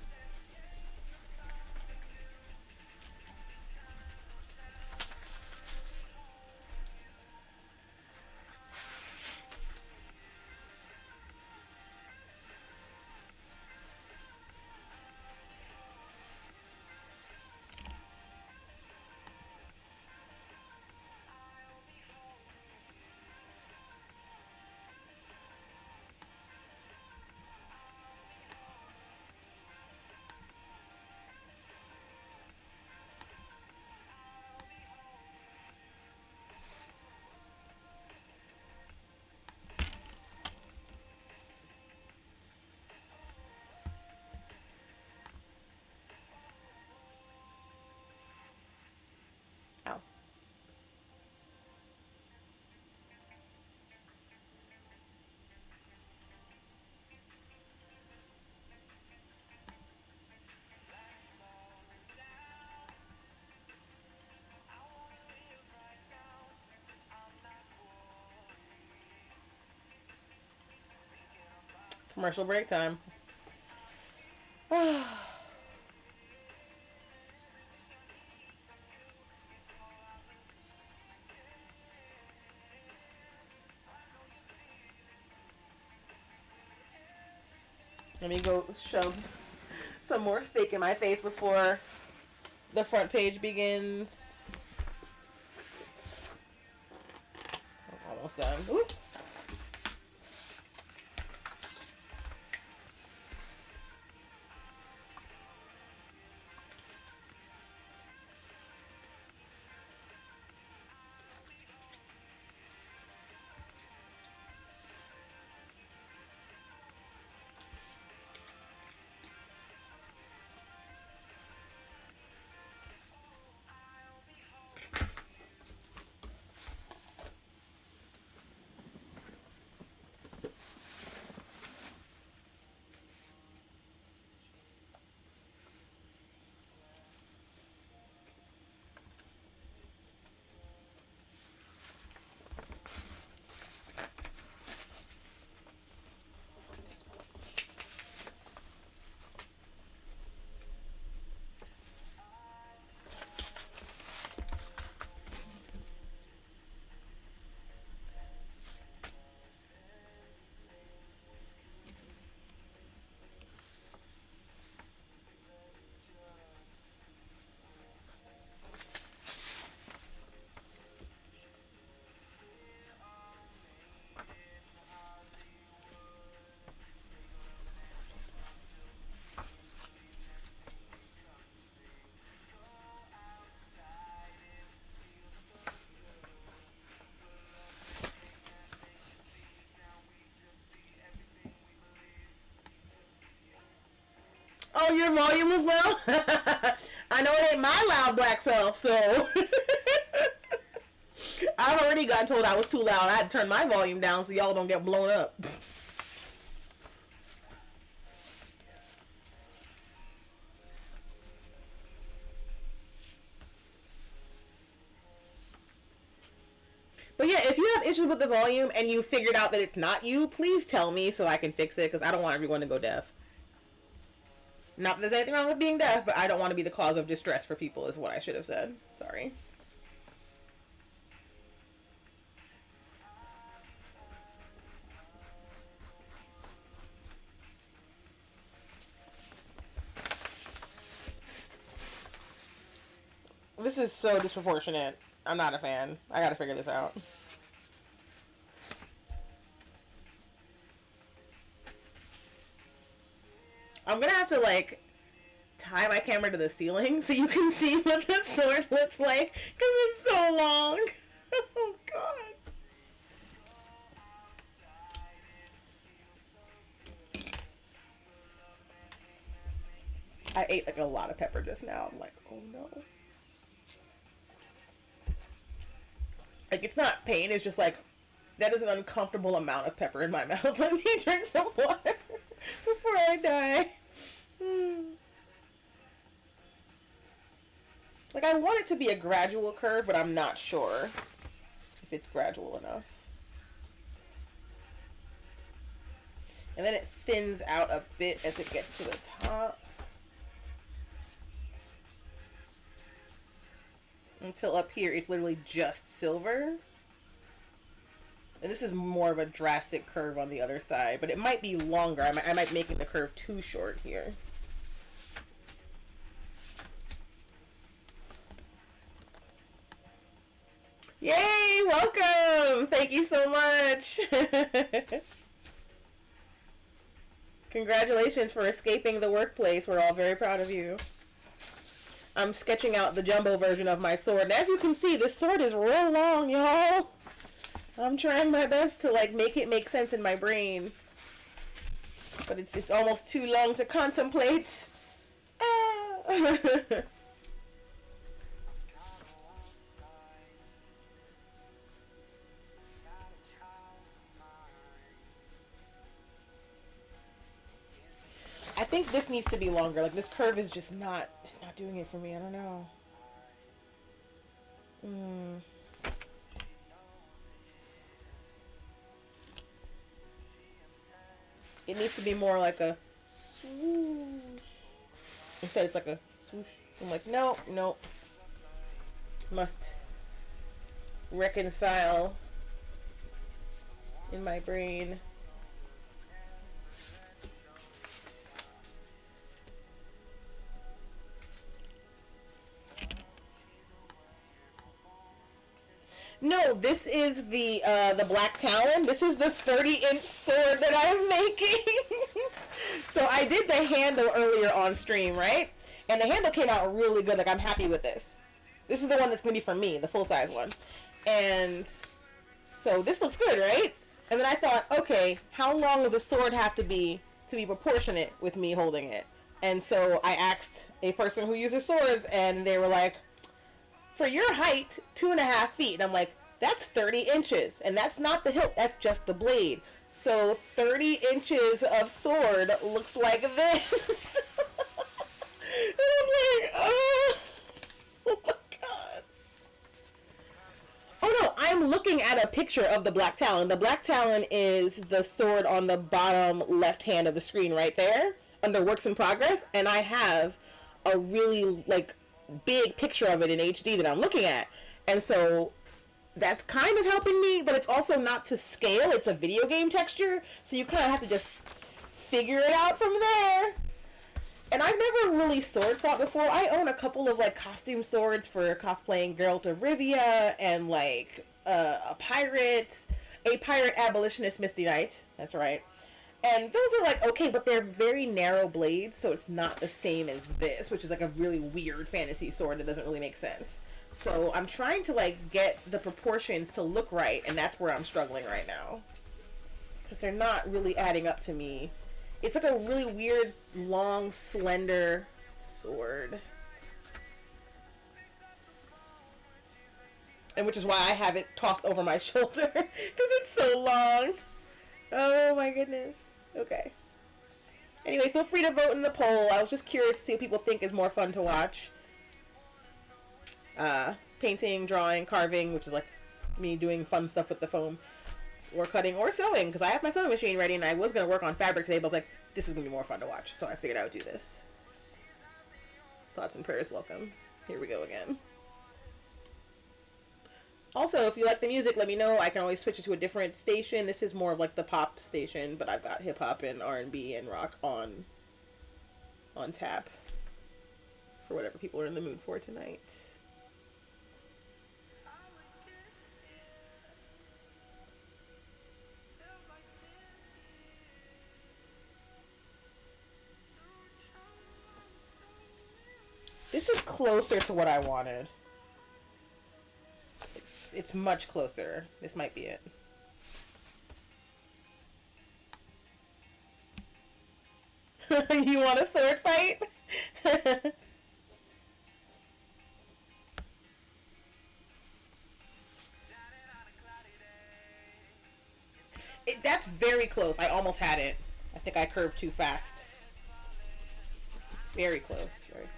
Commercial break time. Let me go shove some more steak in my face before the front page begins. Almost done. Oop. Oh, your volume was low? I know it ain't my loud black self, so I've already gotten told I was too loud. I had to turn my volume down so y'all don't get blown up. But yeah, if you have issues with the volume and you figured out that it's not you, please tell me so I can fix it, because I don't want everyone to go deaf. Not that there's anything wrong with being deaf, but I don't want to be the cause of distress for people is what I should have said. Sorry. This is so disproportionate. I'm not a fan. I gotta figure this out. I'm gonna have to, like, tie my camera to the ceiling so you can see what the sword looks like, because it's so long. Oh, God. I ate, like, a lot of pepper just now. I'm like, oh, no. Like, it's not pain, it's just, like, that is an uncomfortable amount of pepper in my mouth. Let me drink some water before I die. Like, I want it to be a gradual curve, but I'm not sure if it's gradual enough. And then it thins out a bit as it gets to the top. Until up here, it's literally just silver. And this is more of a drastic curve on the other side, but it might be longer. I might make the curve too short here. Yay! Welcome! Thank you so much! Congratulations for escaping the workplace. We're all very proud of you. I'm sketching out the jumbo version of my sword. And as you can see, this sword is real long, y'all. I'm trying my best to, like, make it make sense in my brain. But it's almost too long to contemplate. Ah. I think this needs to be longer. Like, this curve is just not, it's not doing it for me. I don't know. It needs to be more like a swoosh. Instead, it's like a swoosh. I'm like, nope, nope. Must reconcile in my brain. No, this is the Black Talon. This is the 30-inch sword that I'm making. So I did the handle earlier on stream, right? And the handle came out really good. Like, I'm happy with this. This is the one that's going to be for me, the full-size one. And so this looks good, right? And then I thought, okay, how long does the sword have to be proportionate with me holding it? And so I asked a person who uses swords, and they were like, for your height, 2.5 feet. And I'm like, that's 30 inches. And that's not the hilt, that's just the blade. So 30 inches of sword looks like this. And I'm like, oh my god. Oh no, I'm looking at a picture of the Black Talon. The Black Talon is the sword on the bottom left hand of the screen right there, under Works in Progress. And I have a really, like, big picture of it in HD that I'm looking at, and so that's kind of helping me, but it's also not to scale. It's a video game texture, so you kind of have to just figure it out from there. And I've never really sword fought before. I own a couple of like costume swords for cosplaying Geralt of Rivia and like a pirate abolitionist Misty Knight. That's right. And those are like, okay, but they're very narrow blades, so it's not the same as this, which is like a really weird fantasy sword that doesn't really make sense. So I'm trying to like get the proportions to look right, and that's where I'm struggling right now. Because they're not really adding up to me. It's like a really weird, long, slender sword. And which is why I have it tossed over my shoulder, because it's so long. Oh my goodness. Okay. Anyway, feel free to vote in the poll. I was just curious to see what people think is more fun to watch. Painting, drawing, carving, which is like me doing fun stuff with the foam. Or cutting or sewing, because I have my sewing machine ready and I was going to work on fabric today, but I was like, this is going to be more fun to watch. So I figured I would do this. Thoughts and prayers welcome. Here we go again. Also, if you like the music, let me know. I can always switch it to a different station. This is more of like the pop station, but I've got hip-hop and R&B and rock on tap for whatever people are in the mood for tonight. This is closer to what I wanted. It's much closer. This might be it. You want a sword fight? That's very close. I almost had it. I think I curved too fast. Very close. Very close.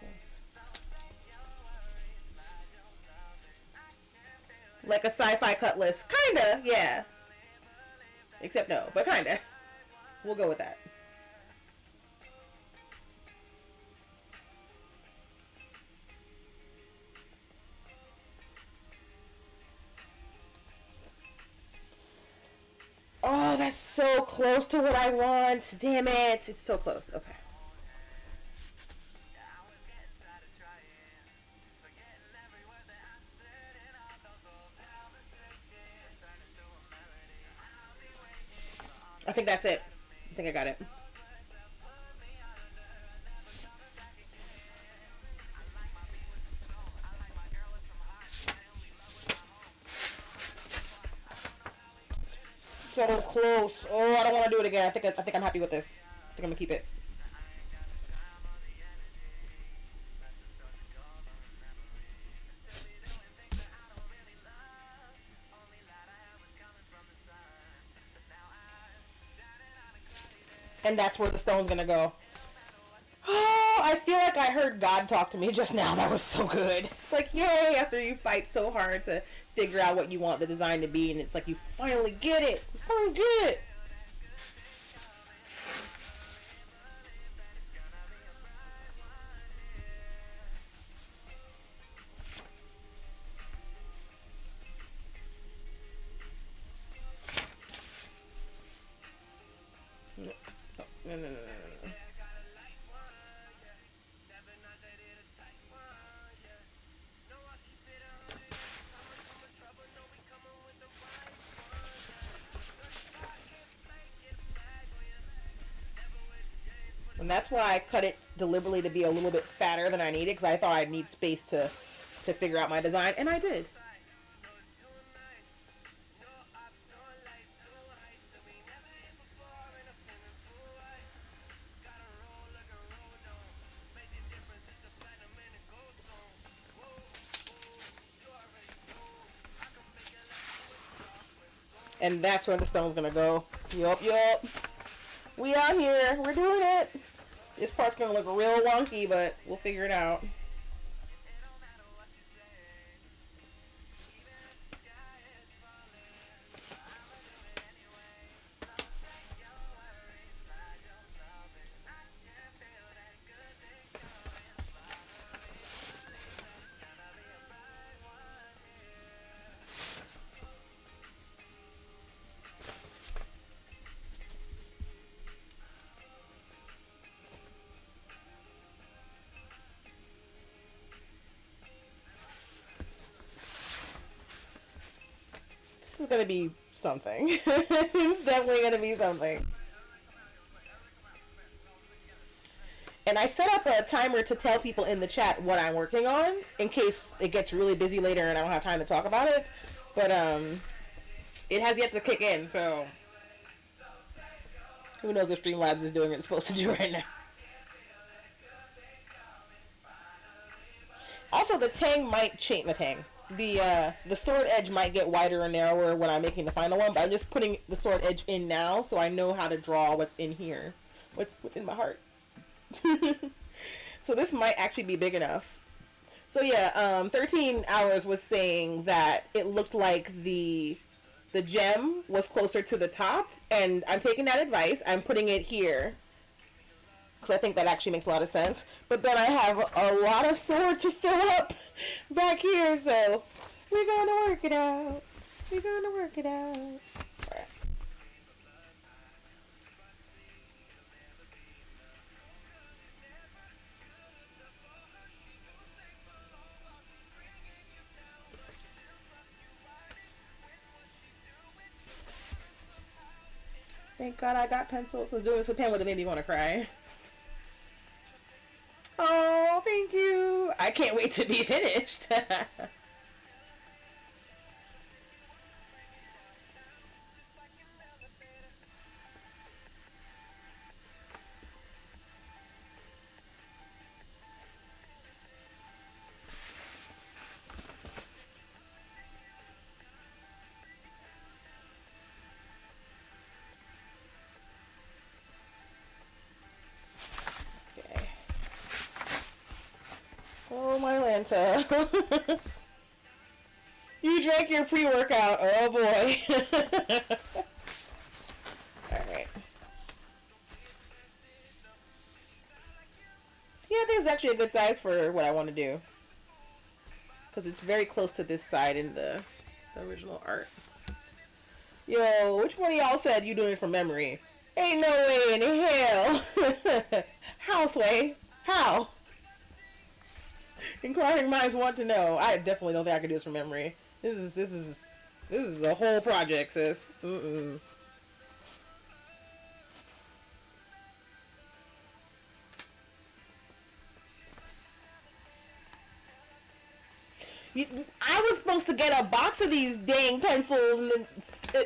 Like a sci-fi cutlass. Kinda, yeah. Except no, but kinda. We'll go with that. Oh, that's so close to what I want. Damn it. It's so close. Okay. I think that's it. I think I got it. So close. Oh, I don't want to do it again. I think I'm happy with this. I think I'm gonna keep it. And that's where the stone's gonna go. Oh, I feel like I heard God talk to me just now. That was so good. It's like, yay, after you fight so hard to figure out what you want the design to be, and it's like you finally get it. You finally get it. And that's why I cut it deliberately to be a little bit fatter than I needed, because I thought I'd need space to figure out my design, and I did. And that's where the stone's gonna go. Yup. We out here. We're doing it. This part's gonna look real wonky, but we'll figure it out. This is gonna be something. It's definitely gonna be something. And I set up a timer to tell people in the chat what I'm working on, in case it gets really busy later and I don't have time to talk about it. But it has yet to kick in, so who knows if Streamlabs is doing what it's supposed to do right now. Also, the tang might change. The sword edge might get wider or narrower when I'm making the final one, but I'm just putting the sword edge in now so I know how to draw what's in here. What's in my heart. So this might actually be big enough. So yeah, 13 Hours was saying that it looked like the gem was closer to the top, and I'm taking that advice. I'm putting it here because I think that actually makes a lot of sense. But then I have a lot of sword to fill up back here, so we're gonna work it out. We're gonna work it out. All right. Thank God I got pencils, because doing this with pen would have made me want to cry. Oh, thank you. I can't wait to be finished. Oh, my Lanta. You drank your pre-workout. Oh, boy. Alright. Yeah, I think it's actually a good size for what I want to do. Because it's very close to this side in the original art. Yo, which one of y'all said you doing it from memory? Ain't no way in hell. How, Sway? How? Inquiring minds want to know. I definitely don't think I can do this from memory. This is the whole project, sis. I was supposed to get a box of these dang pencils, and then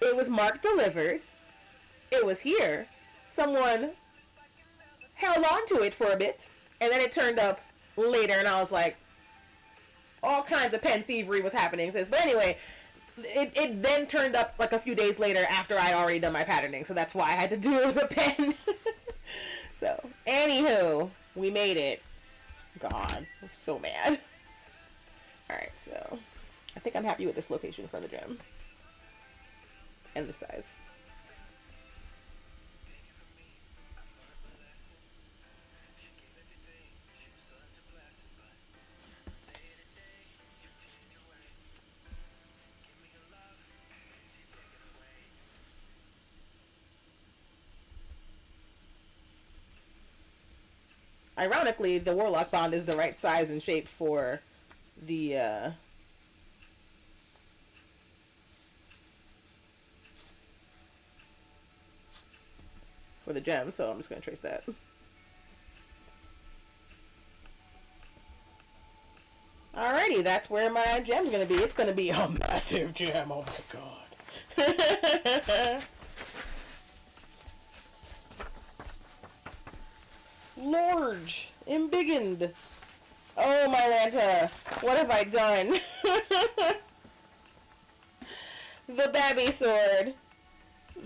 it was marked delivered. It was here. Someone held on to it for a bit, and then it turned up later, and I was like, all kinds of pen thievery was happening, sis. But anyway, it then turned up like a few days later after I already done my patterning, so that's why I had to do it with a pen. So, anywho, we made it. God, I was so mad. Alright, so I think I'm happy with this location for the gem. And the size. Ironically, the Warlock bond is the right size and shape for the for the gem, so I'm just going to trace that. Alrighty, that's where my gem's going to be. It's going to be a massive gem. Oh my god. Large. Embiggened. Oh, my Lanta. What have I done? The Babby sword.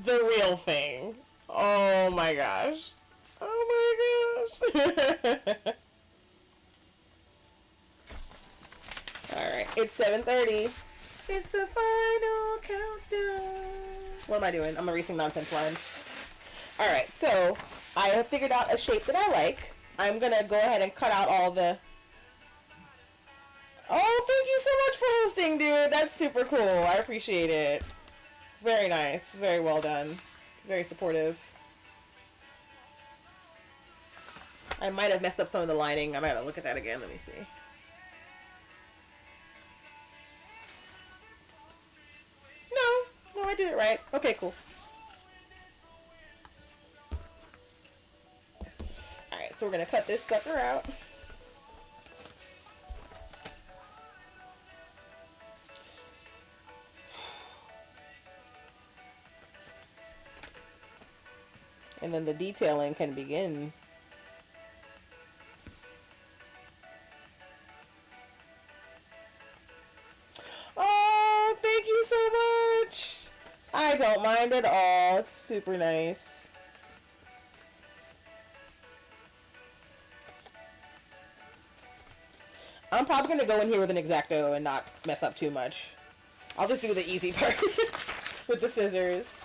The real thing. Oh my gosh. Oh my gosh. Alright, it's 7:30. It's the final countdown. What am I doing? I'm erasing nonsense lines. Alright, so I have figured out a shape that I like. I'm gonna go ahead and cut out all the... Oh, thank you so much for hosting, dude. That's super cool. I appreciate it. Very nice. Very well done. Very supportive. I might have messed up some of the lining. I might have to look at that again. Let me see. No, I did it right. Okay, cool. Alright, so we're going to cut this sucker out. And then the detailing can begin. Oh, thank you so much. I don't mind at all. It's super nice. I'm probably going to go in here with an X-Acto and not mess up too much. I'll just do the easy part with the scissors.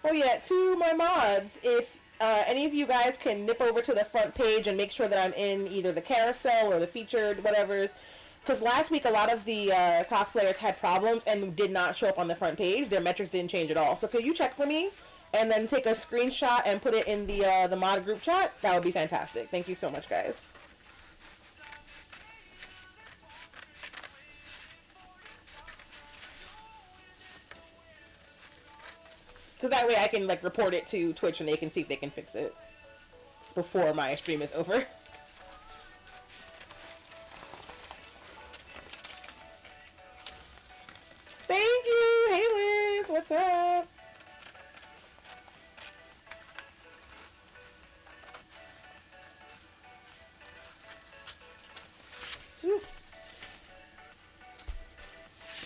Oh yeah, to my mods, if any of you guys can nip over to the front page and make sure that I'm in either the carousel or the featured whatevers, because last week a lot of the cosplayers had problems and did not show up on the front page. Their metrics didn't change at all. So could you check for me and then take a screenshot and put it in the mod group chat? That would be fantastic. Thank you so much, guys. Because that way I can like report it to Twitch and they can see if they can fix it before my stream is over. Thank you! Hey Liz! What's up? Whew.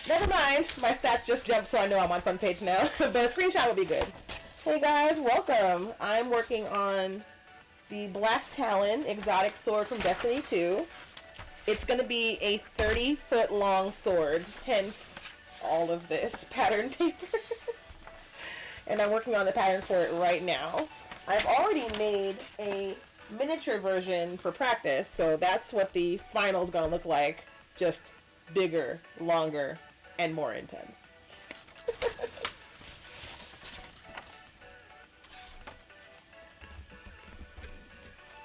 Never mind. My stats just jumped so I know I'm on front page now. But a screenshot would be good. Hey guys, welcome. I'm working on the Black Talon exotic sword from Destiny 2. It's going to be a 30-foot long sword, hence all of this pattern paper. And I'm working on the pattern for it right now. I've already made a miniature version for practice, so that's what the final is going to look like. Just bigger, longer, and more intense.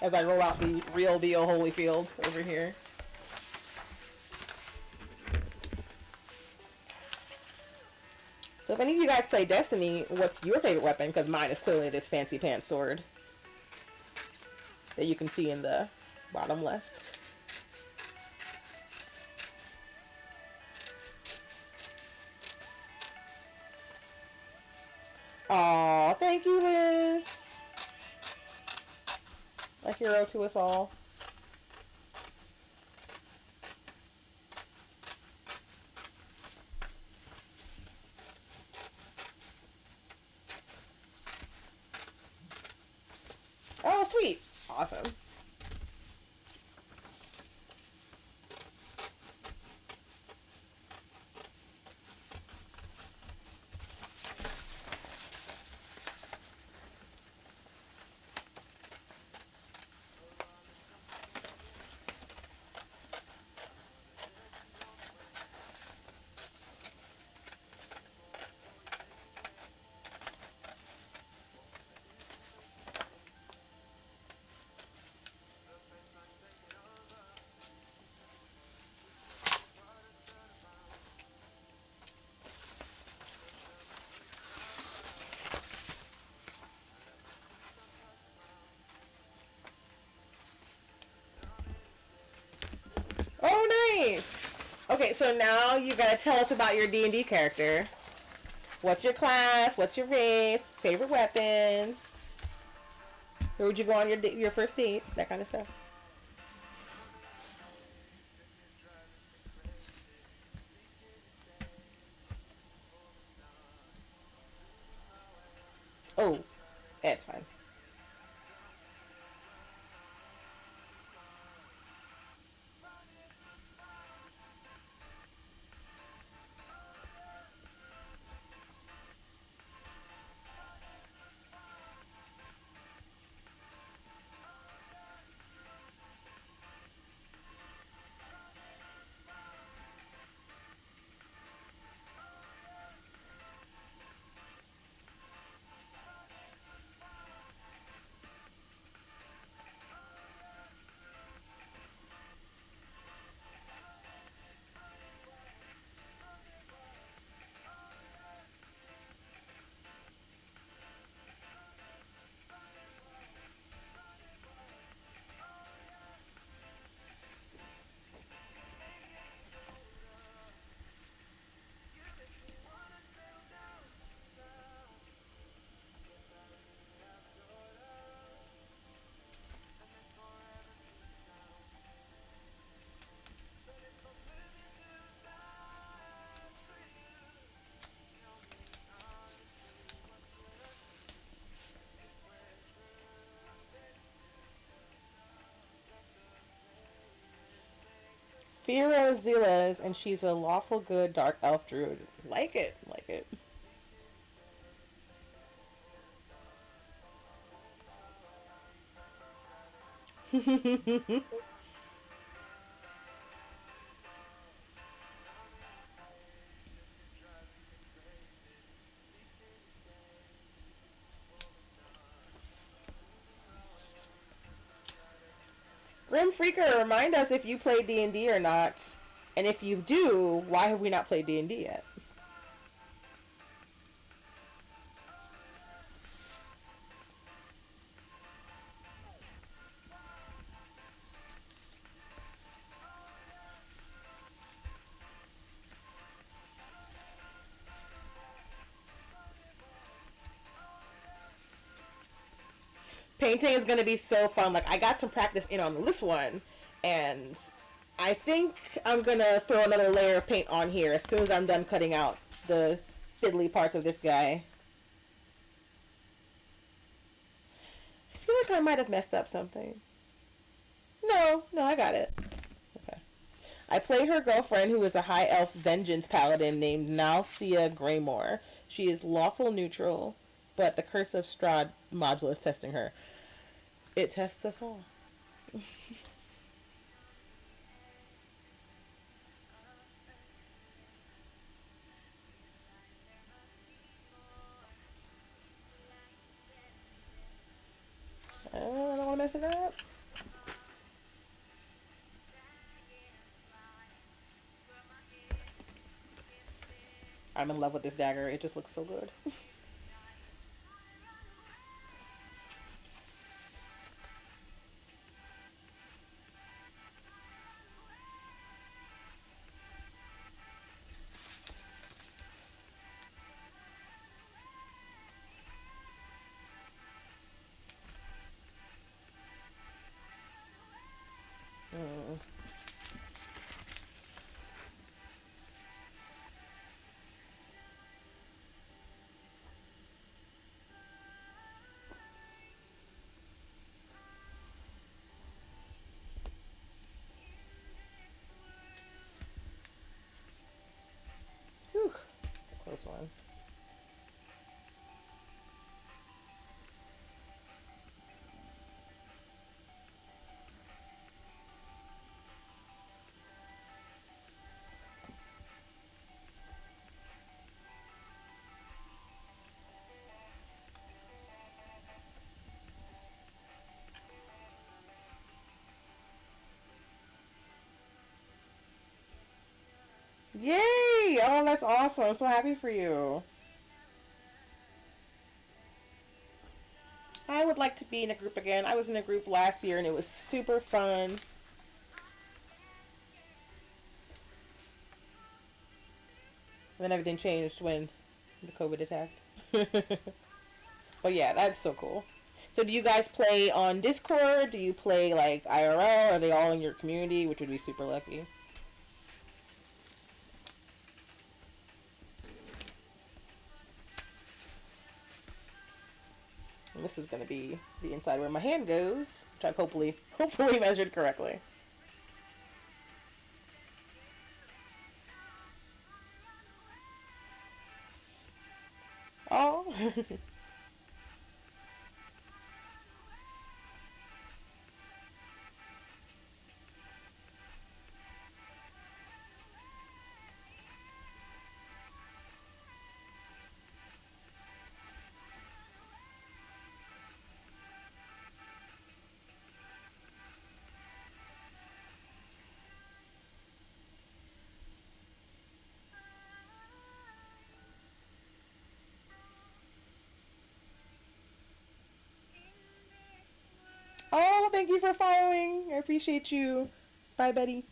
As I roll out the real deal Holyfield over here. So if any of you guys play Destiny, what's your favorite weapon? Because mine is clearly this fancy pants sword that you can see in the bottom left. Aw, thank you, Liz. A hero to us all. Oh, sweet. Awesome. Okay, so now you gotta tell us about your D&D character. What's your class? What's your race? Favorite weapon? Where would you go on your first date? That kind of stuff. Oh, that's fine. Fira Zilas, and she's a lawful good dark elf druid. Like it, like it. Grim Freaker, remind us if you play D&D or not. And if you do, why have we not played D&D yet? Painting is going to be so fun. Like, I got some practice in on this one, and I think I'm going to throw another layer of paint on here as soon as I'm done cutting out the fiddly parts of this guy. I feel like I might have messed up something. No, I got it. Okay. I play her girlfriend, who is a high elf vengeance paladin named Nalcia Greymore. She is lawful neutral, but the Curse of Strahd module is testing her. It tests us all. I don't want to mess it up. I'm in love with this dagger. It just looks so good. Whew. Close one. Yay! Oh, that's awesome. I'm so happy for you. I would like to be in a group again. I was in a group last year and it was super fun. And then everything changed when the COVID attacked. But yeah, that's so cool. So do you guys play on Discord? Do you play like IRL? Are they all in your community, which would be super lucky? And this is going to be the inside where my hand goes, which I've hopefully measured correctly. Oh. Oh, thank you for following. I appreciate you. Bye, Betty.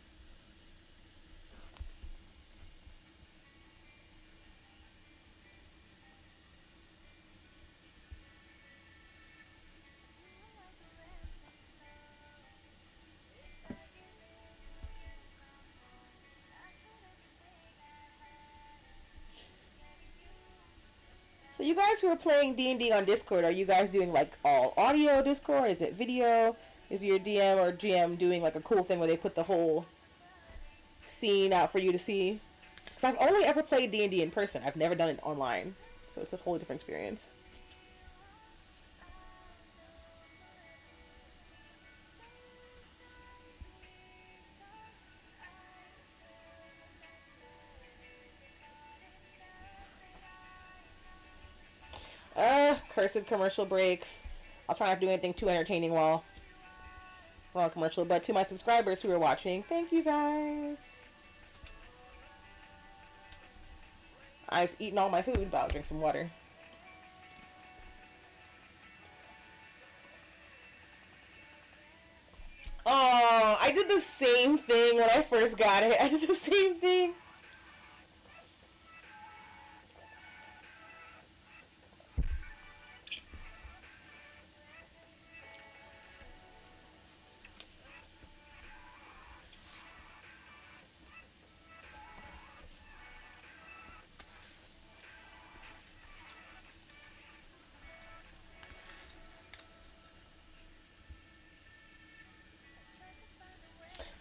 So you guys who are playing D&D on Discord, are you guys doing like all audio Discord? Is it video? Is your DM or GM doing like a cool thing where they put the whole scene out for you to see? Because I've only ever played D&D in person. I've never done it online. So it's a wholly different experience. Cursed commercial breaks. I'll try not to do anything too entertaining while we're on commercial. But to my subscribers who are watching, thank you guys. I've eaten all my food, but I'll drink some water. Oh, I did the same thing when I first got it. I did the same thing.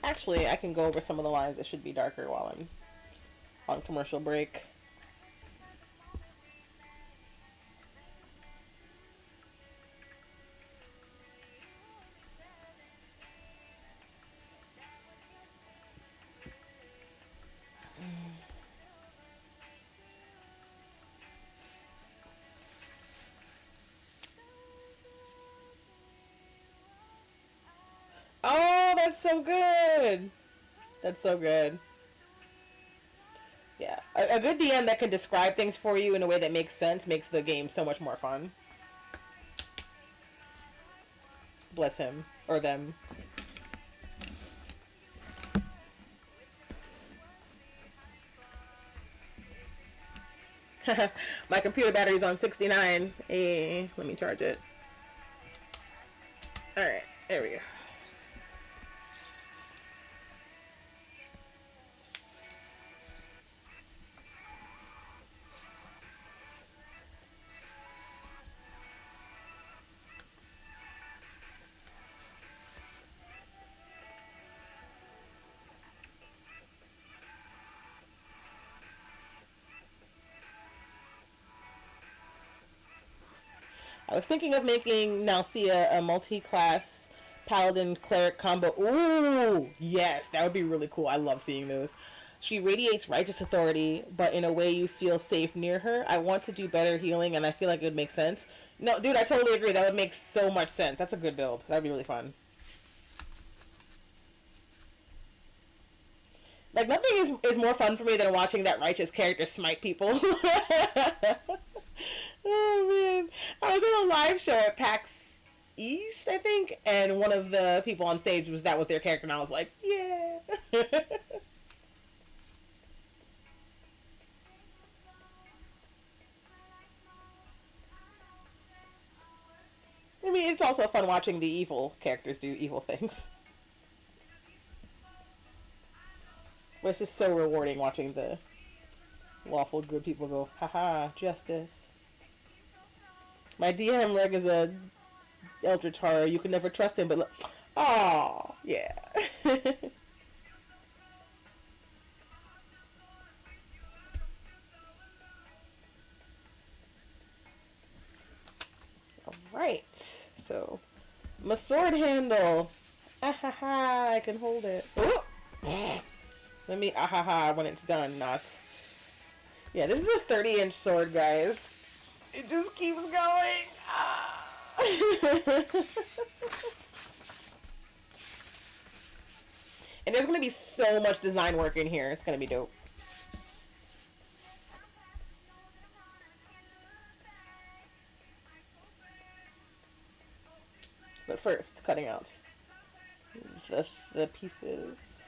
Actually, I can go over some of the lines that should be darker while I'm on commercial break. Oh, that's so good. That's so good. Yeah, a good DM that can describe things for you in a way that makes sense makes the game so much more fun. Bless him. Or them. My computer battery's on 69. Let me charge it. Alright, there we go. I was thinking of making Nalcia a multi-class paladin cleric combo. Ooh, yes, that would be really cool. I love seeing those. She radiates righteous authority, but in a way you feel safe near her. I want to do better healing, and I feel like it would make sense. No, dude, I totally agree. That would make so much sense. That's a good build. That would be really fun. Like, nothing is more fun for me than watching that righteous character smite people. Oh, man. I was on a live show at PAX East, I think, and one of the people on stage was their character, and I was like, yeah. mean, it's also fun watching the evil characters do evil things. But it's just so rewarding watching the lawful good people go, haha, justice. My DM reg is a Eldritch Horror. You can never trust him, but look. Oh, yeah. Alright. So, my sword handle. Ahaha, I can hold it. Oh! Let me ahaha when it's done, not. Yeah, this is a 30-inch sword, guys. It just keeps going. Ah. And there's going to be so much design work in here. It's going to be dope. But first, cutting out the pieces.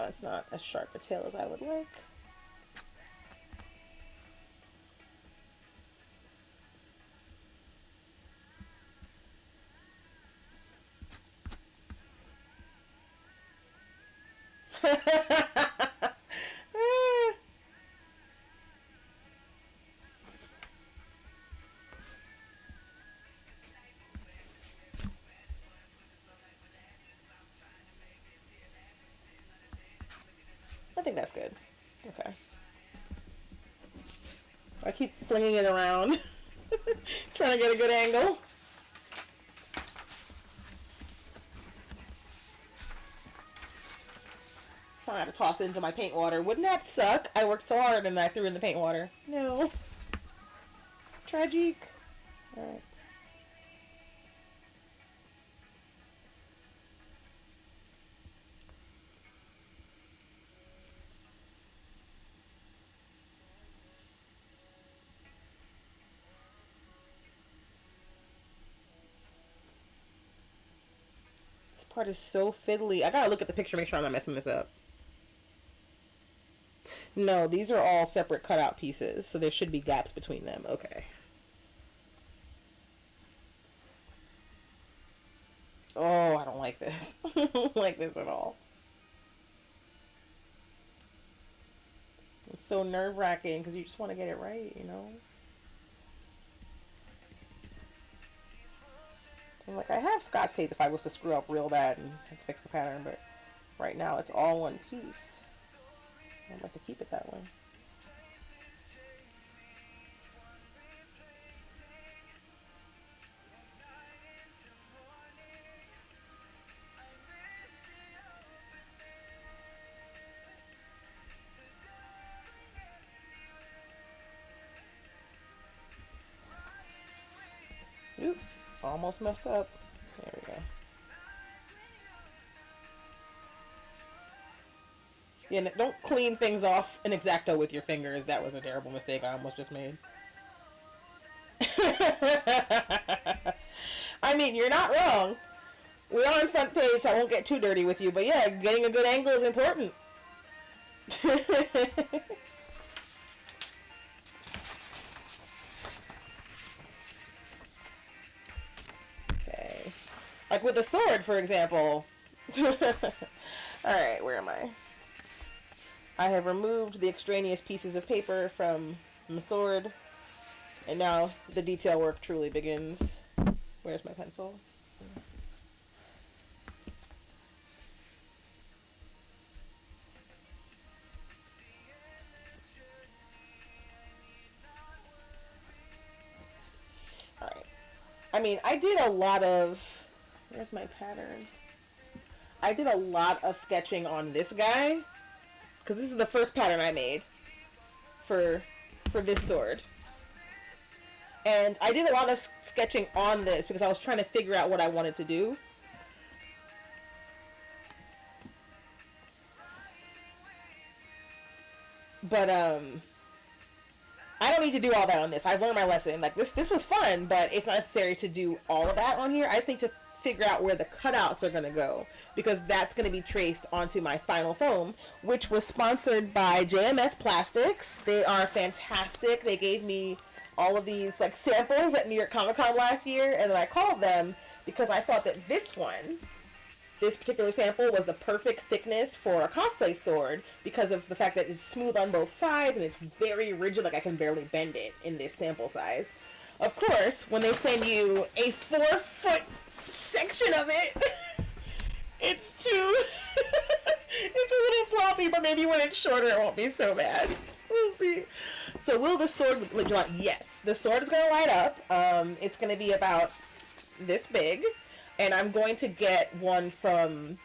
It's not as sharp a tail as I would like. I think that's good. Okay. I keep flinging it around, trying to get a good angle. Trying to toss it into my paint water. Wouldn't that suck? I worked so hard and I threw in the paint water. No. Tragic. Alright. Part is so fiddly. I gotta look at the picture, make sure I'm not messing this up. No, these are all separate cutout pieces, so there should be gaps between them. Okay. Oh, I don't like this. I don't like this at all. It's so nerve-wracking because you just want to get it right, you know? I'm like, I have Scotch tape if I was to screw up real bad and fix the pattern, but right now it's all one piece. I'd like to keep it that way. Oop, almost messed up. There we go. Yeah, don't clean things off in X-Acto with your fingers. That was a terrible mistake I almost just made. I mean, you're not wrong. We're on front page, so I won't get too dirty with you. But yeah, getting a good angle is important. Okay. Like with the sword, for example. Alright, where am I? I have removed the extraneous pieces of paper from my sword. And now the detail work truly begins. Where's my pencil? Alright. I mean, I did a lot of... Where's my pattern? I did a lot of sketching on this guy. Because this is the first pattern I made for this sword. And I did a lot of sketching on this because I was trying to figure out what I wanted to do. But I don't need to do all that on this. I've learned my lesson. Like this was fun, but it's not necessary to do all of that on here. I just need to figure out where the cutouts are going to go, because that's going to be traced onto my final foam, which was sponsored by JMS Plastics. They are fantastic. They gave me all of these like samples at New York Comic Con last year, and then I called them because I thought that this particular sample was the perfect thickness for a cosplay sword because of the fact that it's smooth on both sides and it's very rigid, like I can barely bend it in this sample size. Of course, when they send you a 4-foot section of it, it's too it's a little floppy, but maybe when it's shorter it won't be so bad. We'll see. So will the sword light? Yes, the sword is going to light up. It's going to be about this big. And I'm going to get one from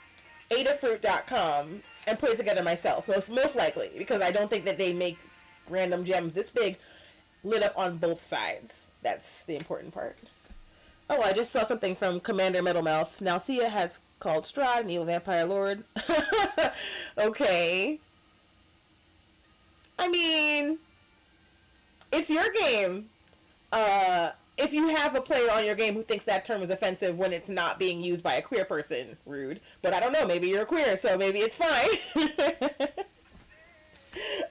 adafruit.com and put it together myself, most likely, because I don't think that they make random gems this big lit up on both sides. That's the important part. Oh, I just saw something from Commander Metalmouth. Nalcia has called Strahd an evil vampire lord. Okay. I mean, it's your game. If you have a player on your game who thinks that term is offensive when it's not being used by a queer person, rude. But I don't know, maybe you're queer, so maybe it's fine.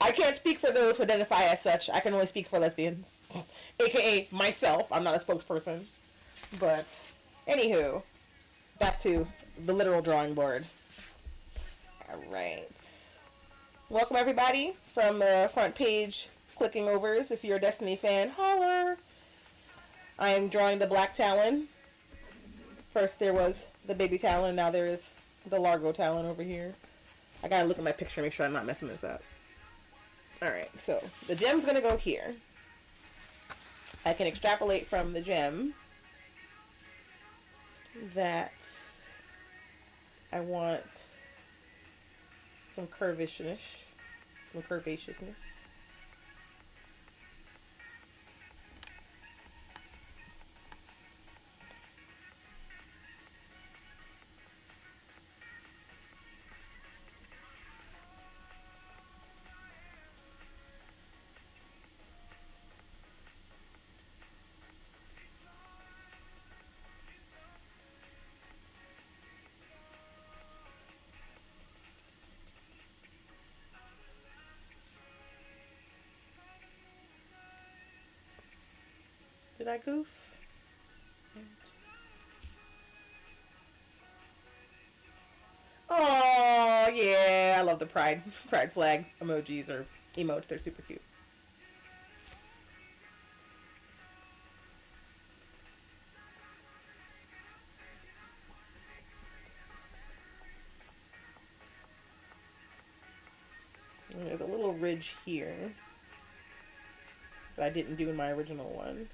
I can't speak for those who identify as such. I can only speak for lesbians. AKA myself. I'm not a spokesperson. But, anywho, back to the literal drawing board. Alright. Welcome everybody from the front page clicking overs. If you're a Destiny fan, holler! I am drawing the Black Talon. First there was the baby Talon, now there is the Largo Talon over here. I gotta look at my picture and make sure I'm not messing this up. Alright, so the gem's gonna go here. I can extrapolate from the gem that I want some curvaceousness. Did I goof? Oh yeah, I love the pride flag emojis or emotes. They're super cute. And there's a little ridge here that I didn't do in my original one.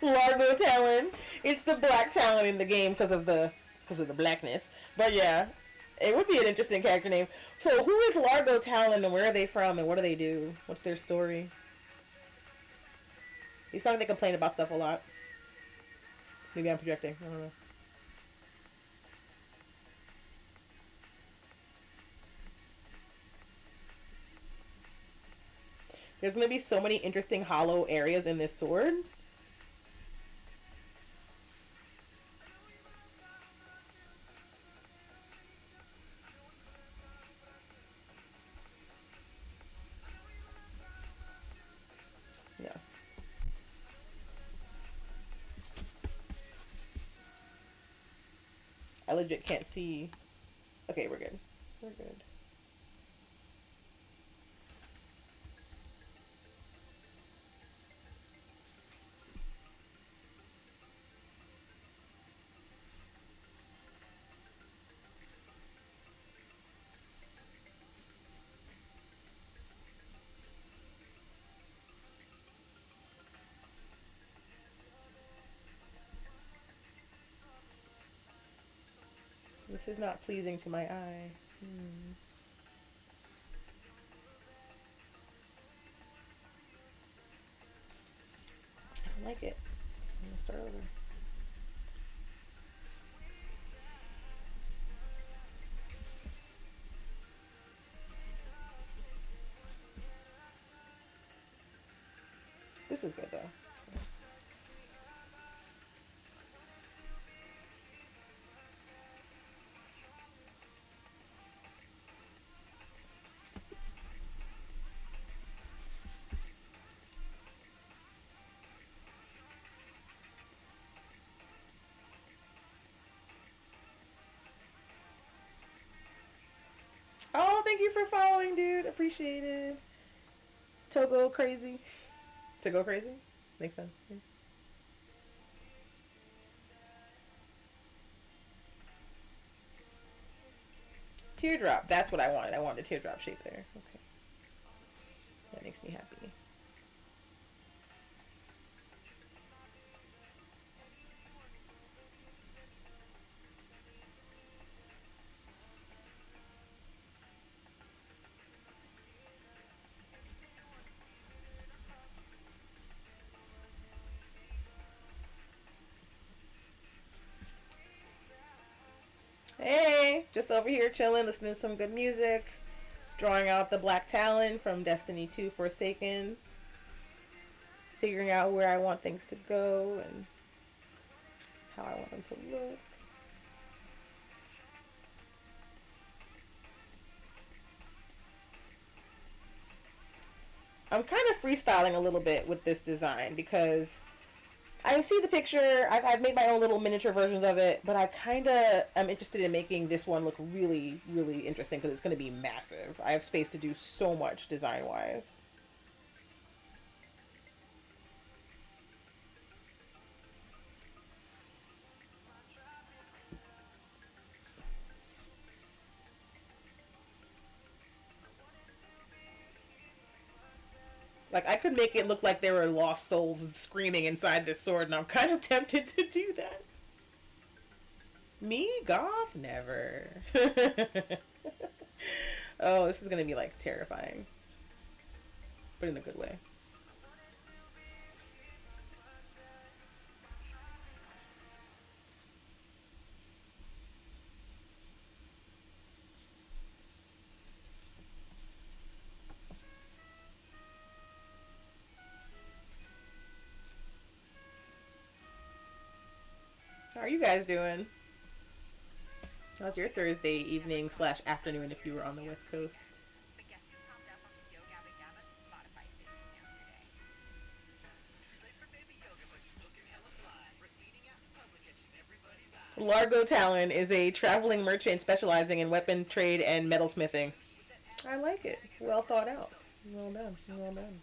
Largo Talon. It's the Black Talon in the game because of the blackness. But yeah, it would be an interesting character name. So who is Largo Talon and where are they from and what do they do? What's their story? He's starting to complain about stuff a lot. Maybe I'm projecting. I don't know. There's going to be so many interesting hollow areas in this sword. Yeah. I legit can't see. Okay, we're good. We're good. This is not pleasing to my eye. I don't like it. I'm gonna start over. This is good though. Oh, thank you for following, dude. Appreciate it. Togo crazy. To go crazy? Makes sense. Yeah. Teardrop. That's what I wanted. I wanted a teardrop shape there. Okay. That makes me happy. Hey, just over here chilling, listening to some good music, drawing out the Black Talon from Destiny 2 Forsaken, figuring out where I want things to go and how I want them to look. I'm kind of freestyling a little bit with this design because I see the picture. I've made my own little miniature versions of it, but I kind of am interested in making this one look really, really interesting because it's going to be massive. I have space to do so much design-wise. Like, I could make it look like there were lost souls screaming inside this sword, and I'm kind of tempted to do that. Me? Goth? Never. Oh, this is gonna be, like, terrifying. But in a good way. How are you guys doing? How's your Thursday evening / afternoon if you were on the West Coast? But guess who popped up on the Yo Gabba Gabba Spotify station yesterday? Largo Talon is a traveling merchant specializing in weapon trade and metalsmithing. I like it. Well thought out. Well done. Well done.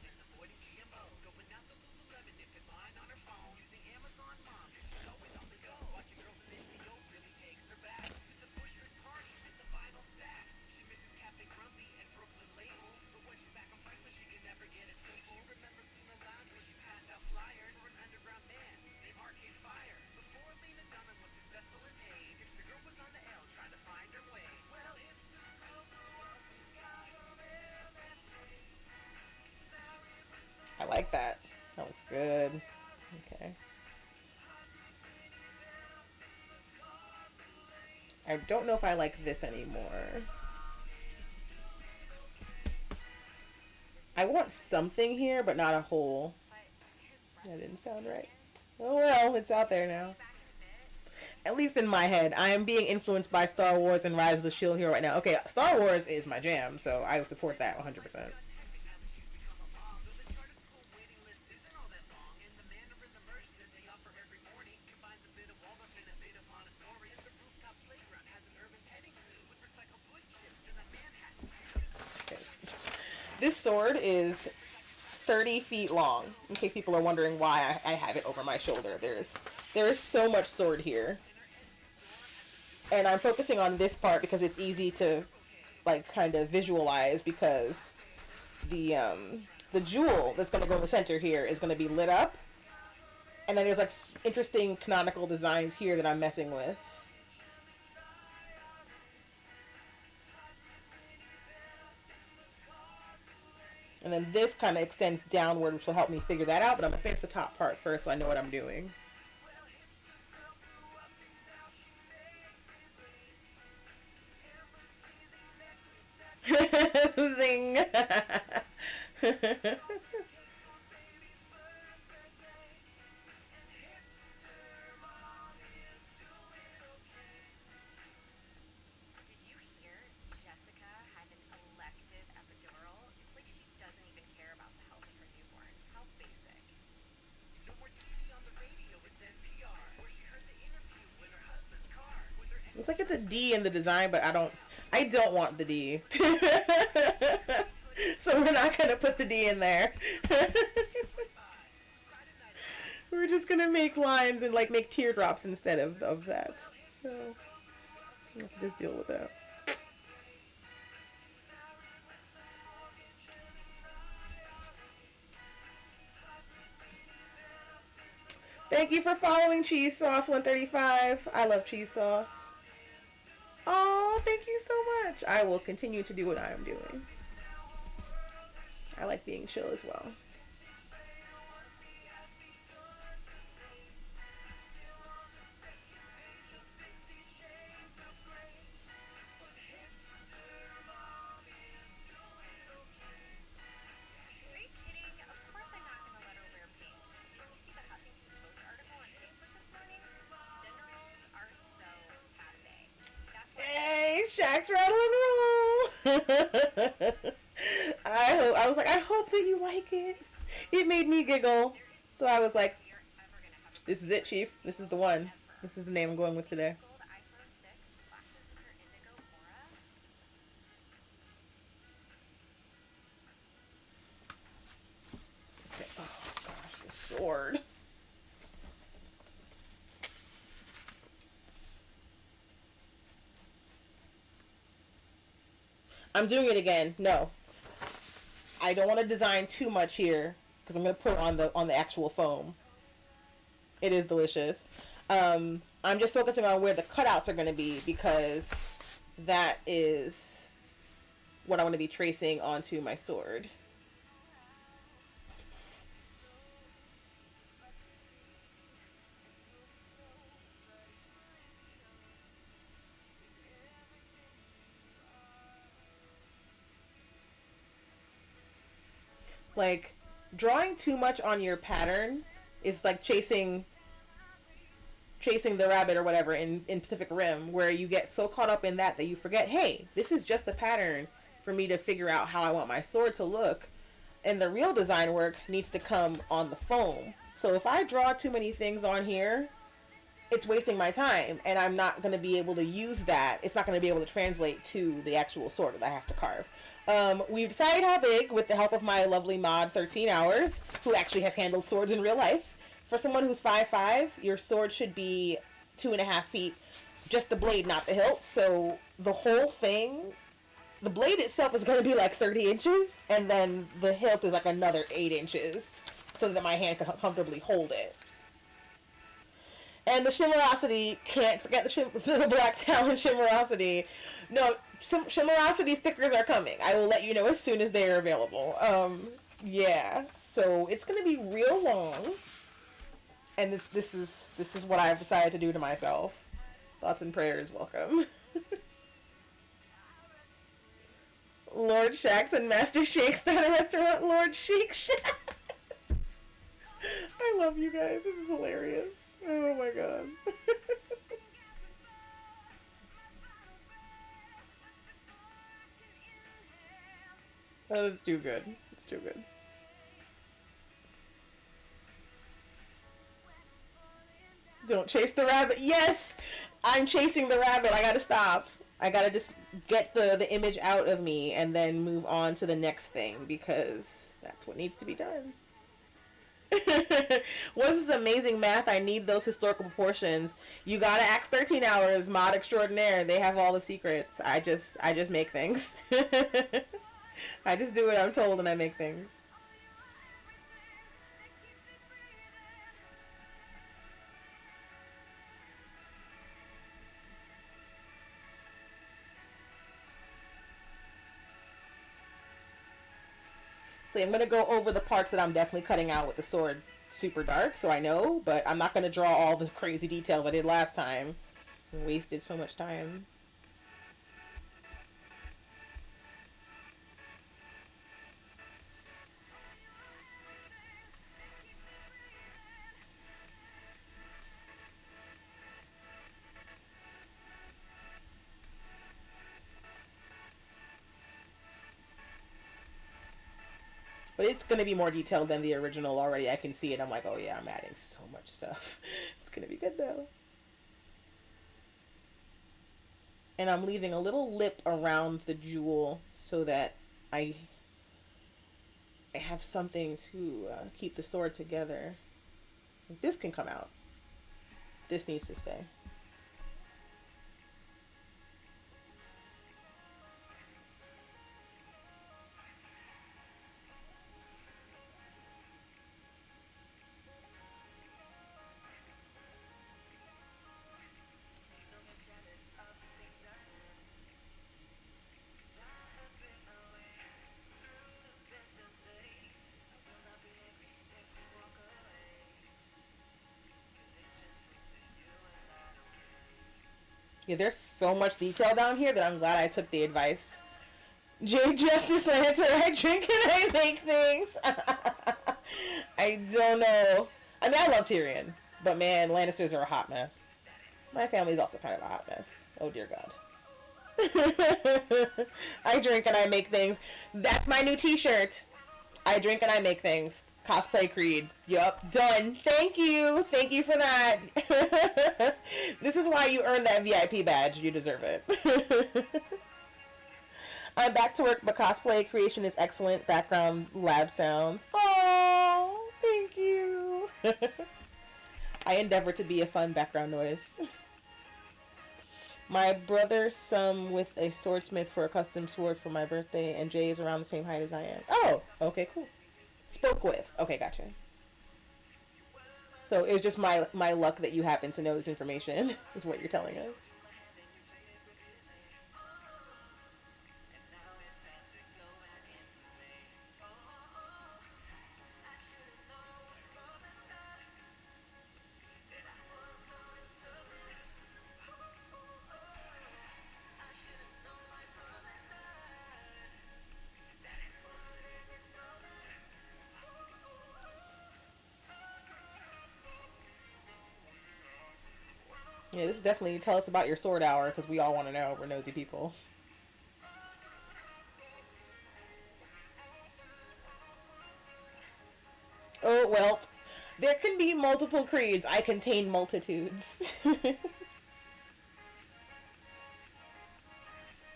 I like that. That looks good. Okay. I don't know if I like this anymore. I want something here, but not a hole. That didn't sound right. Oh well, it's out there now. At least in my head, I am being influenced by Star Wars and Rise of the Shield Hero right now. Okay, Star Wars is my jam, so I support that 100%. This sword is 30 feet long, in case people are wondering why I have it over my shoulder. There is so much sword here. And I'm focusing on this part because it's easy to, like, kind of visualize because the jewel that's going to go in the center here is going to be lit up. And then there's, like, interesting canonical designs here that I'm messing with. And then this kind of extends downward, which will help me figure that out. But I'm going to finish the top part first so I know what I'm doing. Zing! Did you hear Jessica had an elective epidural? It's like she doesn't even care about the health of her newborn. How basic. No more TV on the radio, it's NPR. Where she heard the interview in her husband's car with her Looks like it's a D in the design, but I don't want the D. So we're not going to put the D in there. We're just going to make lines and like make teardrops instead of that. So we'll have to just deal with that. Thank you for following Cheese Sauce 135. I love cheese sauce. Oh, thank you so much. I will continue to do what I am doing. I like being chill as well. Are you kidding? Of course I'm not going to let her wear pink. Didn't you see the Huffington Post article on Facebook this morning? Generals are so passe. That's why. Hey, Shaxx, Rattle, and Roll. I was like, I hope that you like it. It made me giggle. So I was like, this is it, Chief. This is the one. This is the name I'm going with today. Gold iPhone 6 flashes with her indigo aura. Okay. Oh gosh, the sword. I'm doing it again. No, I don't want to design too much here because I'm going to put it on the actual foam. It is delicious. I'm just focusing on where the cutouts are going to be because that is what I want to be tracing onto my sword. Like, drawing too much on your pattern is like chasing the rabbit or whatever in Pacific Rim, where you get so caught up in that you forget, hey, this is just a pattern for me to figure out how I want my sword to look, and the real design work needs to come on the foam. So if I draw too many things on here, it's wasting my time, and I'm not going to be able to use that. It's not going to be able to translate to the actual sword that I have to carve. We've decided how big, with the help of my lovely mod 13 Hours, who actually has handled swords in real life. For someone who's 5'5", your sword should be 2.5 feet, just the blade, not the hilt. So the whole thing, the blade itself is going to be like 30 inches, and then the hilt is like another 8 inches, so that my hand can comfortably hold it. And the Shimmerosity, can't forget the Black Talon Shimmerosity. No, some Shimmerosity stickers are coming. I will let you know as soon as they are available. Yeah, so it's going to be real long. And this is what I've decided to do to myself. Thoughts and prayers welcome. Lord Shaxx and Master Shake start a restaurant. Lord Shake Shaxx. I love you guys. This is hilarious. Oh my god. Oh, that's too good. It's too good. Don't chase the rabbit. Yes! I'm chasing the rabbit. I gotta stop. I gotta just get the image out of me and then move on to the next thing because that's what needs to be done. What's this amazing math? I need those historical proportions. You gotta act 13 Hours, mod extraordinaire. They have all the secrets. I just make things. I just do what I'm told and I make things. So I'm going to go over the parts that I'm definitely cutting out with the sword super dark, so I know, but I'm not going to draw all the crazy details I did last time. I wasted so much time. But it's going to be more detailed than the original already. I can see it. I'm like, oh yeah, I'm adding so much stuff. It's going to be good though. And I'm leaving a little lip around the jewel so that I have something to keep the sword together. This can come out. This needs to stay. Please don't get jealous of the things I am. 'Cause I have been away through the better days. I will not be angry if you walk away. 'Cause it just proves that you are not okay. Yeah, there's so much detail down here that I'm glad I took the advice. Jade Justice Lantern, I drink and I make things. I don't know. I mean, I love Tyrion, but man, Lannisters are a hot mess. My family's also kind of a hot mess. Oh dear God. I drink and I make things. That's my new t-shirt. I drink and I make things. Cosplay Creed. Yup. Done. Thank you. Thank you for that. This is why you earned that VIP badge. You deserve it. I'm back to work, but cosplay creation is excellent. Background lab sounds. Oh, thank you. I endeavor to be a fun background noise. My brother some with a swordsmith for a custom sword for my birthday, and Jay is around the same height as I am. Oh, okay, cool. Spoke with. Okay, gotcha. So it was just my luck that you happen to know this information, is what you're telling us. Yeah, this is definitely tell us about your sword hour, because we all want to know. We're nosy people. Oh, well, there can be multiple creeds. I contain multitudes.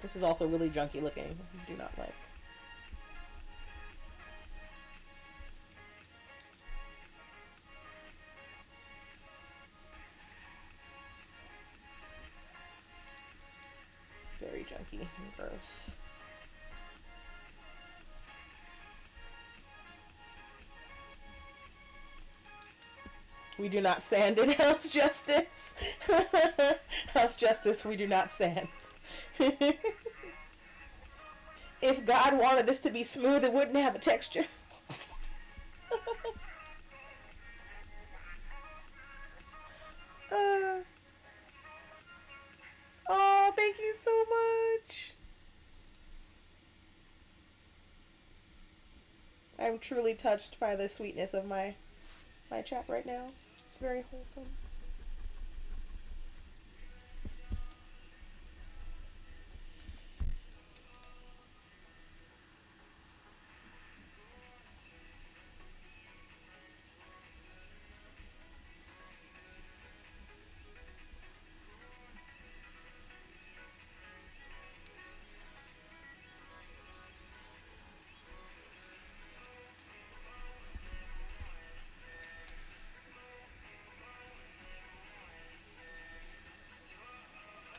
This is also really junky looking. I do not like. Very junky and gross. We do not sand in House Justice. House Justice, we do not sand. If God wanted this to be smooth, it wouldn't have a texture. Oh, thank you so much. I'm truly touched by the sweetness of my chat right now. It's very wholesome.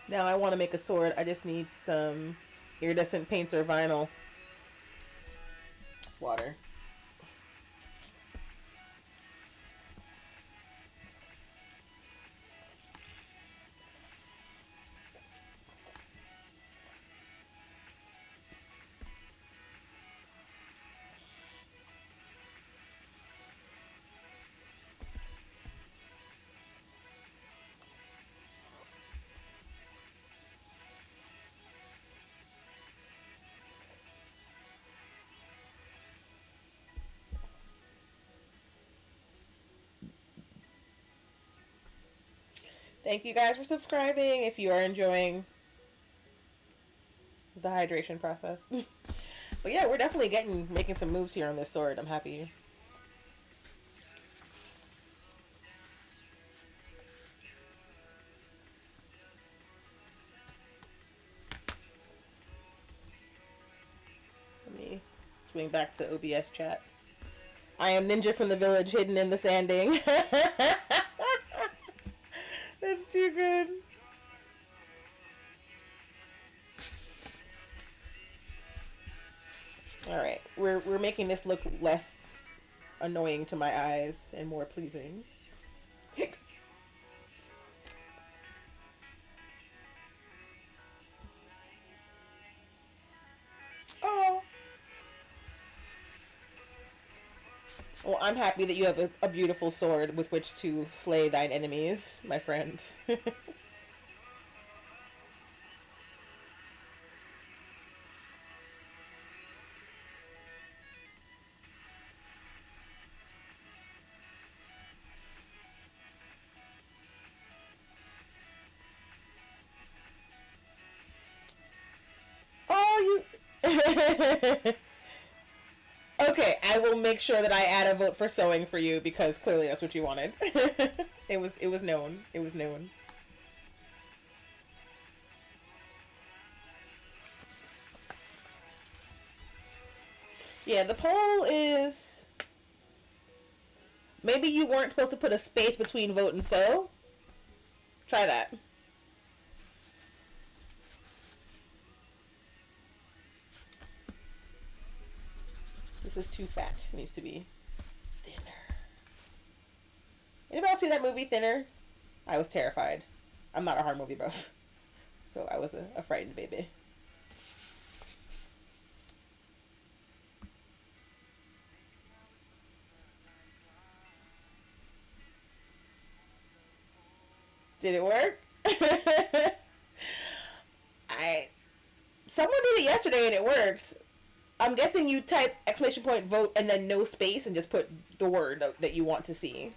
Now I want to make a sword. I just need some iridescent paints or vinyl. Water. Thank you guys for subscribing if you are enjoying the hydration process. But yeah, we're definitely making some moves here on this sword. I'm happy. Let me swing back to OBS chat. I am Ninja from the village, hidden in the sanding. That's too good. All right, we're making this look less annoying to my eyes and more pleasing. Oh. Well, I'm happy that you have a beautiful sword with which to slay thine enemies, my friend. Oh, you... Okay, I will make sure that I add a vote for sewing for you because clearly that's what you wanted. It was known. It was known. Yeah, the poll is... Maybe you weren't supposed to put a space between vote and sew. Try that. This is too fat. It needs to be thinner. Anybody else see that movie, Thinner? I was terrified. I'm not a horror movie buff. So I was a frightened baby. Did it work? Someone did it yesterday and it worked. I'm guessing you type exclamation point vote and then no space and just put the word that you want to see.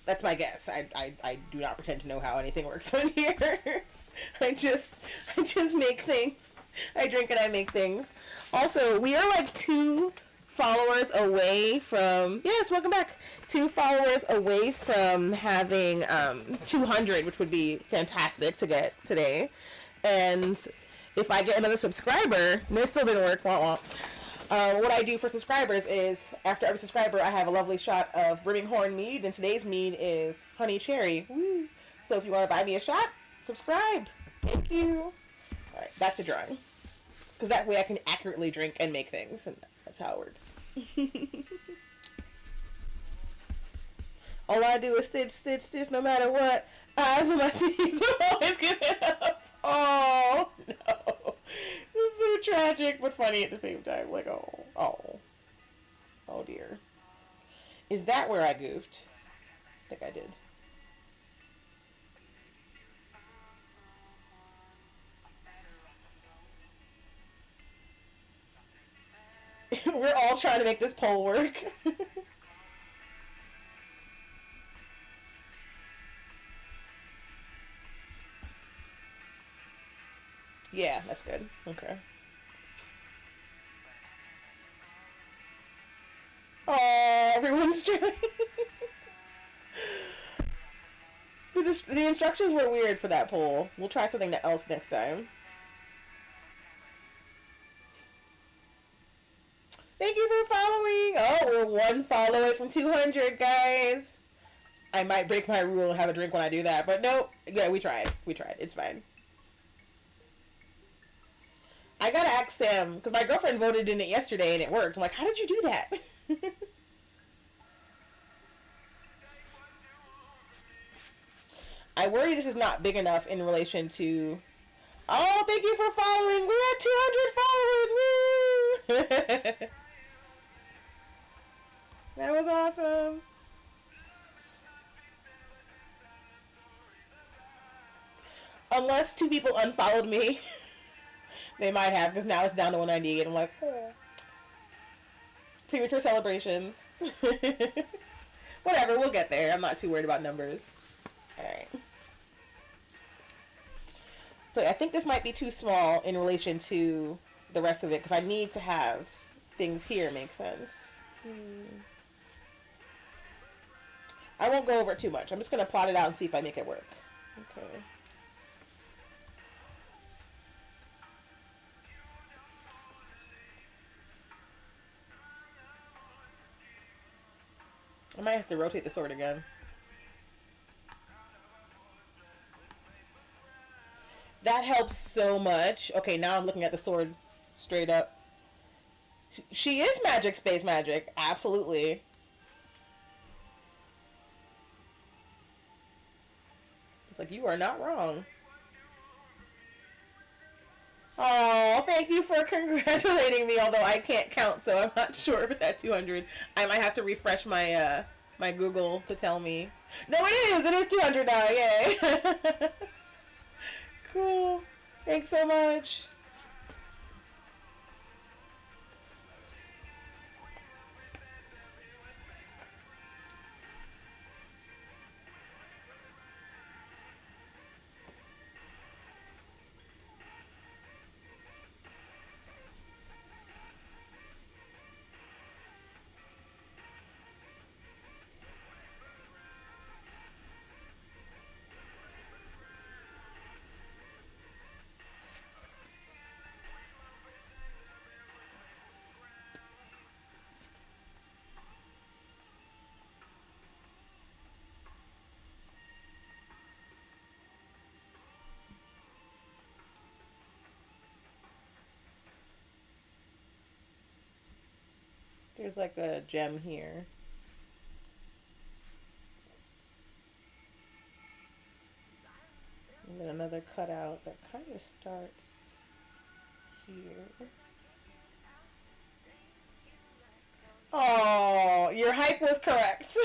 That's my guess. I do not pretend to know how anything works on here. I just make things. I drink and I make things. Also, we are like 2 followers away from... Yes, welcome back. 2 followers away from having 200, which would be fantastic to get today. And if I get another subscriber... No, it still didn't work. Wah, wah. What I do for subscribers is, after every subscriber, I have a lovely shot of Brimming Horn mead, and today's mead is honey cherry. Woo. So if you want to buy me a shot, subscribe. Thank you. Alright, back to drawing. Because that way I can accurately drink and make things, and that's how it works. All I do is stitch, stitch, stitch, no matter what. Eyes on my seeds, I'm always getting up. Oh, no. This is so tragic, but funny at the same time. Like, oh dear. Is that where I goofed? I think I did. We're all trying to make this poll work. Yeah, that's good. Okay. Oh, everyone's trying. The instructions were weird for that poll. We'll try something else next time. Thank you for following. Oh, we're 1 follow away from 200, guys. I might break my rule and have a drink when I do that, but nope. Yeah, we tried. We tried. It's fine. I gotta ask Sam, because my girlfriend voted in it yesterday and it worked. I'm like, how did you do that? I worry this is not big enough in relation to... Oh, thank you for following. We had 200 followers. Woo! That was awesome. Unless 2 people unfollowed me. They might have, because now it's down to 198. I'm like, oh. Premature celebrations. Whatever, we'll get there. I'm not too worried about numbers. Alright. So I think this might be too small in relation to the rest of it because I need to have things here make sense. I won't go over it too much. I'm just going to plot it out and see if I make it work. Okay. I might have to rotate the sword again. That helps so much. Okay, now I'm looking at the sword straight up. She is magic, space magic. Absolutely. It's like, you are not wrong. Oh, thank you for congratulating me, although I can't count, so I'm not sure if it's at 200. I might have to refresh my my Google to tell me. No, it is! It is 200 now, yay! Cool. Thanks so much. There's like a gem here. And then another cutout that kind of starts here. Oh, your hype was correct.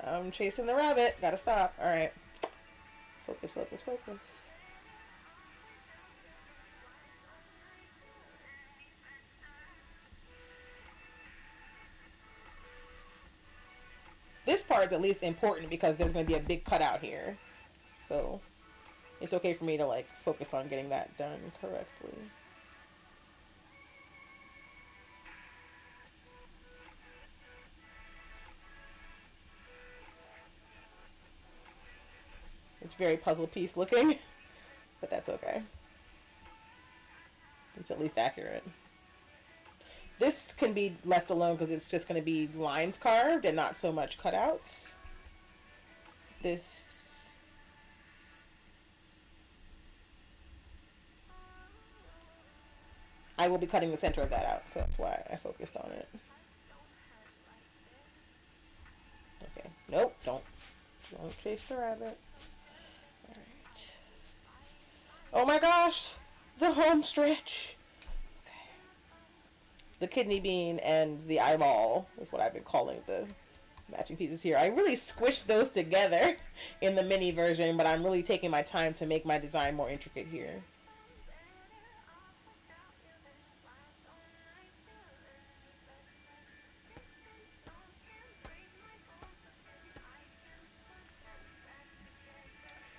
I'm chasing the rabbit. Gotta stop. Alright. Focus, focus, focus. This part is at least important because there's going to be a big cutout here. So it's okay for me to like focus on getting that done correctly. It's very puzzle piece looking, but that's okay. It's at least accurate. This can be left alone because it's just going to be lines carved and not so much cutouts. This... I will be cutting the center of that out, so that's why I focused on it. Okay. Nope, don't chase the rabbit. Alright. Oh my gosh! The home stretch! Okay. The kidney bean and the eyeball is what I've been calling the matching pieces here. I really squished those together in the mini version, but I'm really taking my time to make my design more intricate here.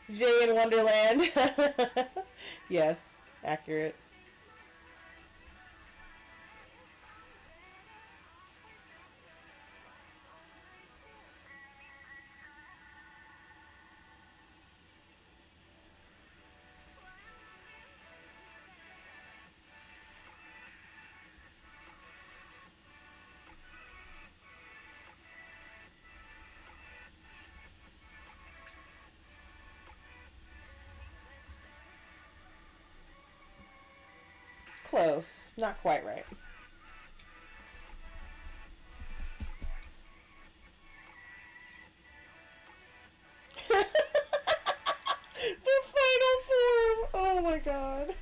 Jay in Wonderland. Yes, accurate. Close. Not quite right.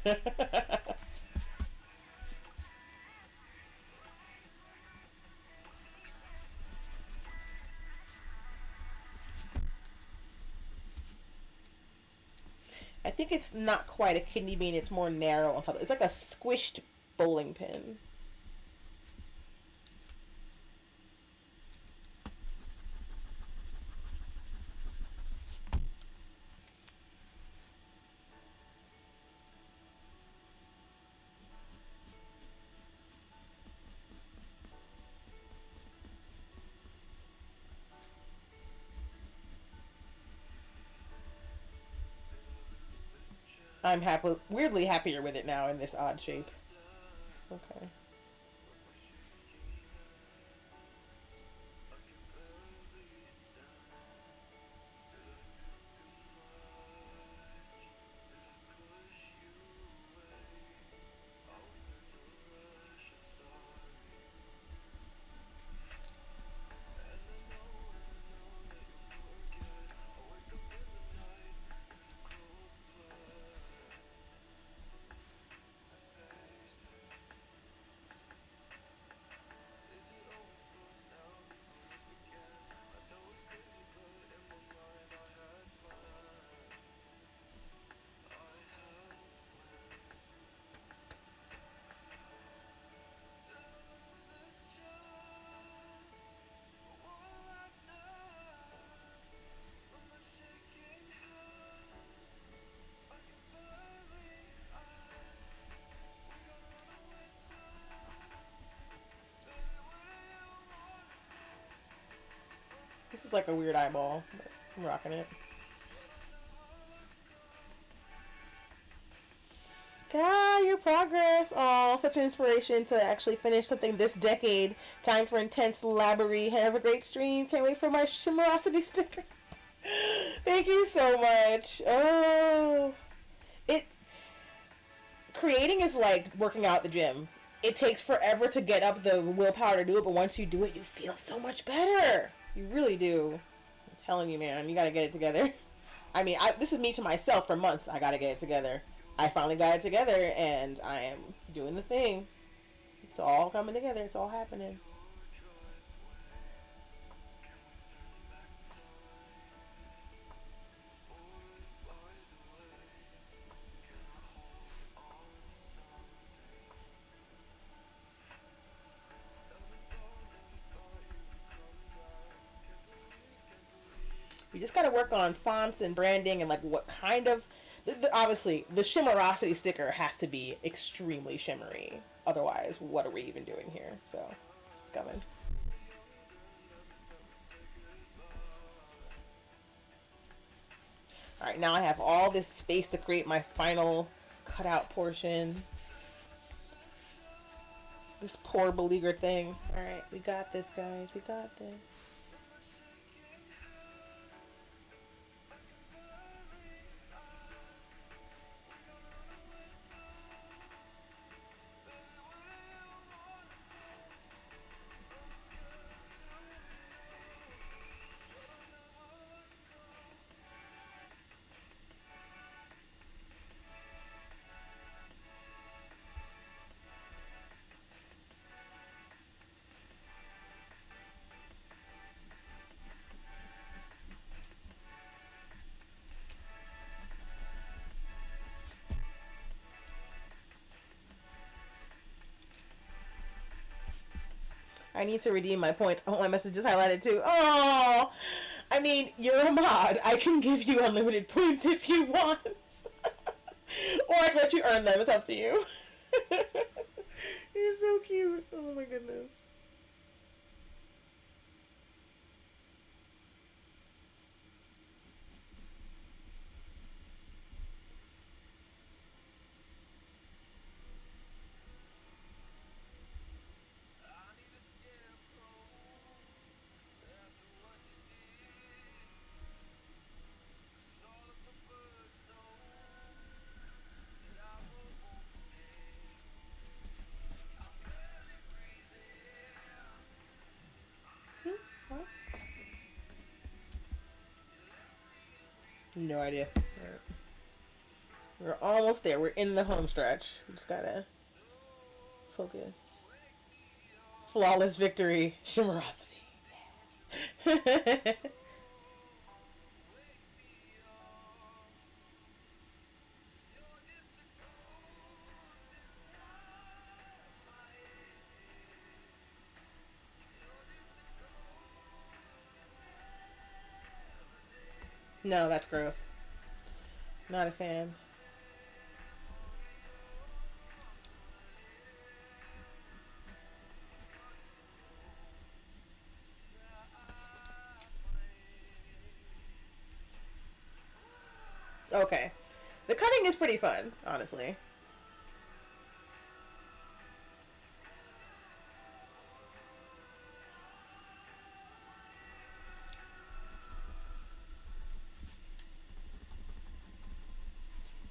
I think it's not quite a kidney bean. It's more narrow on top. It's like a squished bowling pin. I'm happy, weirdly happier with it now in this odd shape. Okay. This is like a weird eyeball, but I'm rocking it. God, your progress. Oh, such an inspiration to actually finish something this decade. Time for intense labery. Have a great stream. Can't wait for my Shimmerosity sticker. Thank you so much. Oh, it creating is like working out at the gym. It takes forever to get up the willpower to do it, but once you do it, you feel so much better. You really do. I'm telling you, man, you gotta get it together. I mean, this is me to myself for months. I gotta get it together. I finally got it together, and I am doing the thing. It's all coming together. It's all happening. We just gotta work on fonts and branding and like what kind of. Obviously, the Shimmerosity sticker has to be extremely shimmery. Otherwise, what are we even doing here? So, it's coming. Alright, now I have all this space to create my final cutout portion. This poor beleaguered thing. Alright, we got this, guys. We got this. I need to redeem my points. Oh, my message is highlighted too. Oh, I mean, you're a mod. I can give you unlimited points if you want. Or I can let you earn them. It's up to you. You're so cute. Oh my goodness. No idea. All right. We're almost there. We're in the home stretch. We just gotta focus. Flawless victory. Shimmerosity. No, that's gross. Not a fan. Okay. The cutting is pretty fun, honestly.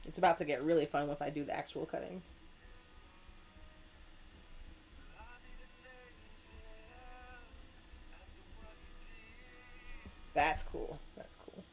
It's about to get really fun once I do the actual cutting. That's cool. That's cool.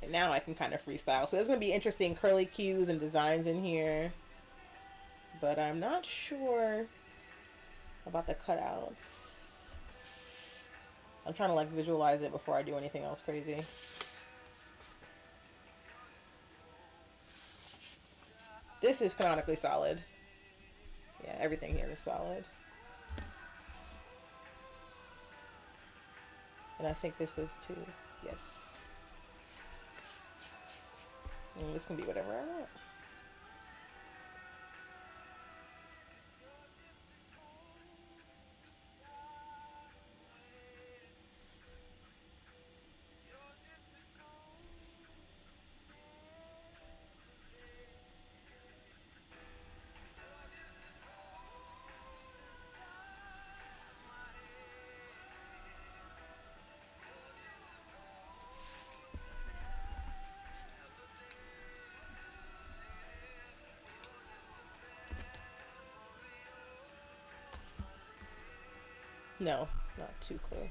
And now I can kind of freestyle. So there's going to be interesting curly cues and designs in here. But I'm not sure about the cutouts. I'm trying to like visualize it before I do anything else crazy. This is canonically solid. Yeah, everything here is solid. And I think this is too. Yes. And this can be whatever I want. No, not too close.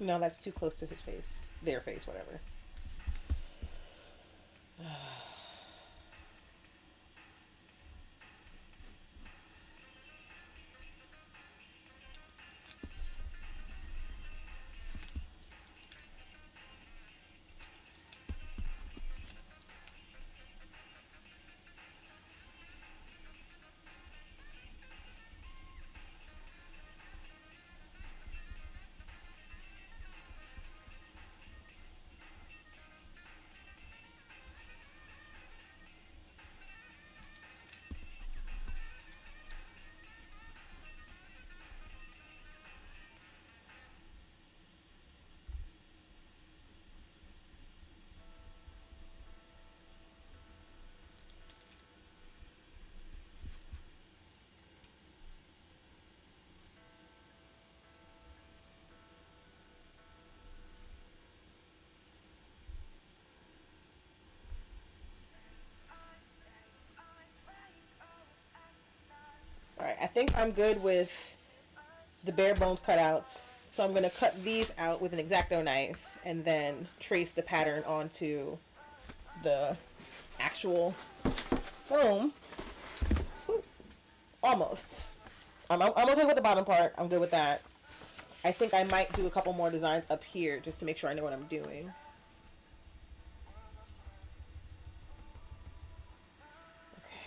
No, that's too close to his face. Their face, whatever. Alright, I think I'm good with the bare bones cutouts. So I'm going to cut these out with an X-Acto knife and then trace the pattern onto the actual foam. Almost. I'm okay with the bottom part. I'm good with that. I think I might do a couple more designs up here just to make sure I know what I'm doing. Okay.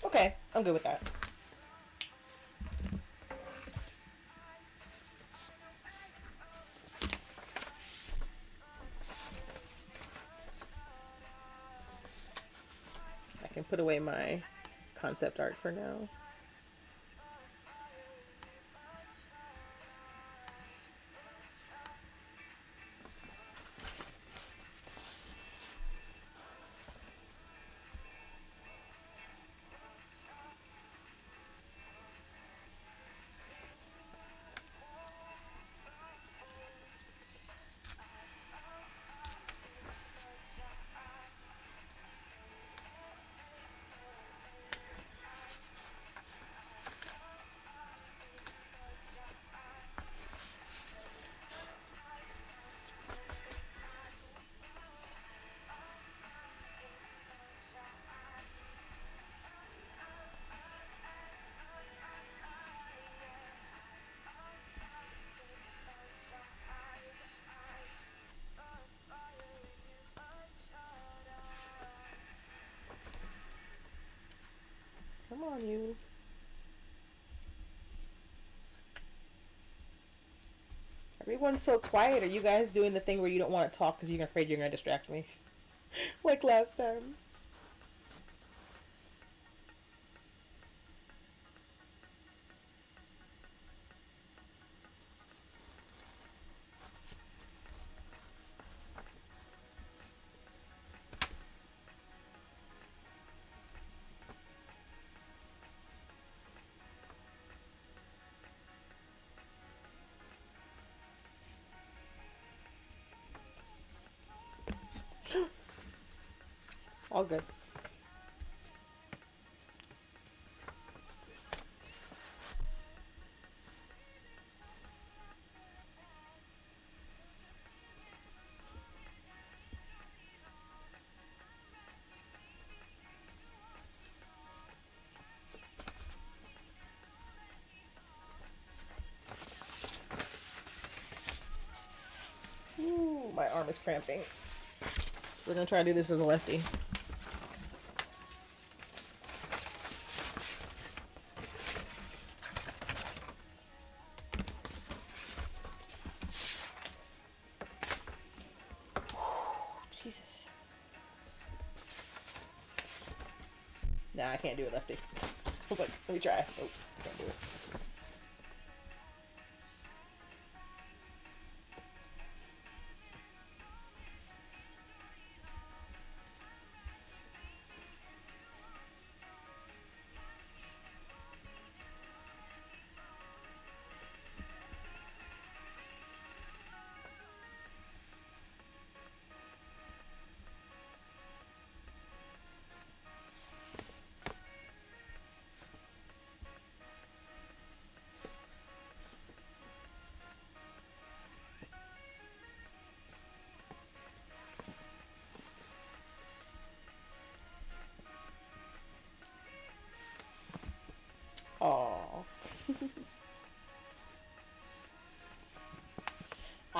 Okay, I'm good with that. I can put away my concept art for now. Come on, you. Everyone's so quiet. Are you guys doing the thing where you don't want to talk because you're afraid you're going to distract me? Like last time. All good. Ooh, my arm is cramping. We're gonna try to do this as a lefty. Jesus. Nah, I can't do it lefty. I was like, let me try. Oh, can't do it.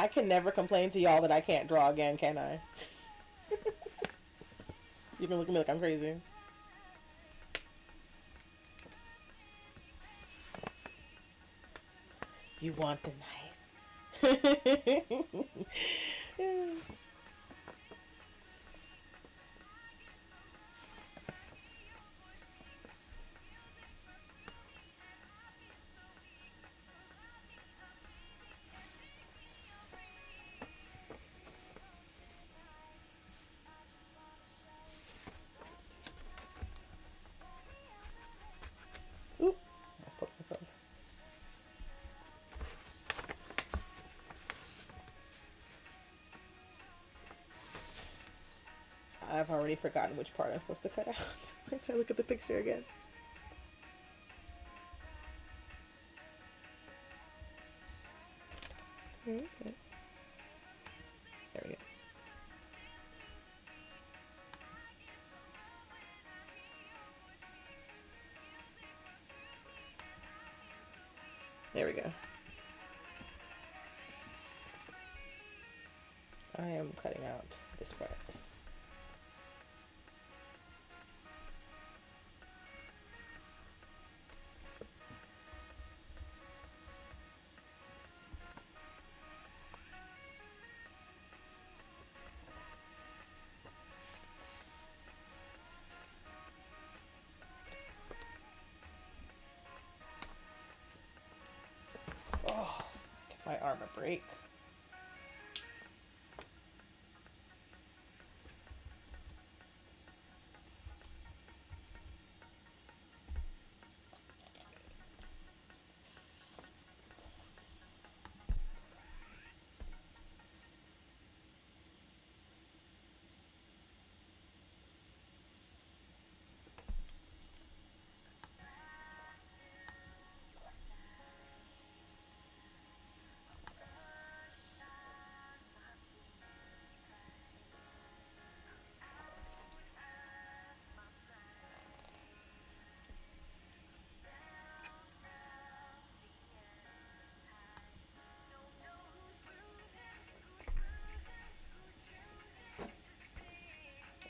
I can never complain to y'all that I can't draw again, can I? You can look at me like I'm crazy. You want the night. Oop. Let's poke this one. I've already forgotten which part I'm supposed to cut out. I gotta look at the picture again. Where is it? There we go. There we go. I am cutting out this part. Oh, give my arm a break.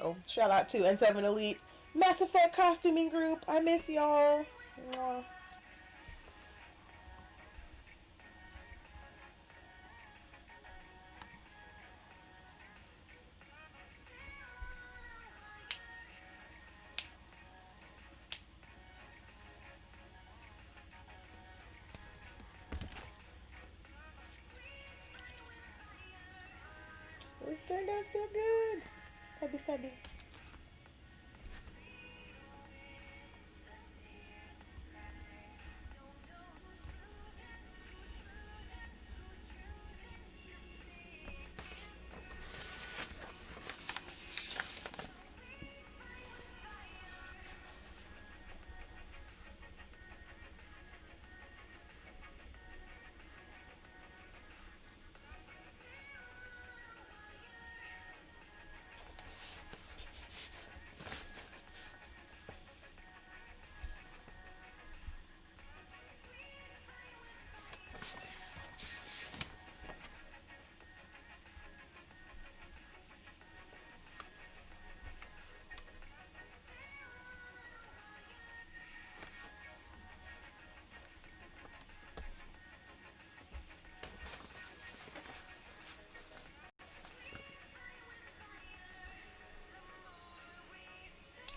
Oh, shout out to N7 Elite Mass Effect costuming group. I miss y'all. Aw. It turned out so good. Stabby, stabby.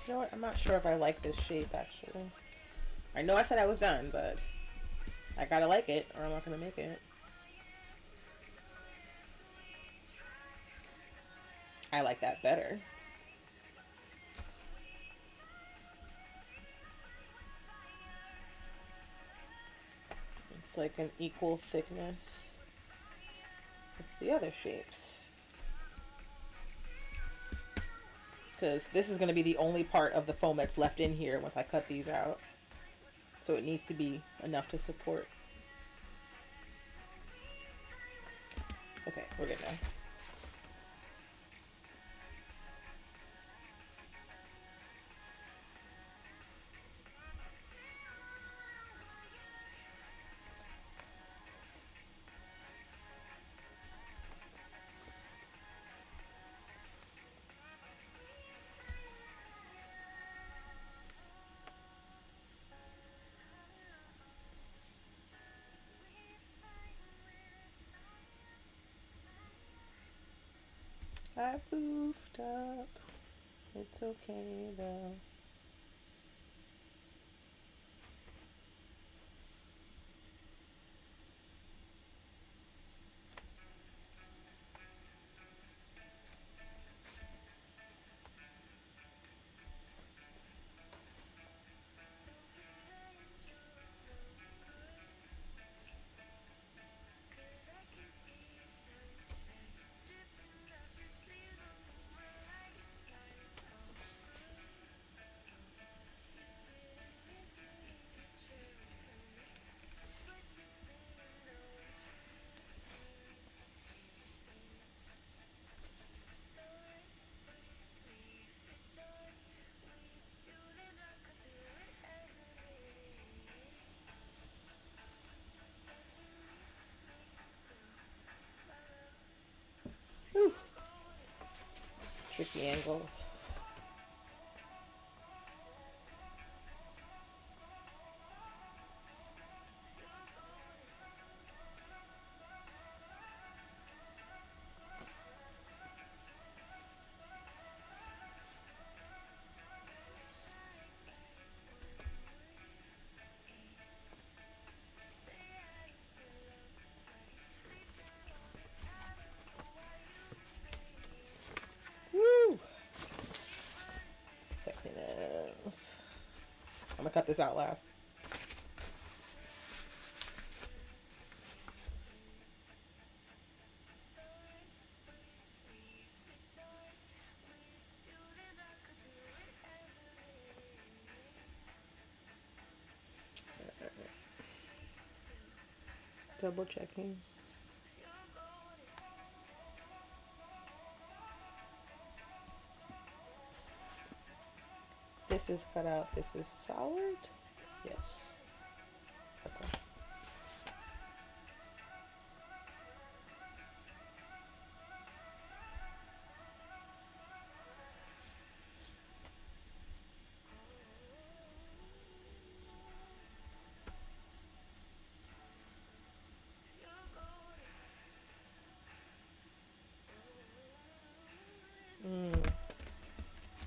You know what? I'm not sure if I like this shape, actually. I know I said I was done, but I gotta like it, or I'm not gonna make it. I like that better. It's like an equal thickness with the other shapes. Because this is going to be the only part of the foam that's left in here once I cut these out. So it needs to be enough to support. Okay, we're good now. I poofed up. It's okay though. Don't pretend you're no good, 'cause I can see sunshine dripping out your sleeves onto my light of blue. Didn't mean to leave a trail in front, but you didn't know truth. So if it's alright with you, then I could be whatever it is. But you need me to follow. Whew. Tricky angles. Woo! Sexiness. I'm gonna cut this out last. Double checking. This is cut out. This is solid. Yes. Okay.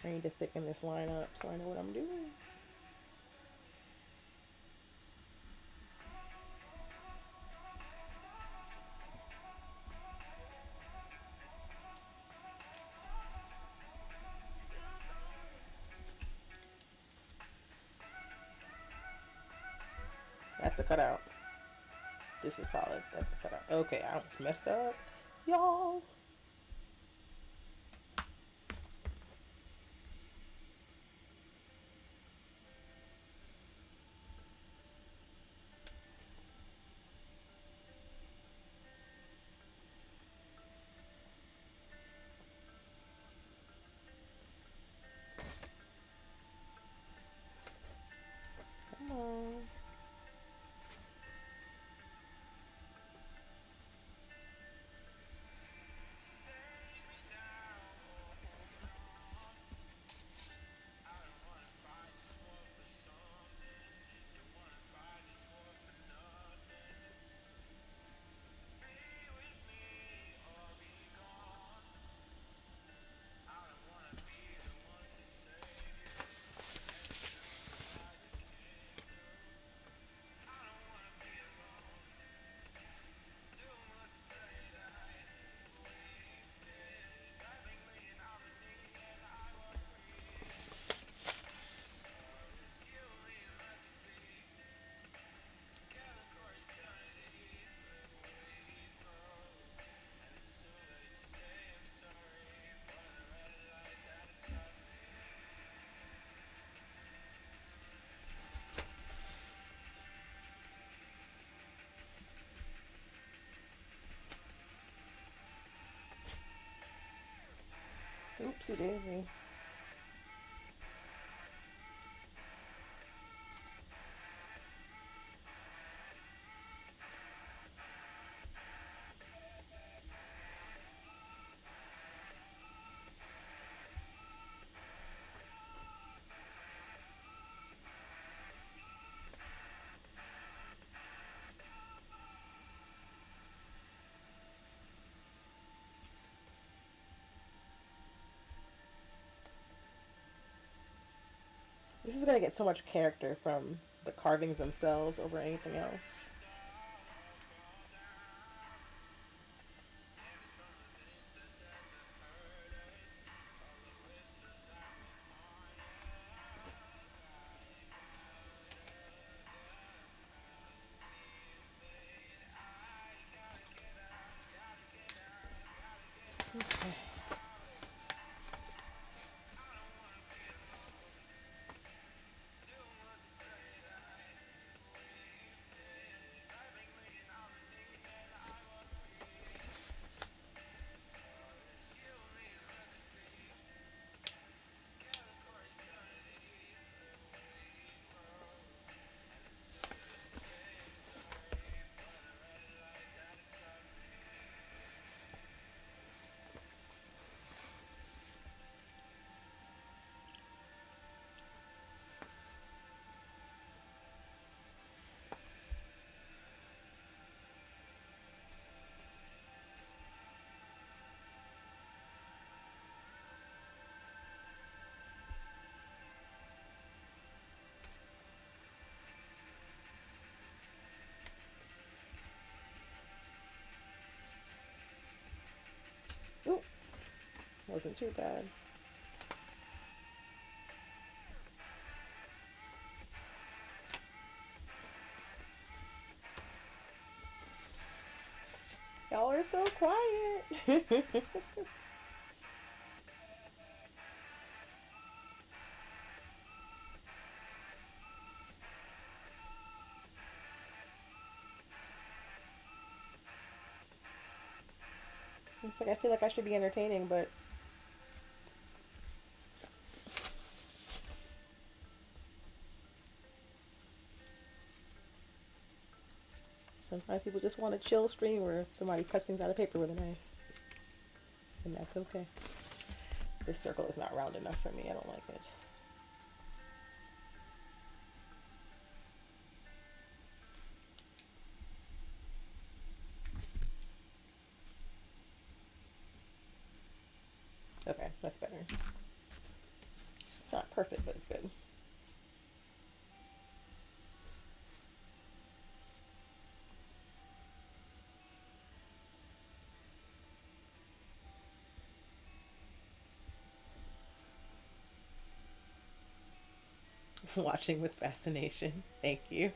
I need to thicken this line up so I know what I'm doing. That's a cutout. This is solid. That's a cutout. Okay, I almost messed up. Y'all. Come on. Save me now or hold on. I don't wanna fight this war for something. Don't wanna fight this war for nothing. Be with me or be gone. I don't wanna be the one to save you. Enter inside your kingdom. I don't wanna be alone. Still must say that we fit perfectly in harmony, and I worry. You and me magically together for eternity. But we broke, and it's too late to say I'm sorry for the red light that stopped me. Oopsie daisy. This is gonna get so much character from the carvings themselves over anything else. Ooh, wasn't too bad. Y'all are so quiet. It's like I feel like I should be entertaining, but sometimes people just want a chill stream where somebody cuts things out of paper with a knife. And that's okay. This circle is not round enough for me. I don't like it. Okay, that's better. It's not perfect, but it's good. Watching with fascination. Thank you.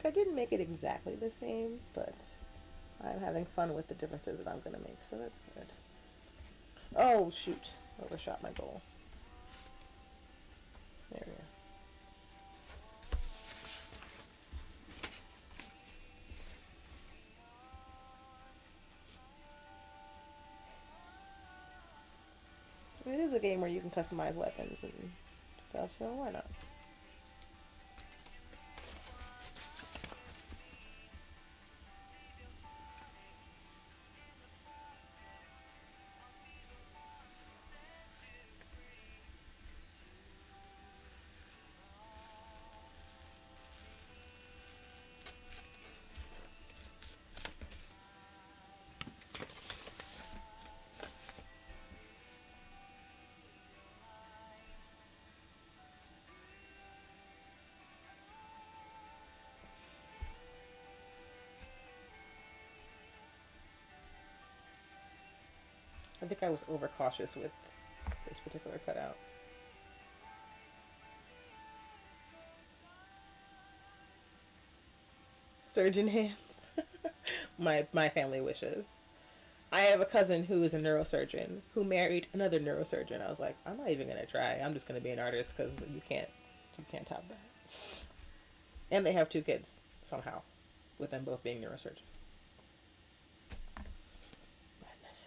I didn't make it exactly the same, but I'm having fun with the differences that I'm going to make, so that's good. Oh, shoot. Overshot my goal. There we go. It is a game where you can customize weapons and stuff, so why not? I think I was overcautious with this particular cutout. Surgeon hands. My family wishes. I have a cousin who is a neurosurgeon who married another neurosurgeon. I was like, I'm not even gonna try. I'm just gonna be an artist because you can't top that. And they have 2 kids somehow, with them both being neurosurgeons. Madness.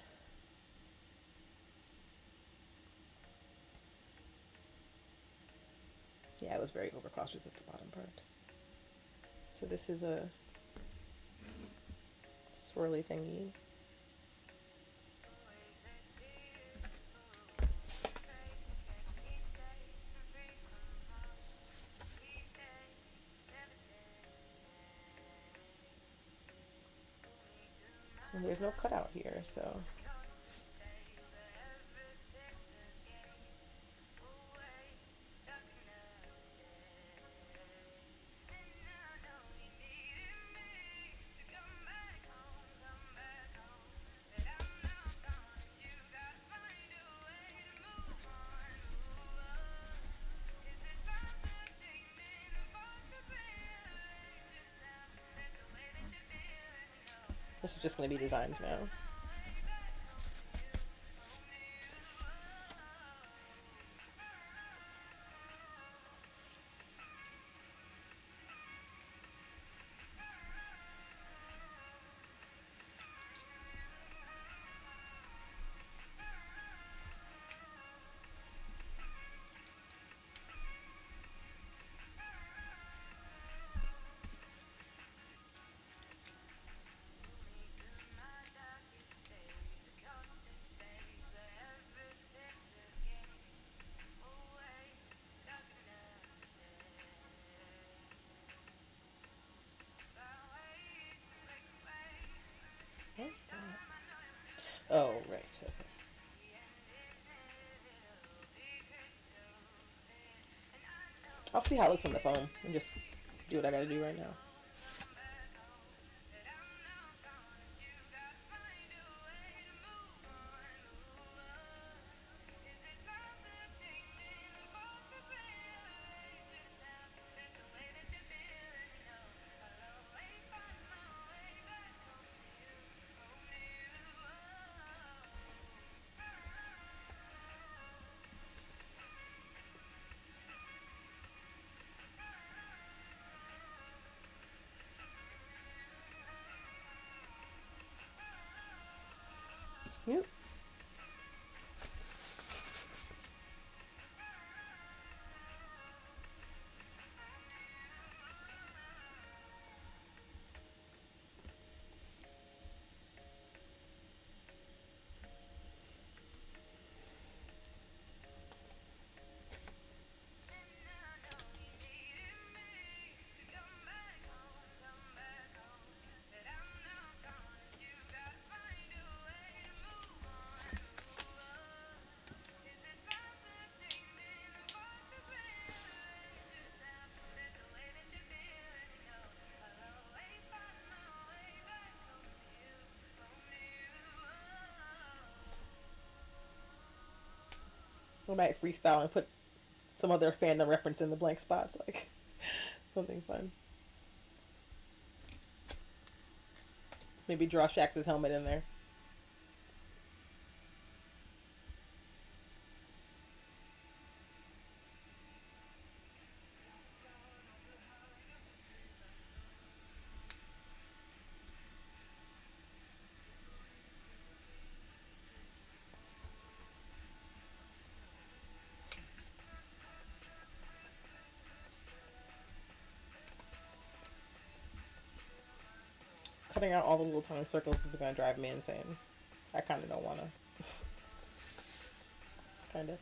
Yeah, I was very overcautious at the bottom part. So this is a swirly thingy. And there's no cutout here, so this is just going to be designs now. Where's that? Oh, right. Okay. I'll see how it looks on the phone and just do what I gotta do right now. Yep. I might freestyle and put some other fandom reference in the blank spots, like something fun. Maybe draw Shaxx's helmet in there. Cutting out all the little tiny circles is gonna drive me insane. I kind of don't wanna. Kind of.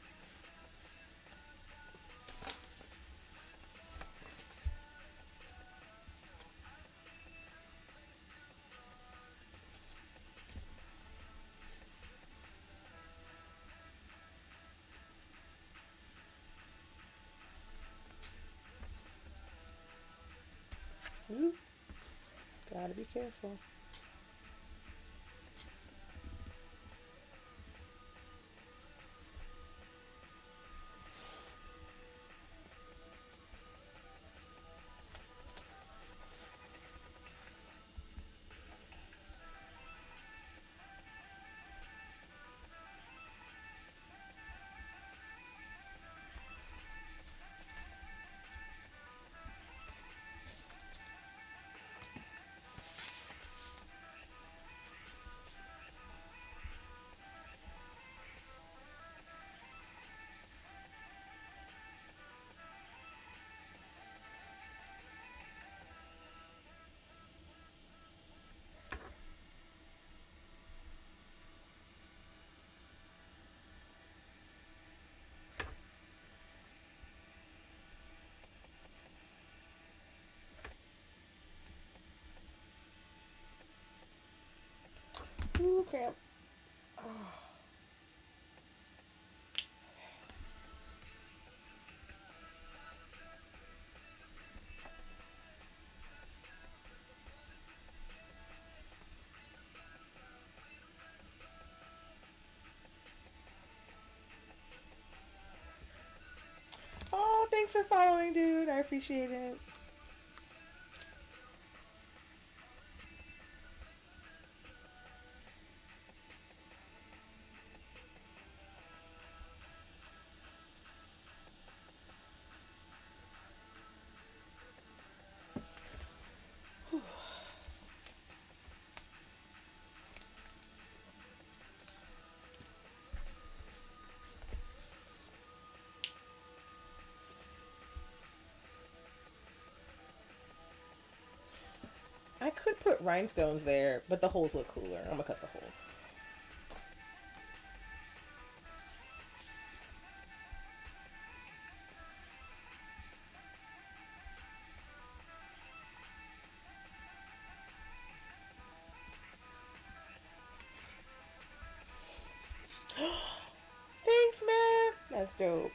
Ooh. Gotta be careful. cramp. Oh, thanks for following, dude. I appreciate it. I could put rhinestones there, but the holes look cooler. I'm gonna cut the holes. Thanks, man. That's dope.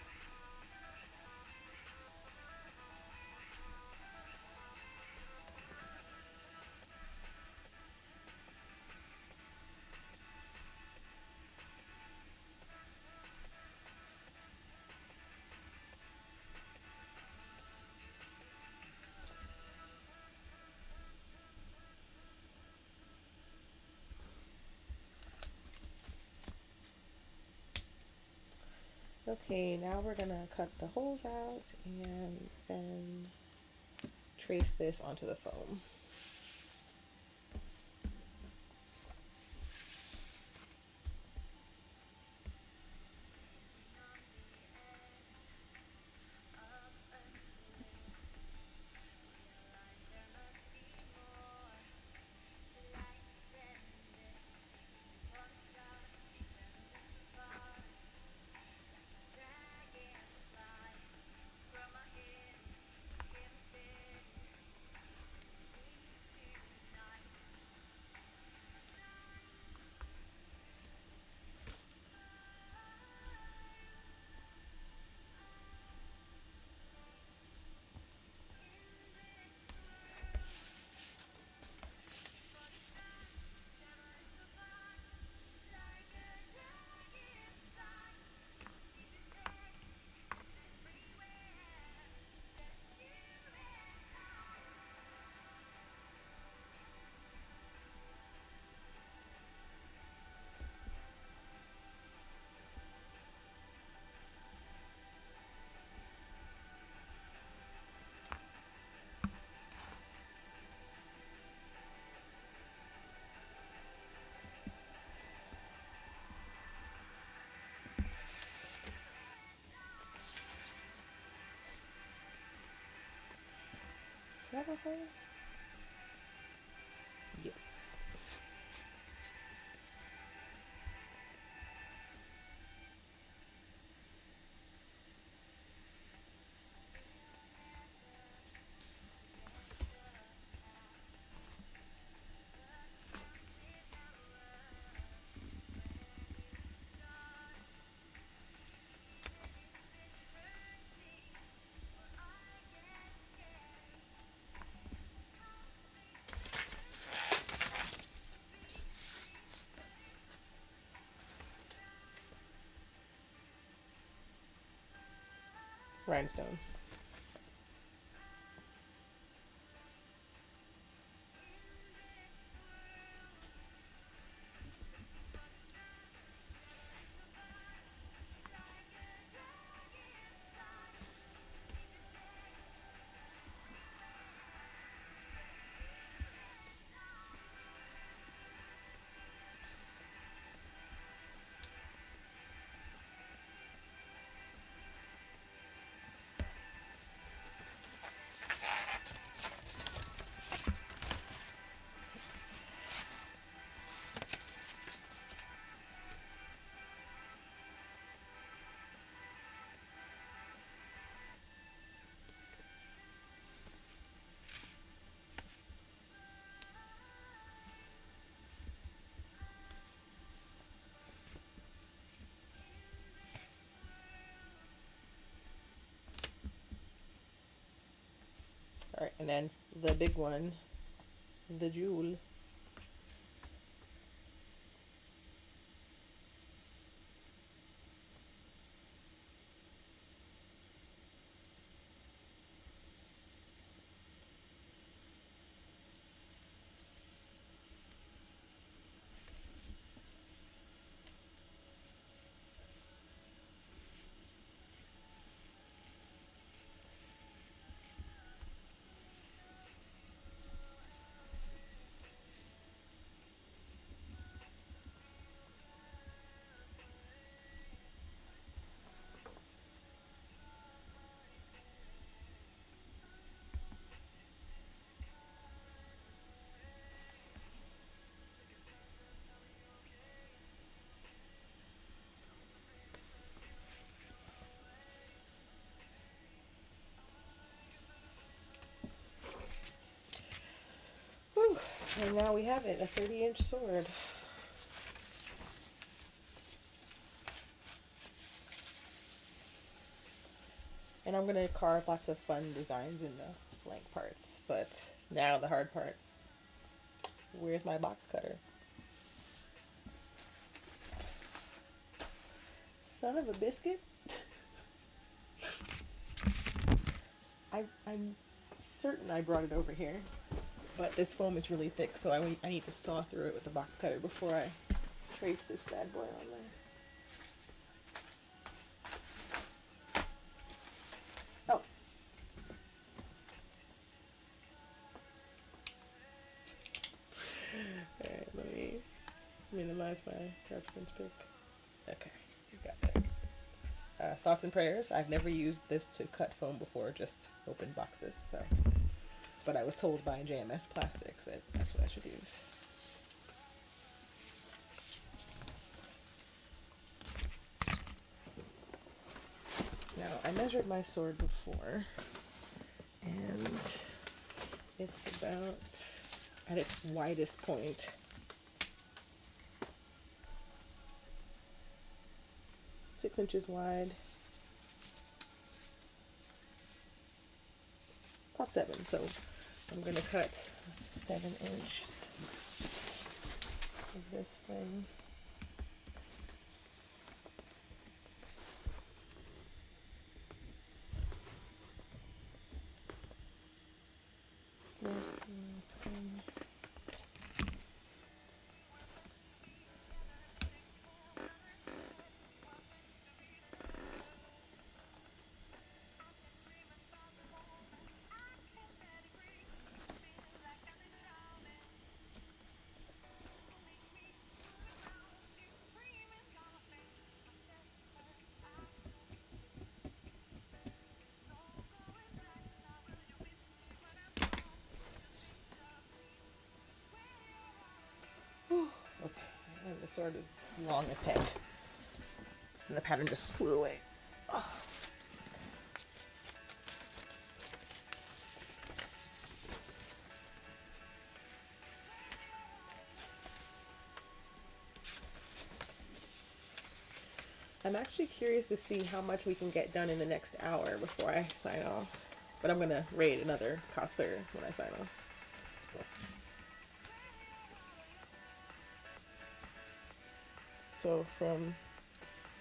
Okay, now we're gonna cut the holes out and then trace this onto the foam. Standing on the edge of a cliff, realize there must be more to life than this. Reaching for the stars, traveling so far, like a dragonfly. Just grab my hand and hear me sing. We tonight. Is that okay? Yes. Rhinestone. And then the big one, the jewel. Whew. And now we have it, a 30-inch sword. And I'm gonna carve lots of fun designs in the flank parts. But now the hard part. Where's my box cutter? Son of a biscuit. I'm certain I brought it over here. But this foam is really thick, so I need to saw through it with the box cutter before I trace this bad boy on there. Oh. Alright, let me minimize my reference pick. Okay, you got that. Thoughts and prayers. I've never used this to cut foam before, just open boxes. So, but I was told by JMS Plastics that that's what I should use. Now, I measured my sword before, and it's about, at its widest point, 6 inches wide, about 7. So I'm going to cut 7 inches of this thing. There's my pen. Okay, and the sword is long as heck. And the pattern just flew away. Oh. I'm actually curious to see how much we can get done in the next hour before I sign off. But I'm gonna raid another cosplayer when I sign off. So from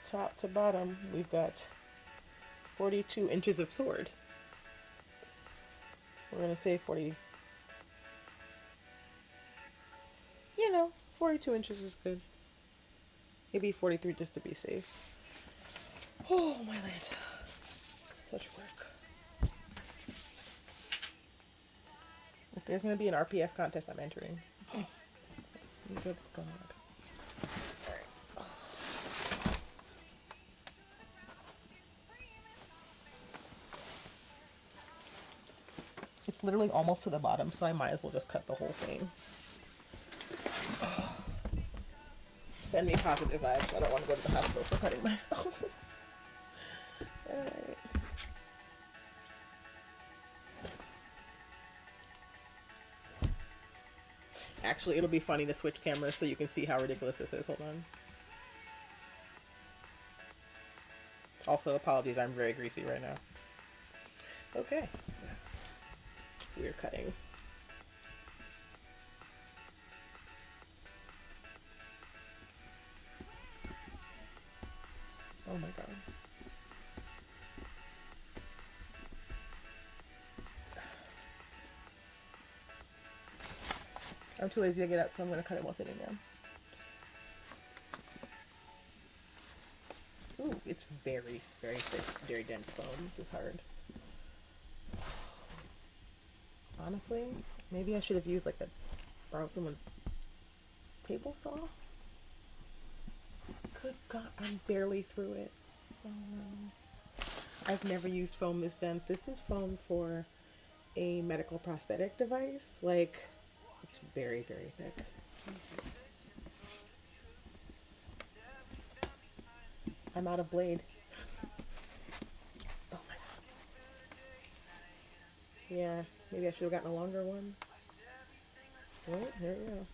top to bottom, we've got 42 inches of sword. We're gonna say 40. 42 inches is good. Maybe 43 just to be safe. Oh, my land. Such work. If there's gonna be an RPF contest, I'm entering. Good God. Alright. It's literally almost to the bottom, so I might as well just cut the whole thing. Send me positive vibes. I don't want to go to the hospital for cutting myself. Alright. Actually, it'll be funny to switch cameras so you can see how ridiculous this is. Hold on. Also, apologies, I'm very greasy right now. Okay. So we're cutting. Oh my god. I'm too lazy to get up, so I'm going to cut it while sitting down. Ooh, it's very, very thick, very dense foam. This is hard. Honestly, maybe I should have used like borrow someone's table saw. Good God, I'm barely through it. Oh no. I've never used foam this dense. This is foam for a medical prosthetic device. Like, it's very, very thick. I'm out of blade. Oh my god. Yeah, maybe I should have gotten a longer one. Well, there we go.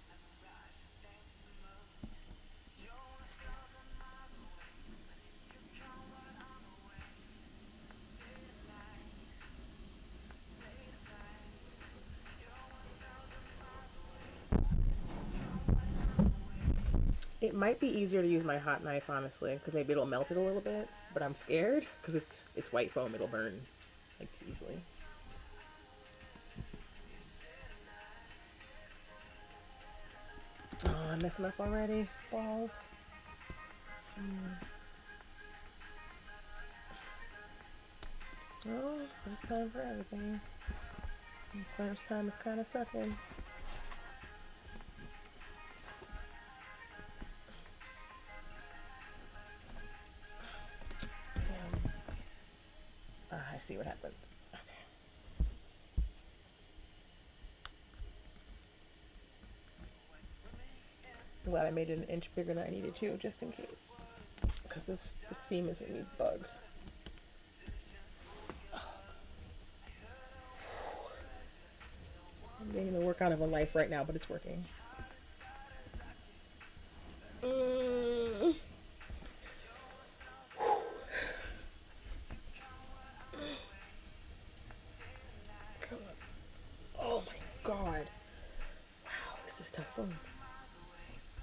It might be easier to use my hot knife, honestly, because maybe it'll melt it a little bit. But I'm scared because it's white foam. It'll burn like easily. Oh, I'm messing up already. Balls. Oh, first time for everything. This first time is kind of sucking. Damn. I see what happened. Okay. I'm glad I made it an inch bigger than I needed to, just in case. Because this seam is going to be bugged. I'm getting the work out of a life right now, but it's working. Come on. Oh my god. Wow, this is tough fun.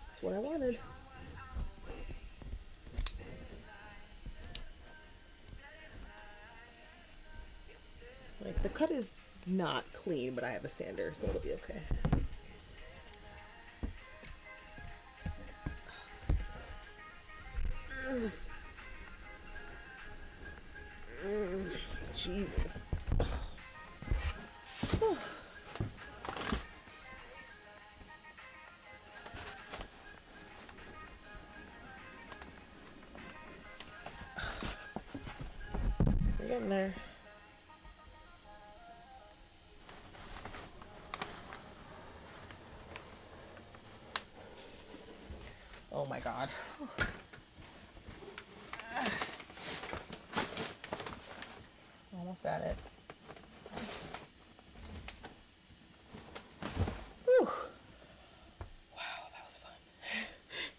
That's what I wanted. Like, the cut is not clean, but I have a sander, so it'll be okay. Jesus. We're getting there. Oh my god. Almost got it. Whew. Wow, that was fun.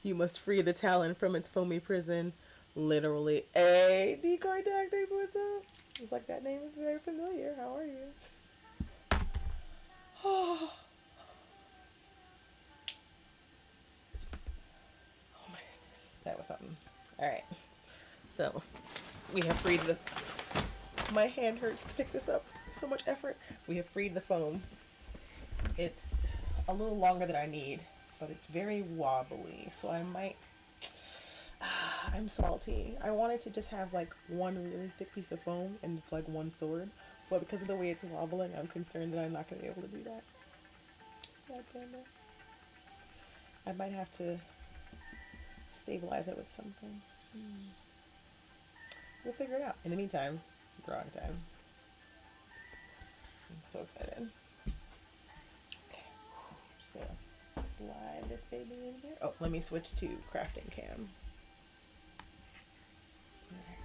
You must free the Talon from its foamy prison. Literally. Hey, Decoy Tactics, what's up? It's like that name is very familiar. How are you? Oh. Oh my goodness. That was something. Alright. So, we have freed the... My hand hurts to pick this up. So much effort. We have freed the foam. It's a little longer than I need, but it's very wobbly. So I might... I'm salty. I wanted to just have like one really thick piece of foam and it's like one sword. But because of the way it's wobbling, I'm concerned that I'm not going to be able to do that. Sad panda. I might have to stabilize it with something. We'll figure it out. In the meantime, drawing time. I'm so excited. Okay. Just gonna slide this baby in here. Oh, let me switch to crafting cam. Alright.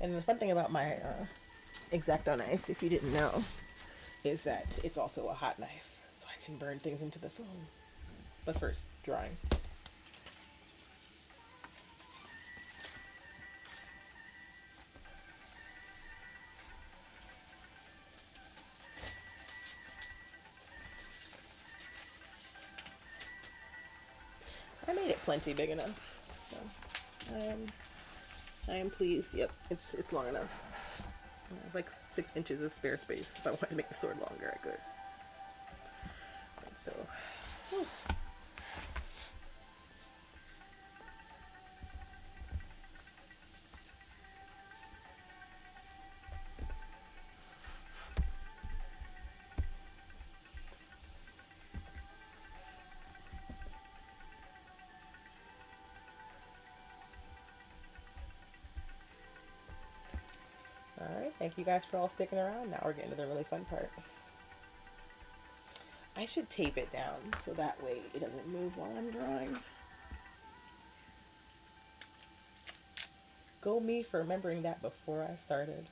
And the fun thing about my X-Acto knife, if you didn't know, is that it's also a hot knife, so I can burn things into the foam. But first, drawing. made it plenty big enough. So I am pleased. Yep, it's long enough. I have like 6 inches of spare space. If I wanted to make the sword longer, I could. And so, whew. Alright, thank you guys for all sticking around. Now we're getting to the really fun part. I should tape it down so that way it doesn't move while I'm drawing. Go me for remembering that before I started.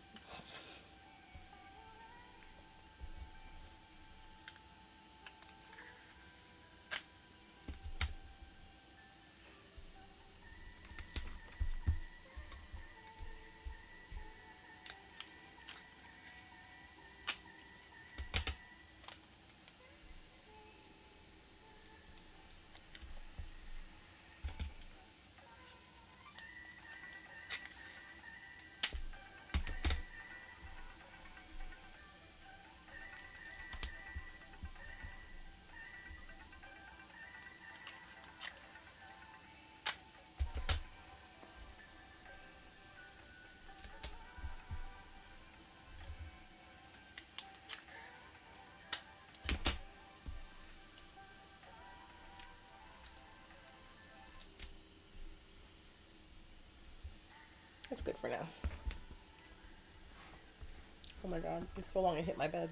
That's good for now. Oh my god, it's so long it hit my bed.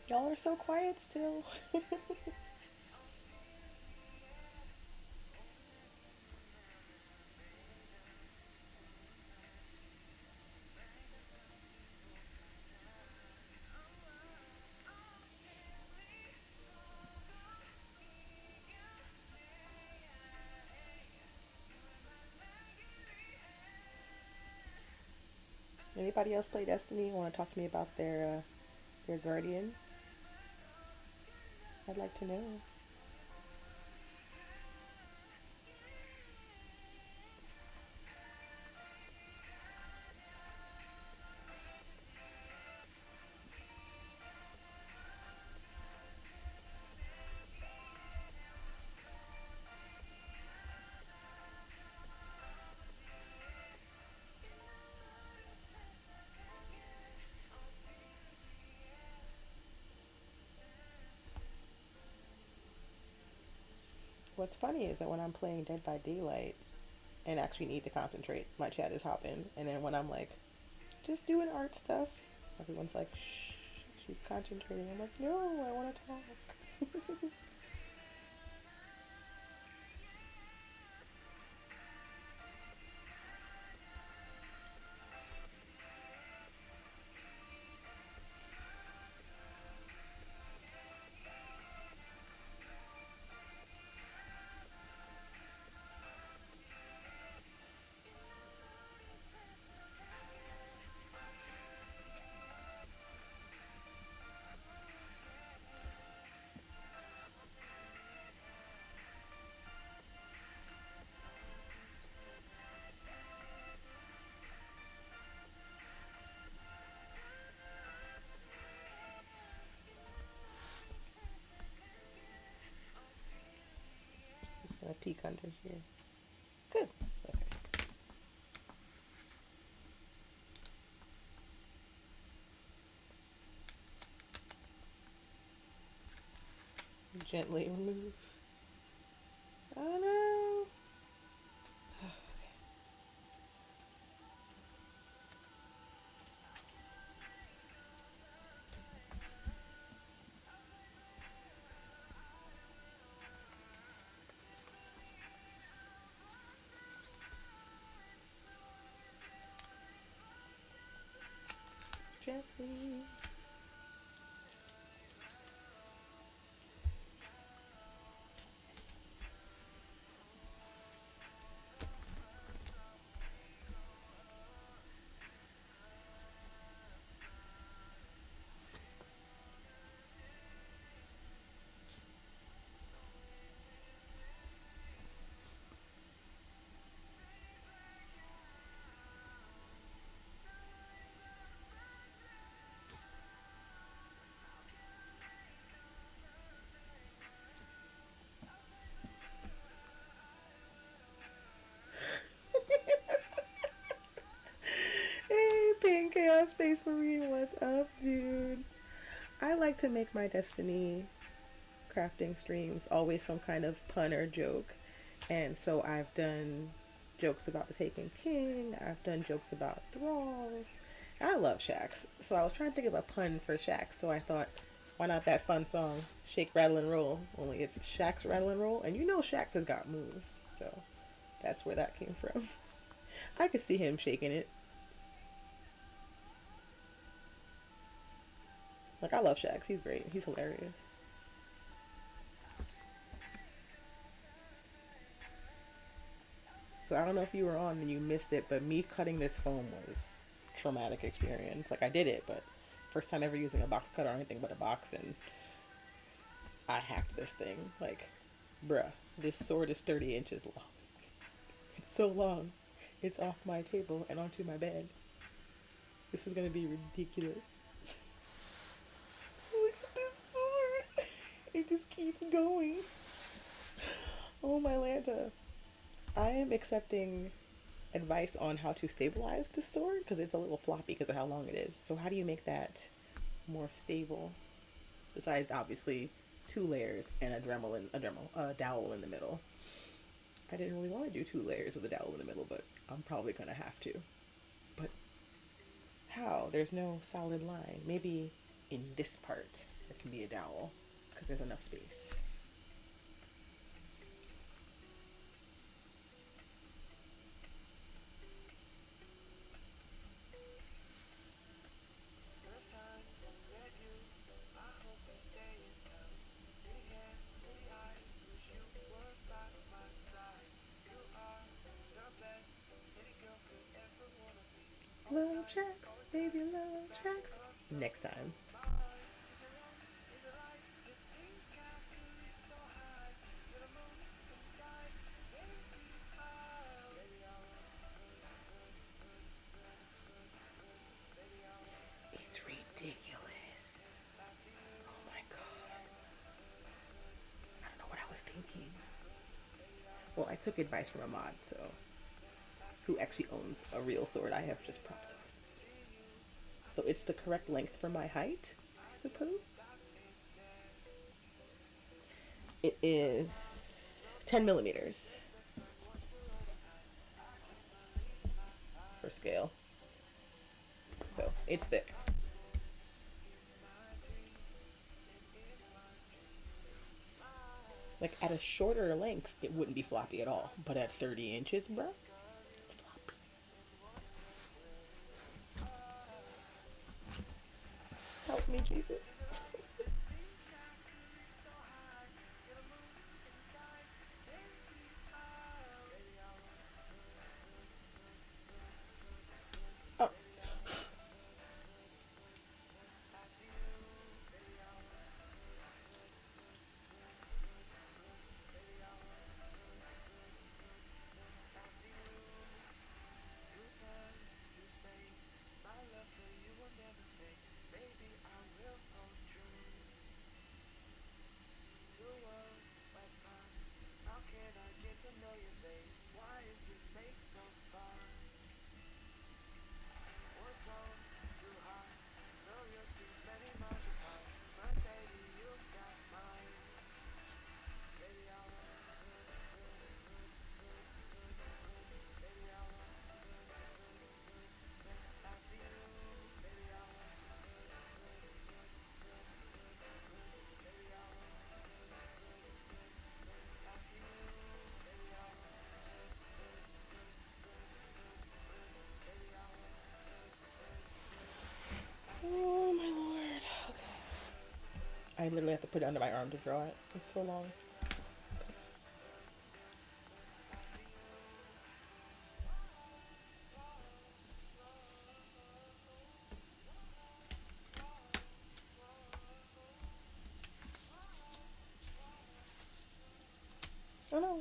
Y'all are so quiet still. Anybody else play Destiny? Want to talk to me about their guardian? I'd like to know. What's funny is that when I'm playing Dead by Daylight and actually need to concentrate, my chat is hopping. And then when I'm like, just doing art stuff, everyone's like, shh, she's concentrating. I'm like, no, I want to talk. peek under here. Good. Okay. Gently remove. Oh no. Gently. Hey, Pink Chaos Space Marine, what's up, dude? I like to make my Destiny crafting streams always some kind of pun or joke. And so I've done jokes about the Taken King, I've done jokes about thralls. I love Shaxx. So I was trying to think of a pun for Shaxx, so I thought, why not that fun song, Shake, Rattle, and Roll? Only it's Shaxx, Rattle, and Roll. And you know Shaxx has got moves, so that's where that came from. I could see him shaking it. Like, I love Shaxx. He's great. He's hilarious. So I don't know if you were on and you missed it, but me cutting this foam was a traumatic experience. Like, I did it, but first time ever using a box cutter or anything but a box, and I hacked this thing. Like, bruh, this sword is 30 inches long. It's so long. It's off my table and onto my bed. This is gonna be ridiculous. Look at this sword. It just keeps going. Oh my Lanta. I am accepting advice on how to stabilize this sword because it's a little floppy because of how long it is. So how do you make that more stable? Besides, obviously, 2 layers and a dowel in the middle. I didn't really want to do 2 layers with a dowel in the middle, but I'm probably gonna have to. But how? There's no solid line. Maybe in this part there can be a dowel because there's enough space. First time met you, I hope you stay in town. Pretty hair, pretty eyes, wish you were by my side. You are the best any girl could ever wanna be. Always Love nice, Shaxx, always baby, down, love back Shaxx. of the Next line. time. My heart is it wrong, is it right to think I could reach so high? You're the moon in the sky, baby, baby, I baby, I It's ridiculous. after you. Oh my god. I don't know what I was thinking. Well, I took advice from a mod, so who actually owns a real sword. I have just prop swords. So it's the correct length for my height, I suppose. It is 10 millimeters for scale. So it's thick. Like at a shorter length, it wouldn't be floppy at all. But at 30 inches, bro, it's floppy. Help me, Jesus. Oh, Through time, through space, my love for you will never fade. Baby, I will hold true. space so far. War zone too hot, though yours seems many miles apart. But baby, you've got mine. Baby, I run, baby, I run, after you. Baby, I run, baby, I run, after you. Baby, I run, baby, I run, after you. Oh my lord. Okay. I literally have to put it under my arm to draw it. It's so long. Oh no.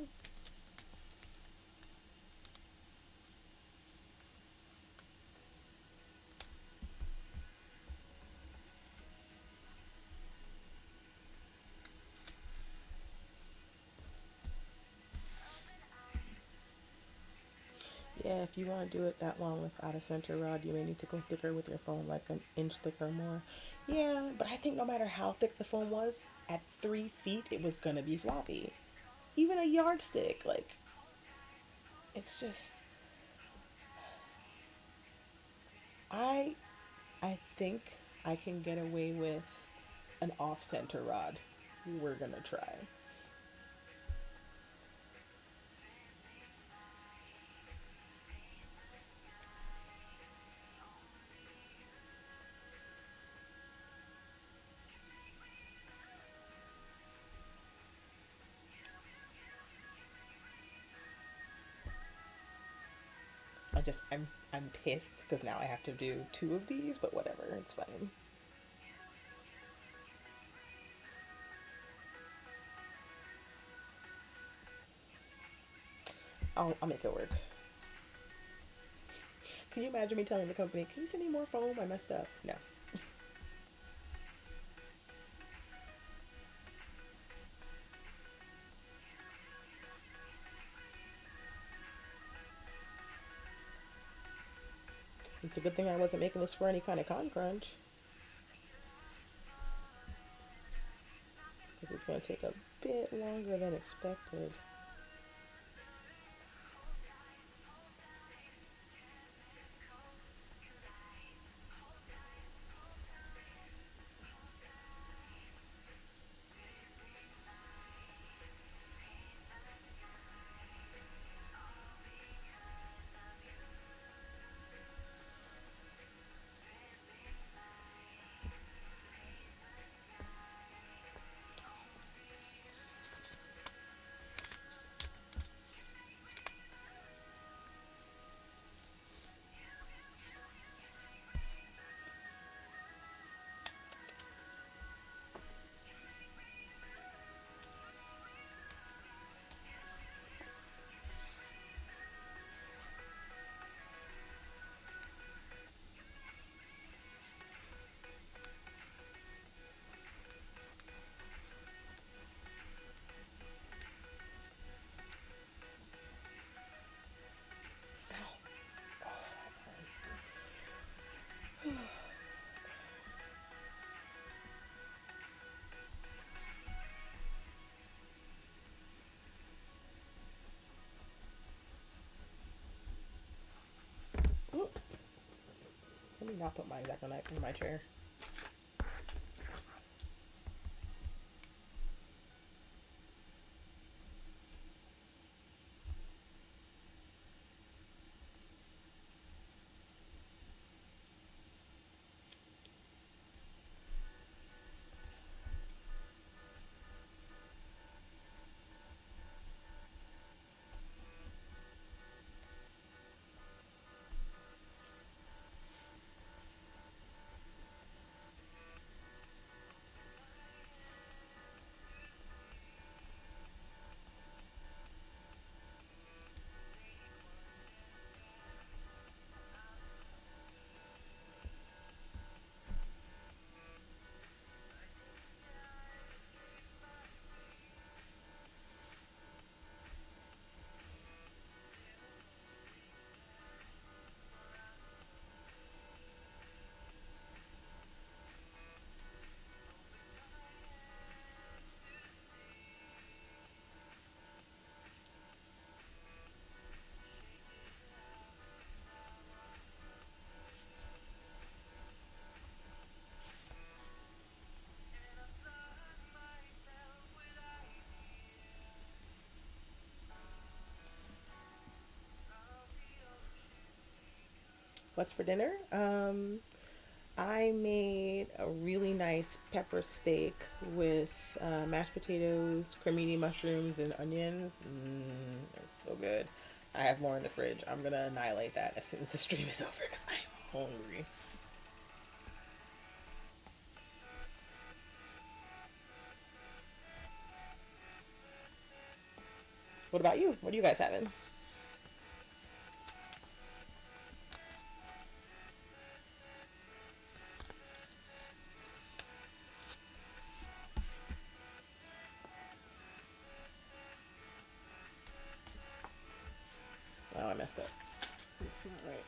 Yeah, if you want to do it that long without a center rod, you may need to go thicker with your foam, like an inch thicker or more. Yeah, but I think no matter how thick the foam was, at 3 feet, it was gonna be floppy. Even a yardstick, like, it's just, I, I think I can get away with an off-center rod. We're gonna try. I'm pissed because now I have to do two of these, but whatever, it's fine. I'll make it work. Can you imagine me telling the company, can you send me more foam? I messed up. No. It's a good thing I wasn't making this for any kind of con crunch. Because it's going to take a bit longer than expected. Ooh. Let me not put my exacto knife in my chair. What's for dinner? I made a really nice pepper steak with mashed potatoes, cremini mushrooms, and onions. It's so good. I have more in the fridge. I'm gonna annihilate that as soon as the stream is over because I'm hungry. What about you? What are you guys having? Oh, I messed up. It's not right.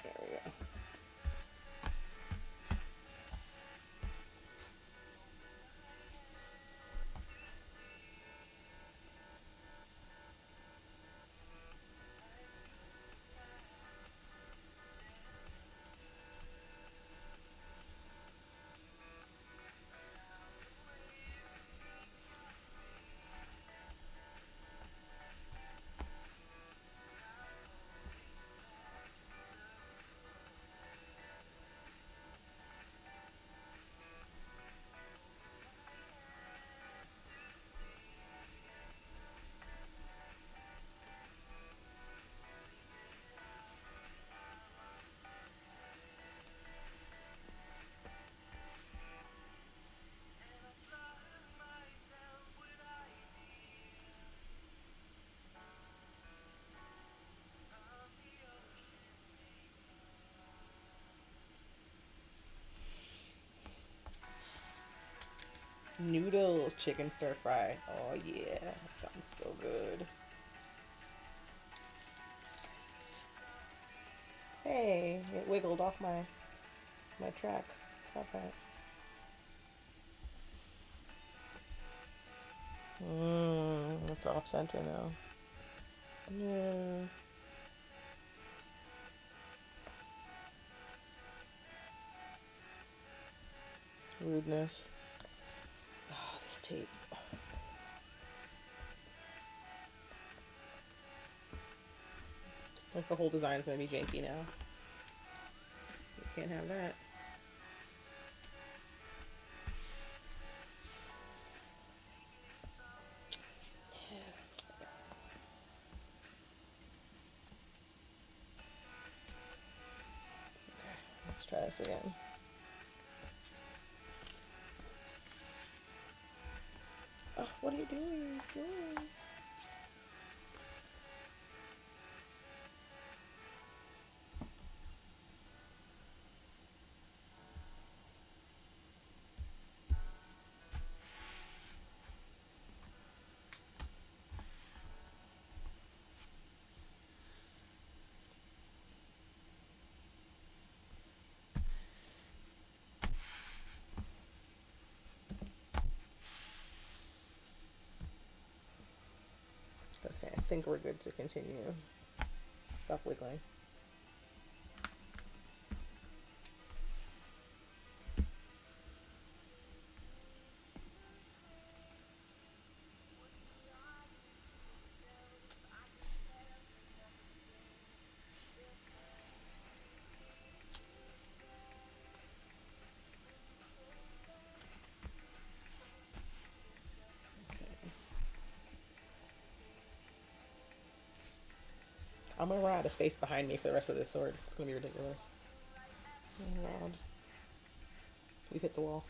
There we go. Noodles, chicken stir fry. Oh yeah, that sounds so good. Hey, it wiggled off my track. Stop that. It's off center now. Yeah. Rudeness. Oh, this tape. Like the whole design's gonna be janky now. You can't have that. Let's try this again. Oh, what are you doing? Okay, I think we're good to continue. Stop wiggling. I'm gonna run out of space behind me for the rest of this sword. It's gonna be ridiculous. Oh, God. We've hit the wall.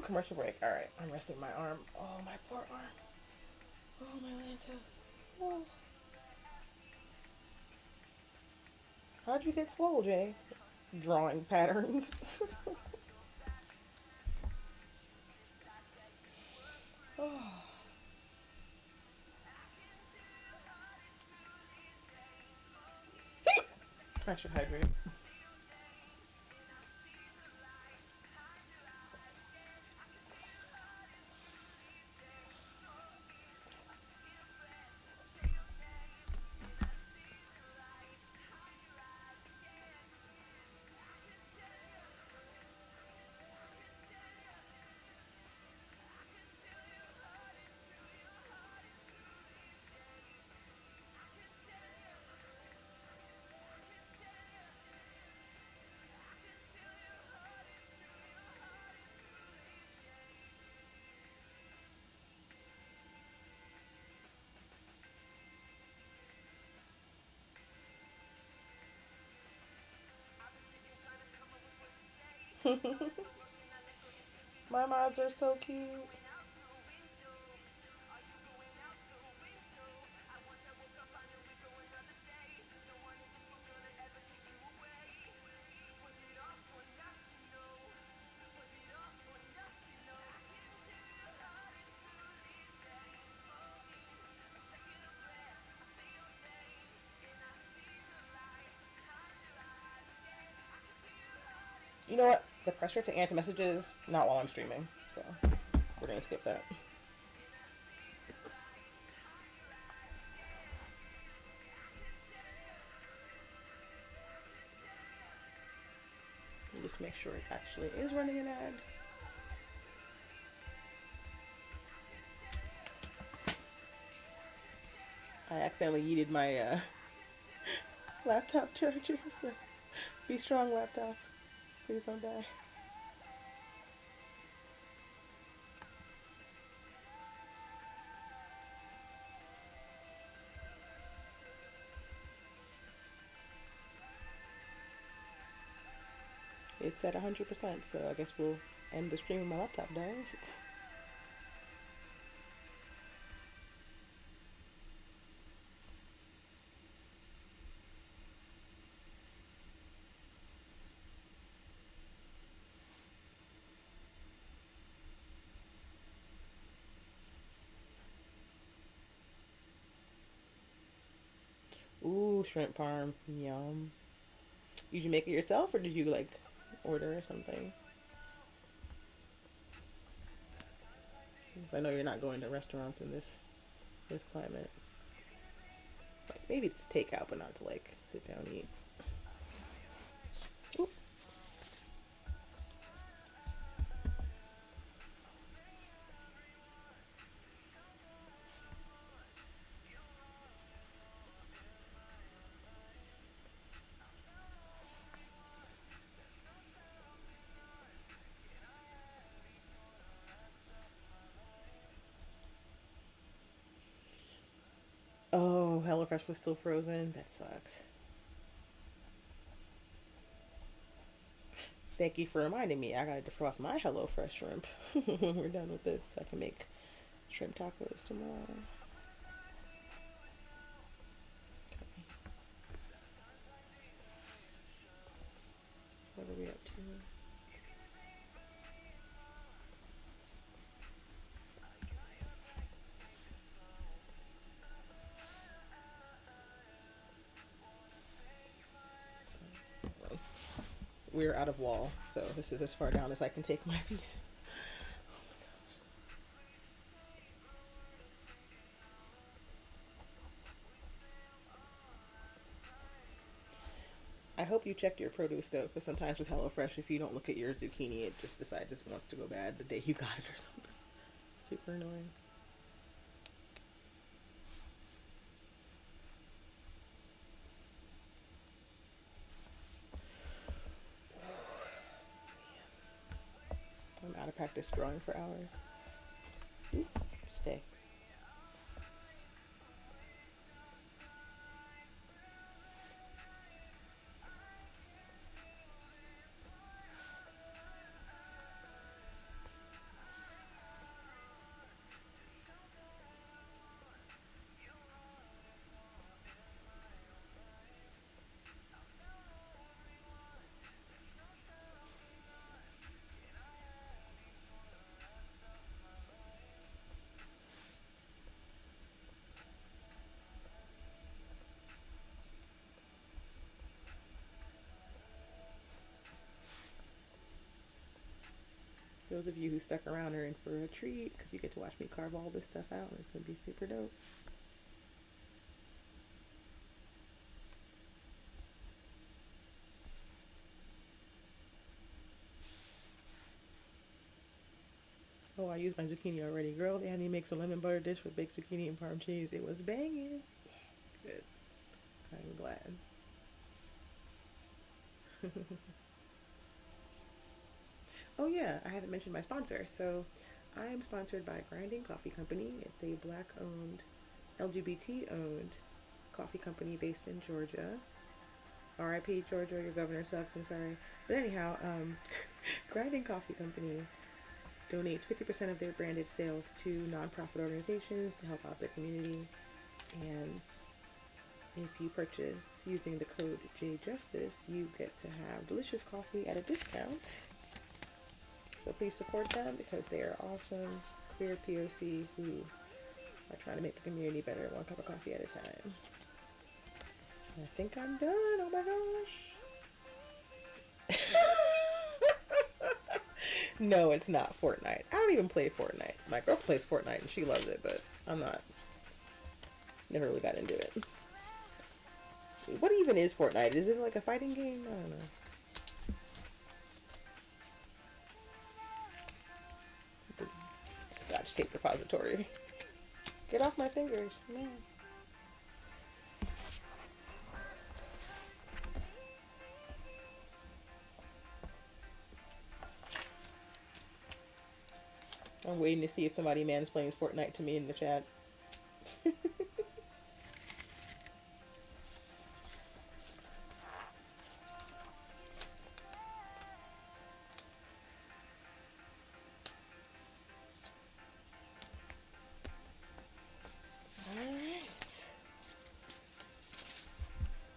commercial break. All right, I'm resting my arm. Oh, my poor arm. Oh, my Lanta. Oh. How'd you get swole, Jay? Drawing patterns. Oh. I should hydrate. My mods are so cute. You know what? The pressure to answer messages, not while I'm streaming. So we're gonna skip that. Just make sure it actually is running an ad. I accidentally yeeted my laptop charger, so be strong, laptop. Please don't die. It's at 100%, so I guess we'll end the stream when my laptop dies. Ooh, shrimp parm. Yum. Did you make it yourself or did you like order or something? I know you're not going to restaurants in this climate. Like maybe to take out, but not to like sit down and eat. Ooh. Oh, HelloFresh was still frozen. That sucks. Thank you for reminding me. I gotta defrost my HelloFresh shrimp when we're done with this. I can make shrimp tacos tomorrow. What are we up to? We're out of wall, so this is as far down as I can take my piece. I hope you checked your produce though, because sometimes with HelloFresh, if you don't look at your zucchini, it just decides it wants to go bad the day you got it or something. Super annoying. I'm out of practice drawing for hours. Ooh, stay. Those of you who stuck around are in for a treat because you get to watch me carve all this stuff out, and it's going to be super dope. Oh, I used my zucchini already. Girl, Annie makes a lemon butter dish with baked zucchini and parm cheese. It was banging. Good. I'm glad. Oh yeah, I haven't mentioned my sponsor. So I am sponsored by Grinding Coffee Company. It's a black-owned, LGBT-owned coffee company based in Georgia. R.I.P. Georgia, your governor sucks. I'm sorry, but anyhow, Grinding Coffee Company donates 50% of their branded sales to nonprofit organizations to help out their community. And if you purchase using the code JJustice, you get to have delicious coffee at a discount. So please support them because they are awesome queer POC who are trying to make the community better one cup of coffee at a time. And I think I'm done. Oh my gosh. No, it's not Fortnite. I don't even play Fortnite. My girl plays Fortnite and she loves it, but I'm not. Never really got into it. What even is Fortnite? Is it like a fighting game? I don't know. The Scotch tape repository. Get off my fingers. No. I'm waiting to see if somebody mansplains Fortnite to me in the chat.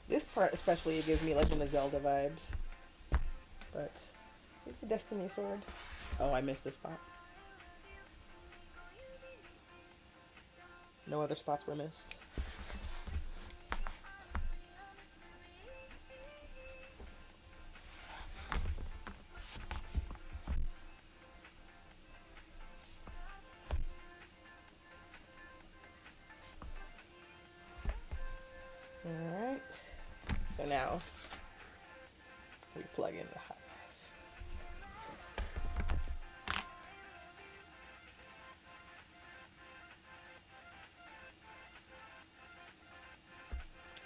This part especially gives me Legend of Zelda vibes. But it's a Destiny sword. Oh, I missed this spot. No other spots were missed. Alright. So now we plug in the hot.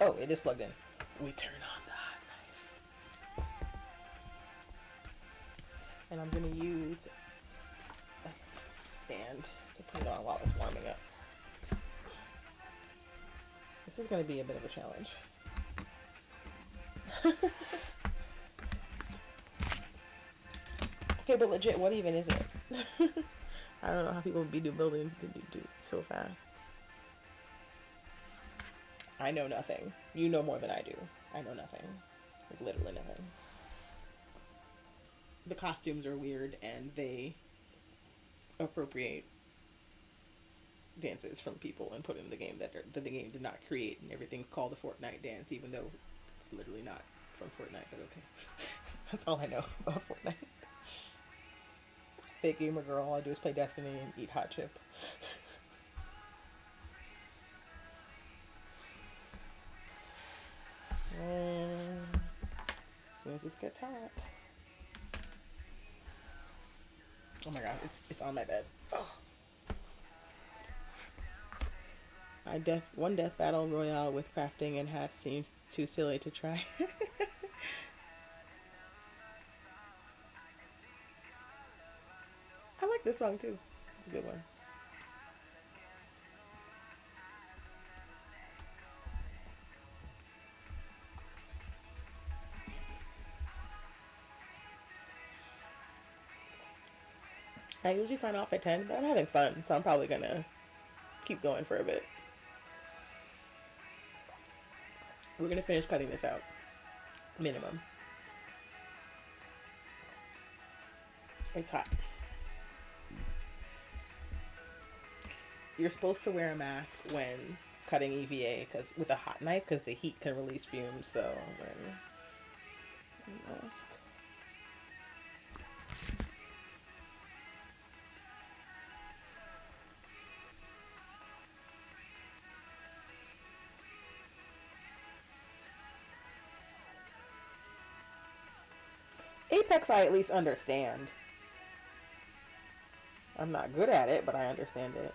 Oh, it is plugged in. We turn on the hot knife. And I'm going to use a stand to put it on while it's warming up. This is going to be a bit of a challenge. Okay, but legit, what even is it? I don't know how people be building so fast. I know nothing. You know more than I do. I know nothing. Like literally nothing. The costumes are weird and they appropriate dances from people and put in the game that the game did not create, and everything's called a Fortnite dance even though it's literally not from Fortnite, but okay. That's all I know about Fortnite. Fake gamer girl, all I do is play Destiny and eat hot chip. And as soon as this gets hot. Oh my god, it's on my bed. Oh. One death battle royale with crafting and hats seems too silly to try. I like this song too. It's a good one. I usually sign off at 10, but I'm having fun, so I'm probably gonna keep going for a bit. We're gonna finish cutting this out. Minimum. It's hot. You're supposed to wear a mask when cutting EVA because with a hot knife because the heat can release fumes. So I'm wearing a mask. Apex I at least understand. I'm not good at it, but I understand it.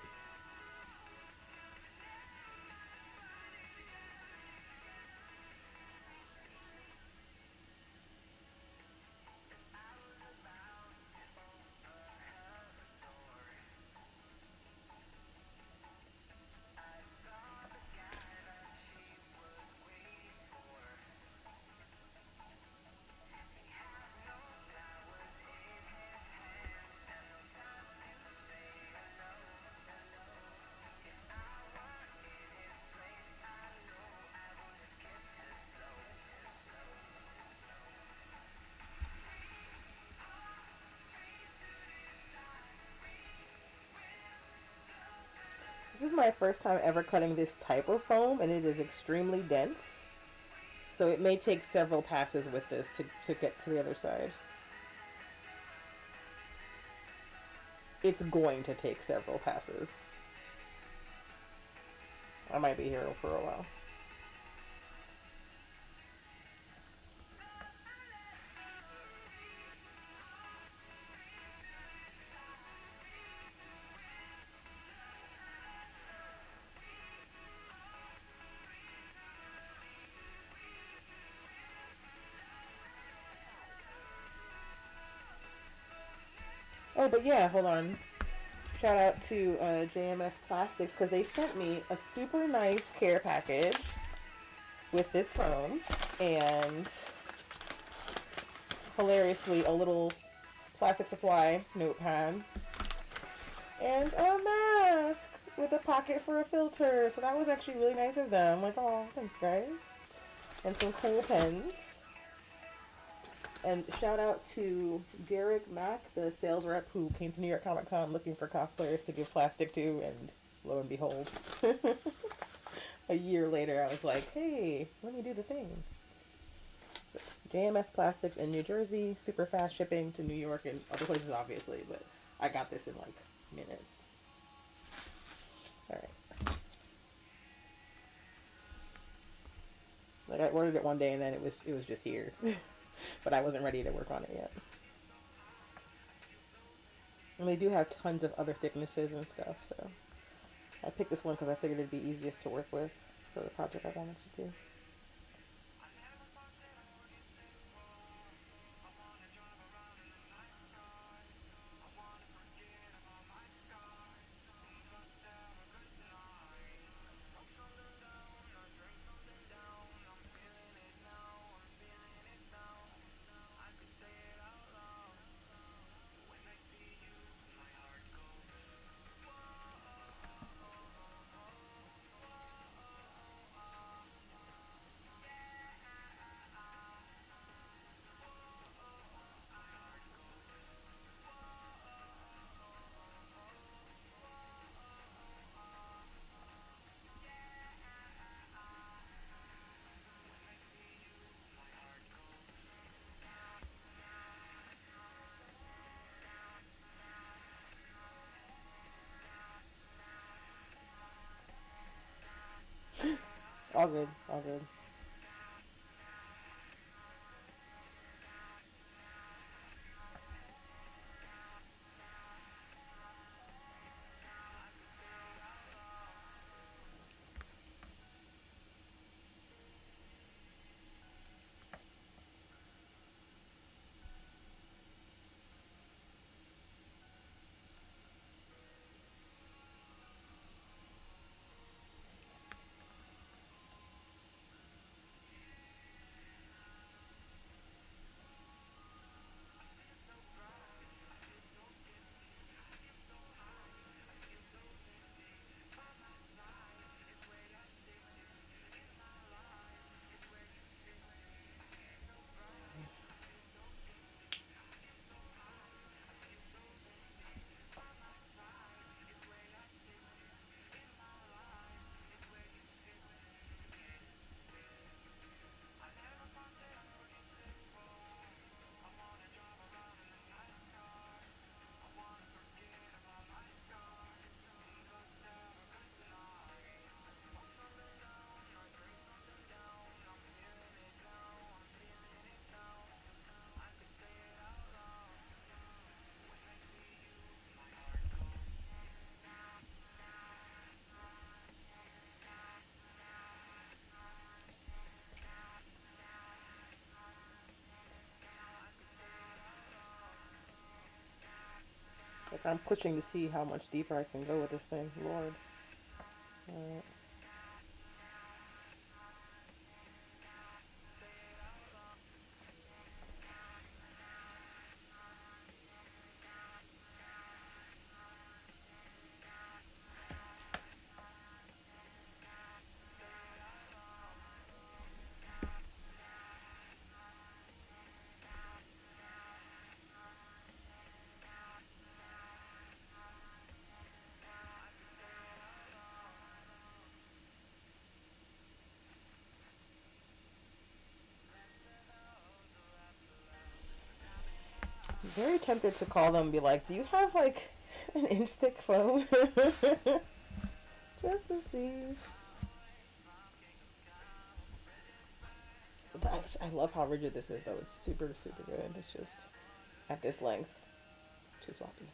I was about to open her door. I saw the guy that she was waiting for. He had no flowers in his hands and no time to say hello. If I were in his place, I know I would have kissed her slow. This is my first time ever cutting this type of foam, and it is extremely dense. So it may take several passes with this to get to the other side. It's going to take several passes. I might be here for a while. Oh, but yeah, hold on. Shout out to JMS Plastics because they sent me a super nice care package with this foam and hilariously a little plastic supply notepad and a mask with a pocket for a filter. So that was actually really nice of them. Like, oh, thanks guys. And some cool pens. And shout out to Derek Mack, the sales rep who came to New York Comic Con looking for cosplayers to give plastic to, and lo and behold, a year later I was like, hey, let me do the thing. So, JMS Plastics in New Jersey, super fast shipping to New York and other places obviously, but I got this in like minutes. Alright. Like I ordered it one day and then it was just here. But I wasn't ready to work on it yet. And they do have tons of other thicknesses and stuff, so I picked this one because I figured it'd be easiest to work with for the project I wanted to do. I never thought that I would get this far. I wanna drive around in the night skies. I wanna forget about my scars and just have a good night. I smoke something down, I drink something down. I'm feeling it now, I'm feeling it now. I could say it out loud. When I see you, my heart goes. When I see you, my heart goes. All good, all good. I could say it out loud. I'm pushing to see how much deeper I can go with this thing. Lord. Alright. Very tempted to call them and be like, do you have like an inch thick phone? Just to see. I love how rigid this is though. It's super, super good. It's just at this length. Too floppy.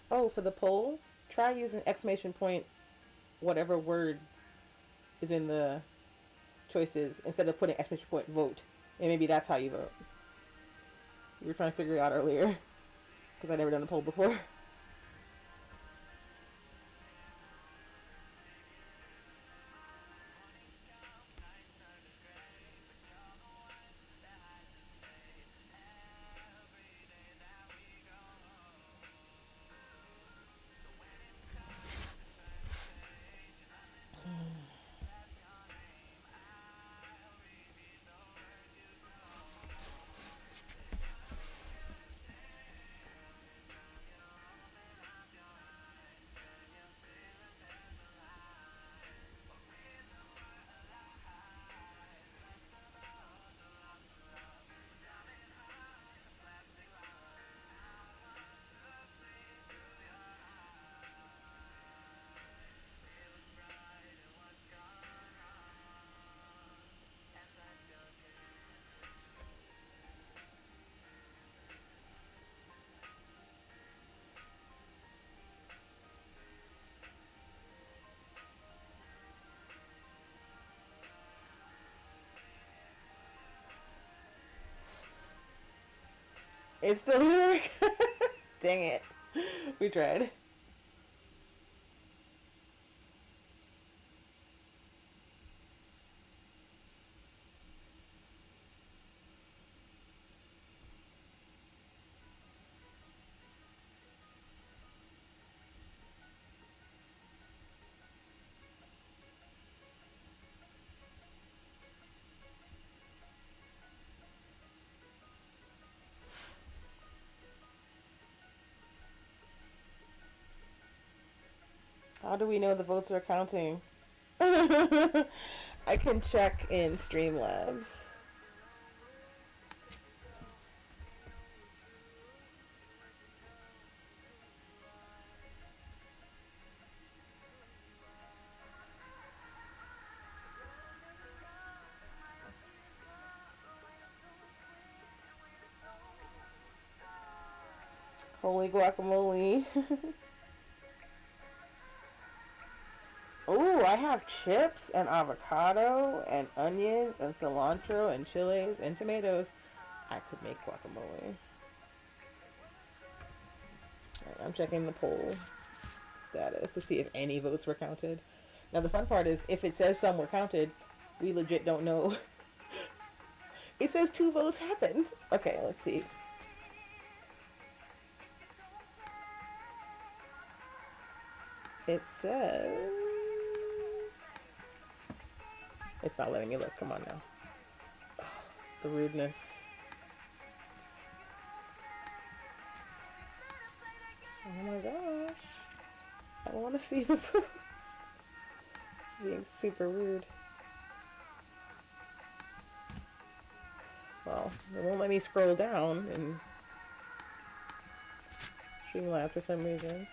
Oh, for the poll, try using exclamation point whatever word is in the choices instead of putting exclamation point vote. And maybe that's how you vote. We were trying to figure it out earlier because I'd never done a poll before. It still didn't work. Dang it. We tried. How do we know the votes are counting? I can check in Streamlabs. Holy guacamole. Oh, I have chips and avocado and onions and cilantro and chilies and tomatoes. I could make guacamole. Alright, I'm checking the poll status to see if any votes were counted. Now the fun part is if it says some were counted, we legit don't know. It says 2 votes happened. Okay, let's see. It says... It's not letting me look. Come on now. Oh, the rudeness. Oh my gosh. I want to see the votes. It's being super rude. Well, it won't let me scroll down in Streamlabs for some reason.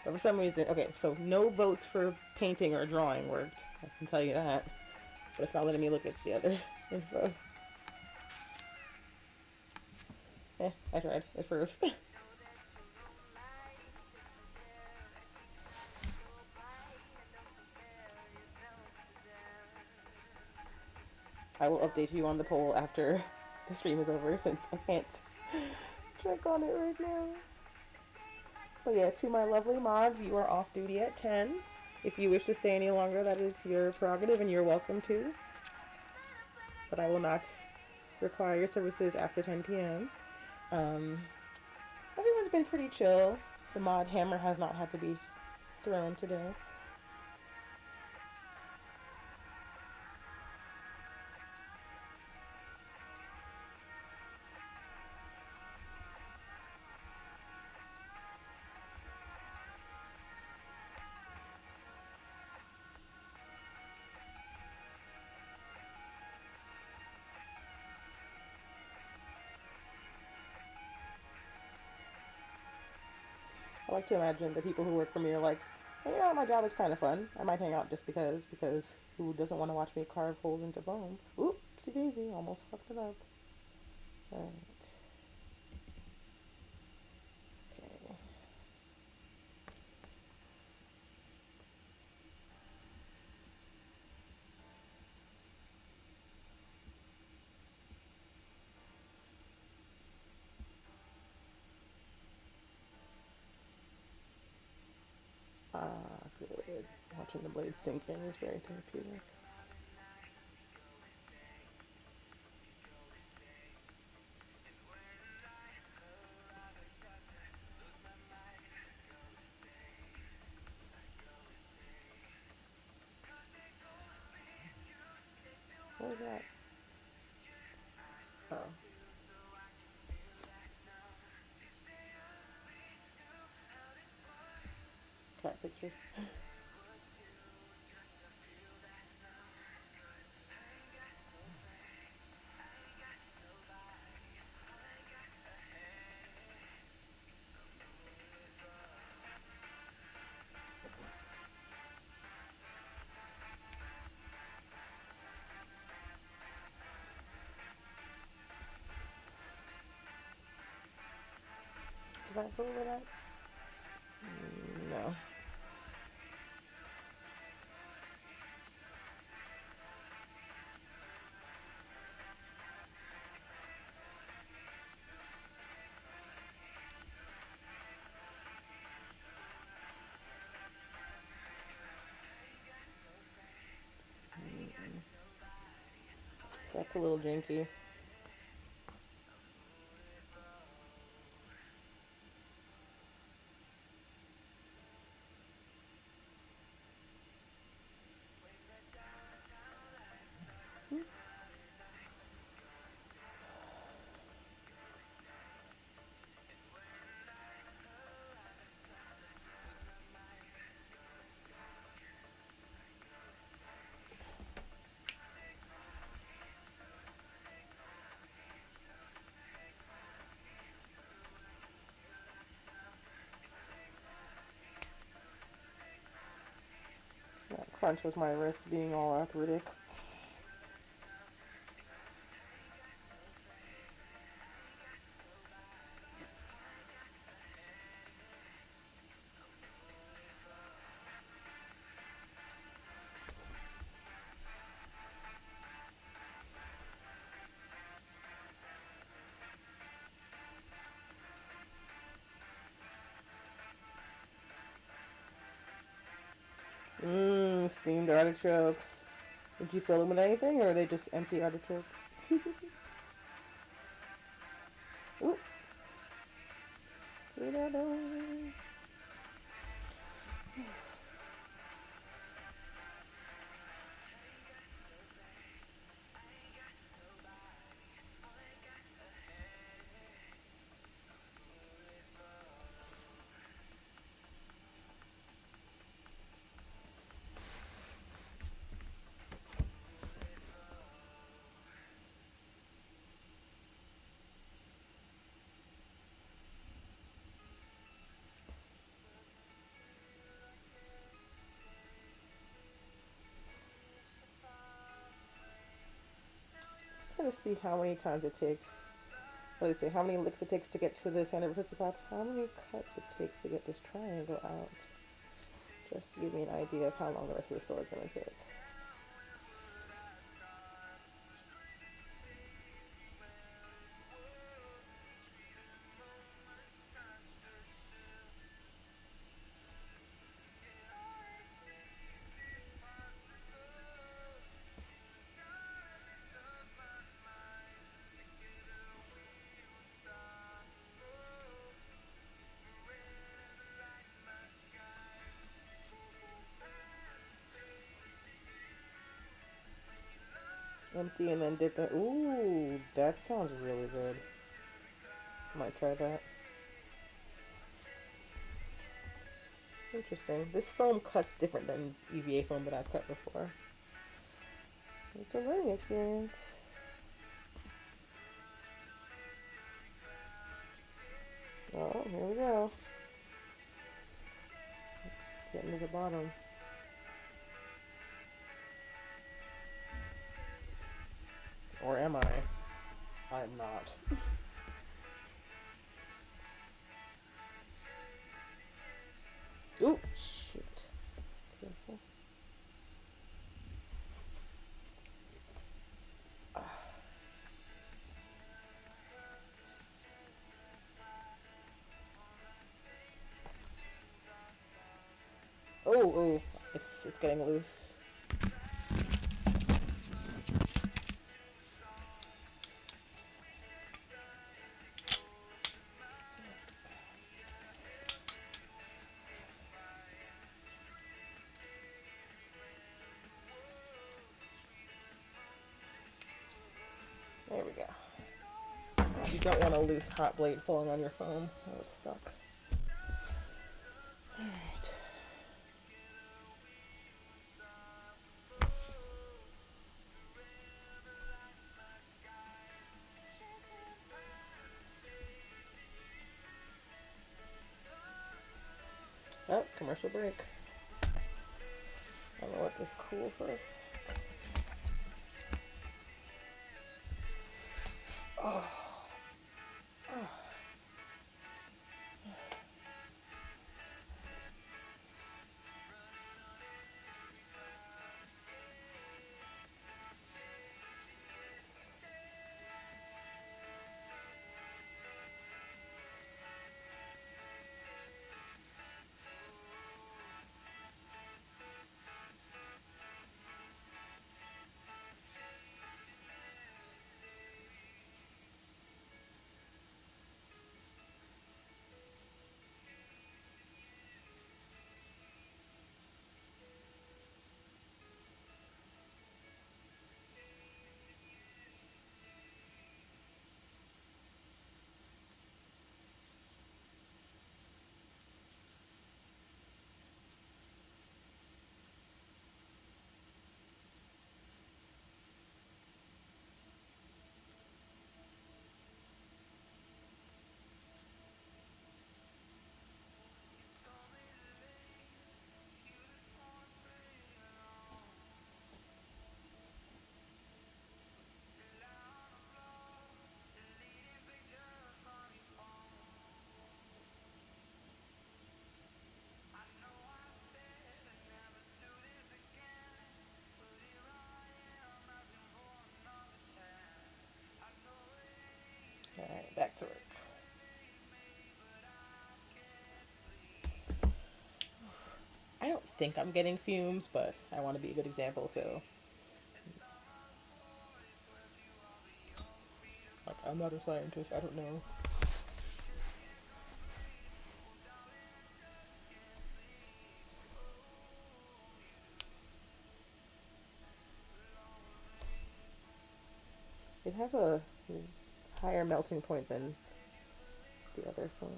But for some reason, okay, so no votes for painting or drawing worked. I can tell you that. But it's not letting me look at the other info. I tried at first. Know that your own light takes you there. Keeps shining so bright, and don't compare yourself to them. I will update you on the poll after the stream is over since I can't check on it right now. But yeah, to my lovely mods, you are off duty at 10. If you wish to stay any longer, that is your prerogative and you're welcome to. But I will not require your services after 10 p.m. Everyone's been pretty chill. The mod hammer has not had to be thrown today. I like to imagine the people who work for me are like, hey, my job is kind of fun. I might hang out just because who doesn't want to watch me carve holes into foam? Oopsie daisy, almost fucked it up. Alright. Okay. Ah, good. Watching the blade sink in is very therapeutic. What was that? Oh. Cat pictures. Did I go over that? No. That's a little janky. That crunch was my wrist being all arthritic. Steamed artichokes. Did you fill them with anything, or are they just empty artichokes? Oop. trying to see how many times it takes. What do they say? How many licks it takes to get to this anniversary path? How many cuts it takes to get this triangle out? Just to give me an idea of how long the rest of the sword is going to take. Empty and then dip it. Ooh, that sounds really good. Might try that. Interesting. This foam cuts different than EVA foam that I've cut before. It's a learning experience. Oh, here we go. Getting to the bottom. Or am I? I'm not. Ooh, shit. Careful. Oh, oh, it's getting loose. There we go. You don't want a loose hot blade falling on your foam. That would suck. Alright. Oh, commercial break. I'm gonna let this cool first. Oh. Oh. Alright, back to work. I don't think I'm getting fumes, but I want to be a good example, so. Like, I'm not a scientist, I don't know. It has a higher melting point than the other foam.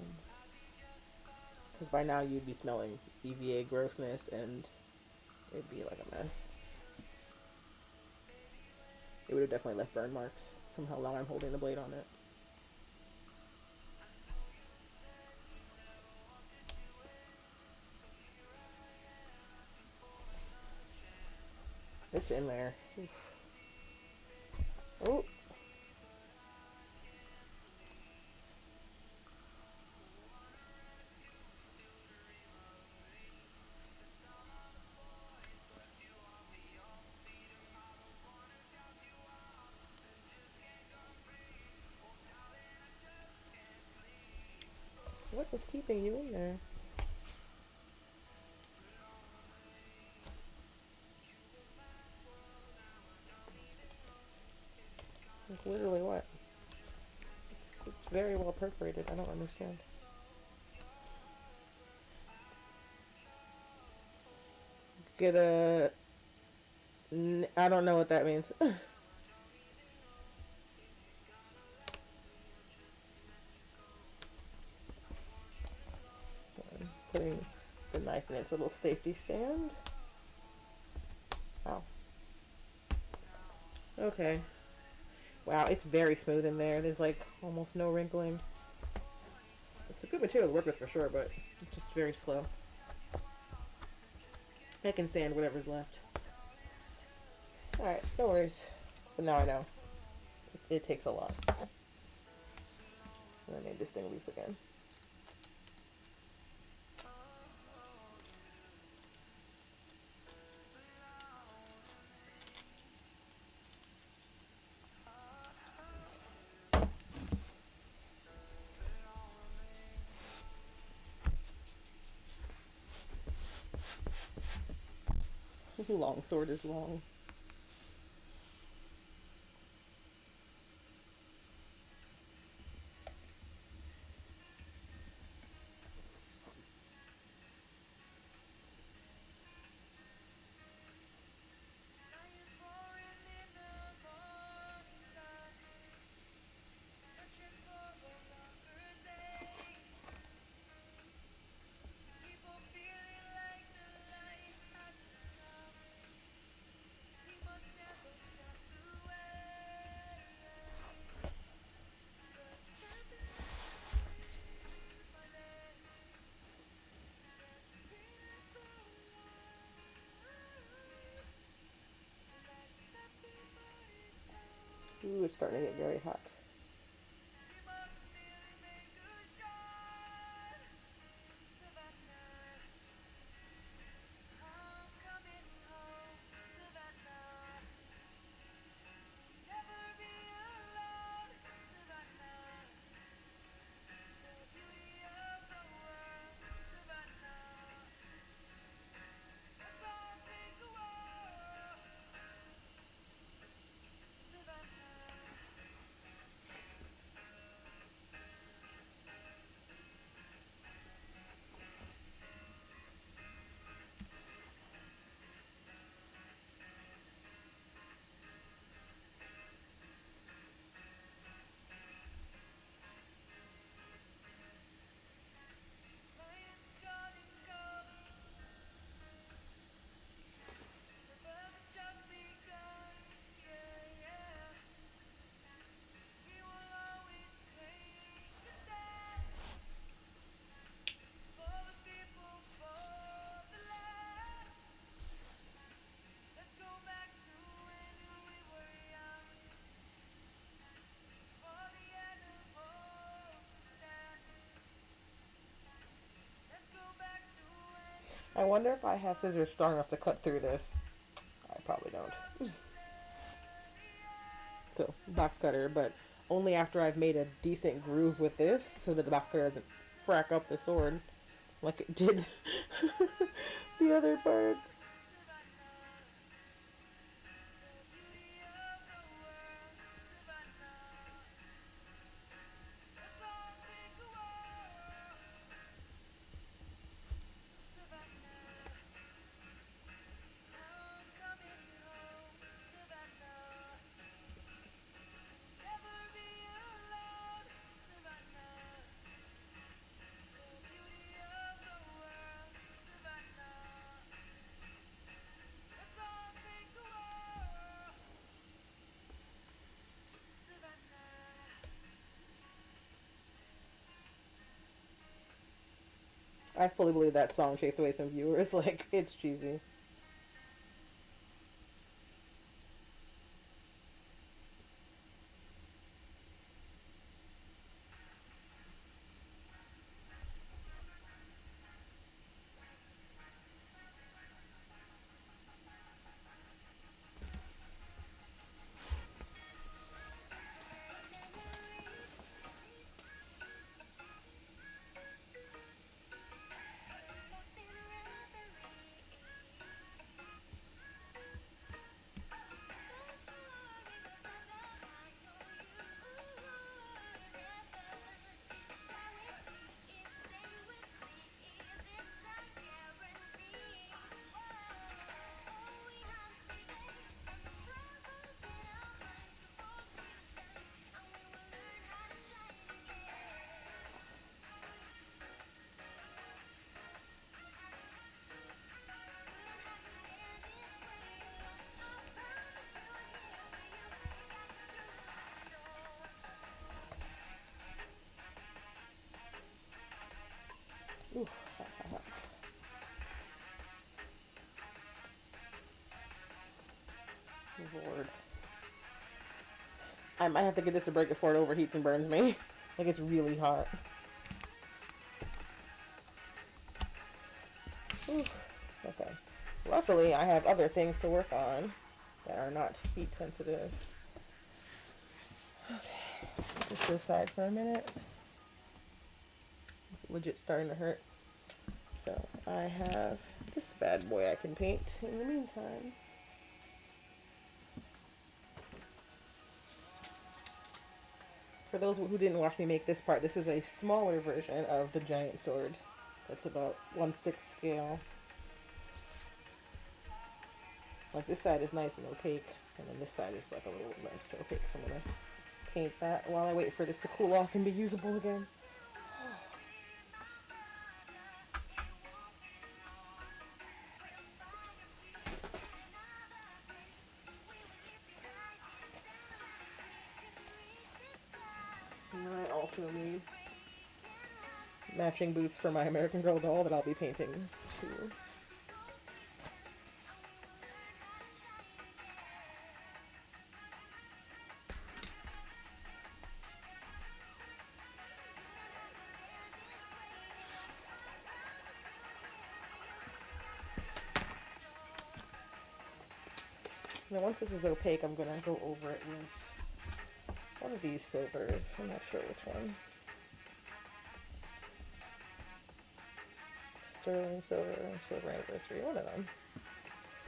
Because by now you'd be smelling EVA grossness and it'd be like a mess. It would have definitely left burn marks from how long I'm holding the blade on it. It's in there. Oh, was keeping you in there? Like literally what? It's very well perforated. I don't understand. Get a. I don't know what that means. Putting the knife in its little safety stand. Oh. Okay. Wow, it's very smooth in there. There's like almost no wrinkling. It's a good material to work with for sure, but it's just very slow. I can sand whatever's left. Alright, no worries. But now I know. It takes a lot. And I made this thing loose again. Long sword is long. Ooh, it's starting to get very hot. I wonder if I have scissors strong enough to cut through this. I probably don't. So, box cutter, but only after I've made a decent groove with this so that the box cutter doesn't frack up the sword like it did the other parts. I fully believe that song chased away some viewers. Like, it's cheesy. Oof. Lord. I might have to get this to break before it overheats and burns me. Like, it's really hot. Oof. Okay. Luckily, I have other things to work on that are not heat sensitive. Okay. Put this to the side for a minute. It's legit starting to hurt. So, I have this bad boy I can paint in the meantime. For those who didn't watch me make this part, this is a smaller version of the giant sword. That's about 1/6 scale. Like, this side is nice and opaque, and then this side is like a little less opaque. So I'm gonna paint that while I wait for this to cool off and be usable again. And I also need matching boots for my American Girl doll that I'll be painting too. Now once this is opaque, I'm going to go over it with one of these silvers. I'm not sure which one. Sterling silver, silver anniversary, one of them.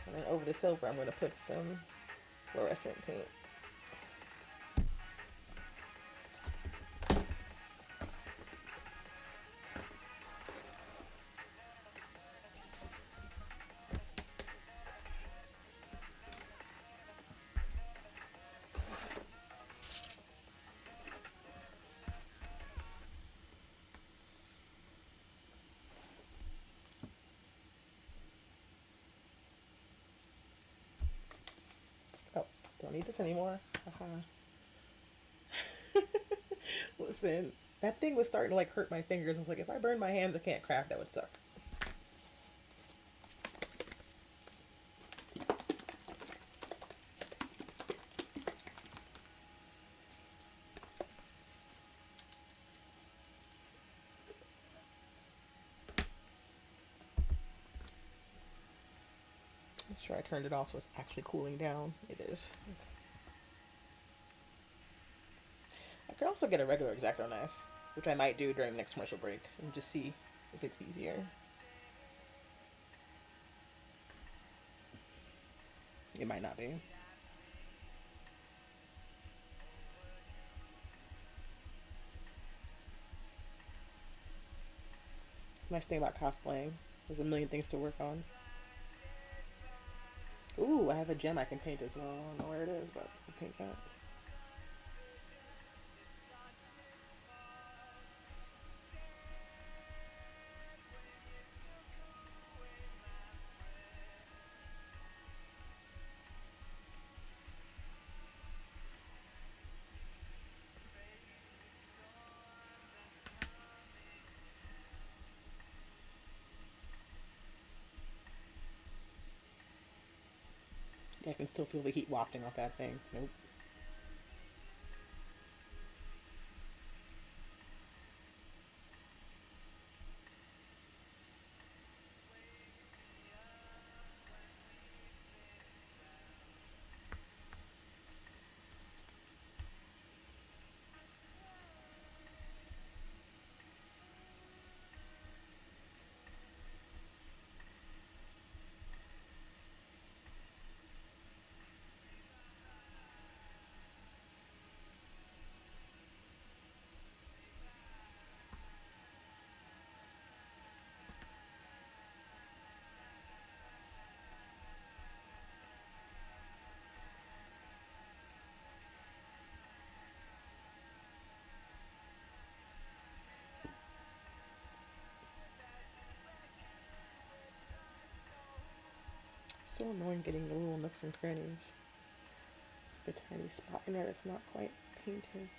And then over the silver, I'm going to put some fluorescent paint. Oh, don't need this anymore. Haha. Listen, that thing was starting to like hurt my fingers. I was like, if I burn my hands, I can't craft. That would suck. Make sure I turned it off so it's actually cooling down. It is. I could also get a regular X-Acto knife, which I might do during the next commercial break, and just see if it's easier. It might not be. Nice thing about cosplaying, there's a million things to work on. Ooh, I have a gem I can paint as well. I don't know where it is, but I'll paint that. Yeah, I can still feel the heat wafting off that thing. Nope. So annoying getting the little nooks and crannies. It's like a tiny spot in there that's not quite painted.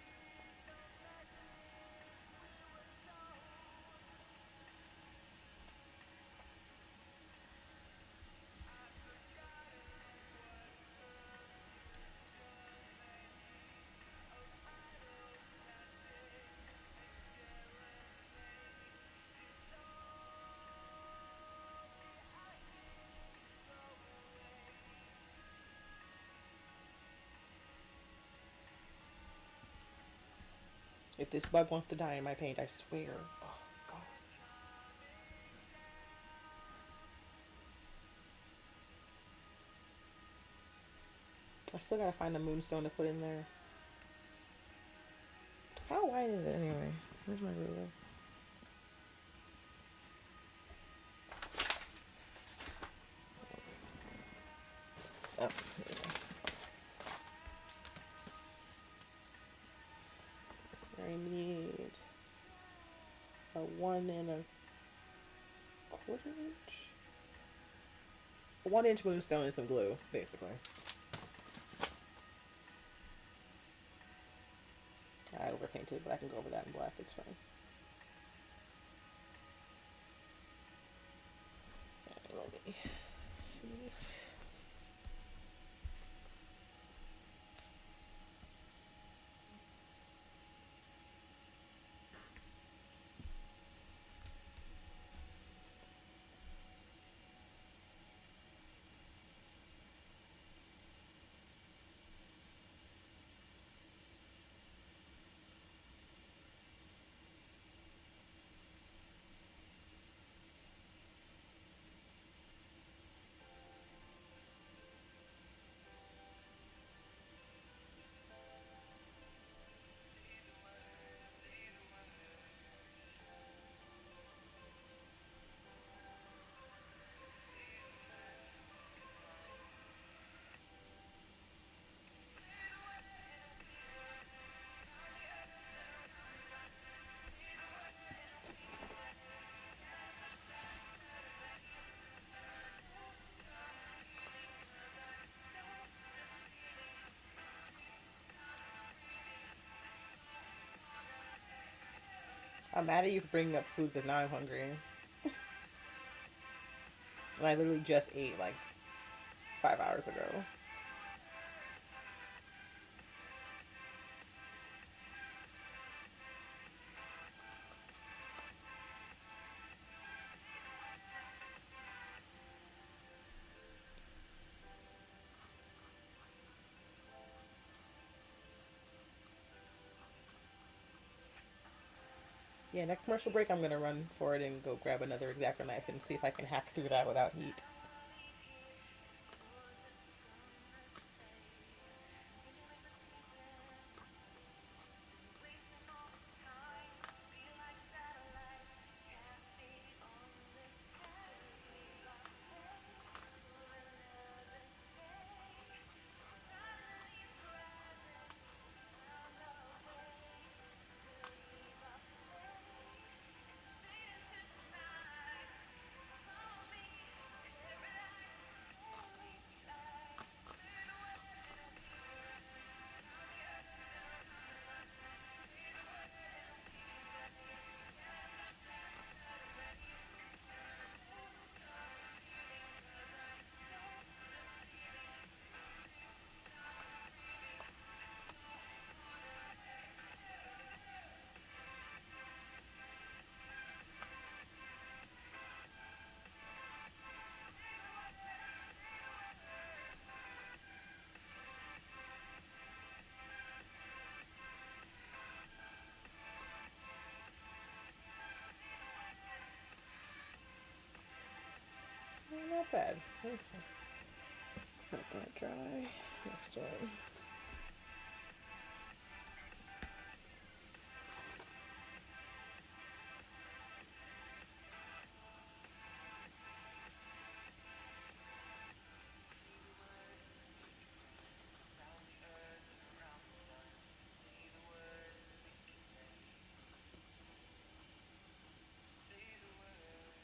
If this bug wants to die in my paint, I swear. Oh, God. I still gotta find a moonstone to put in there. How wide is it anyway? Where's my ruler? Oh, here we go. I need a 1 1/4 inch. A 1 inch moonstone and some glue, basically. I overpainted, but I can go over that in black. It's fine. Let me see. Say the word, say the word. Say the word, say the word, it'll be there. On the earth and around the sun. Say the word, it'll be said. Yeah, not that better place. Feeling 'cause I know the feeling. Sweet start breathing. Don't wanna exhale. I'm mad at you for bringing up food because now I'm hungry. And I literally just ate like 5 hours ago. Yeah, next commercial break, I'm gonna run for it and go grab another X-Acto knife and see if I can hack through that without heat. I'll leave here if you're just gonna stay. Changing like the seasons. Been wasting all this time to be like satellites. Cast me on the sky. Leave our fate for another day. Riding these horizons, we'll find our way. Leave our fate and fade into the night. Just follow me, paradise is all we try. Say the word, it'll be there. On the earth and around the sun. Say the word, it'll be said. Yeah, not that better place. Move the feeling 'cause I know the feeling. Sweet start breathing. Don't wanna exhale. Say the word, say the word. Not bad. Okay. Let that dry. Next one. Say the word and make it rain. Round the earth and around the sun. Say the word and make it say. Say the word.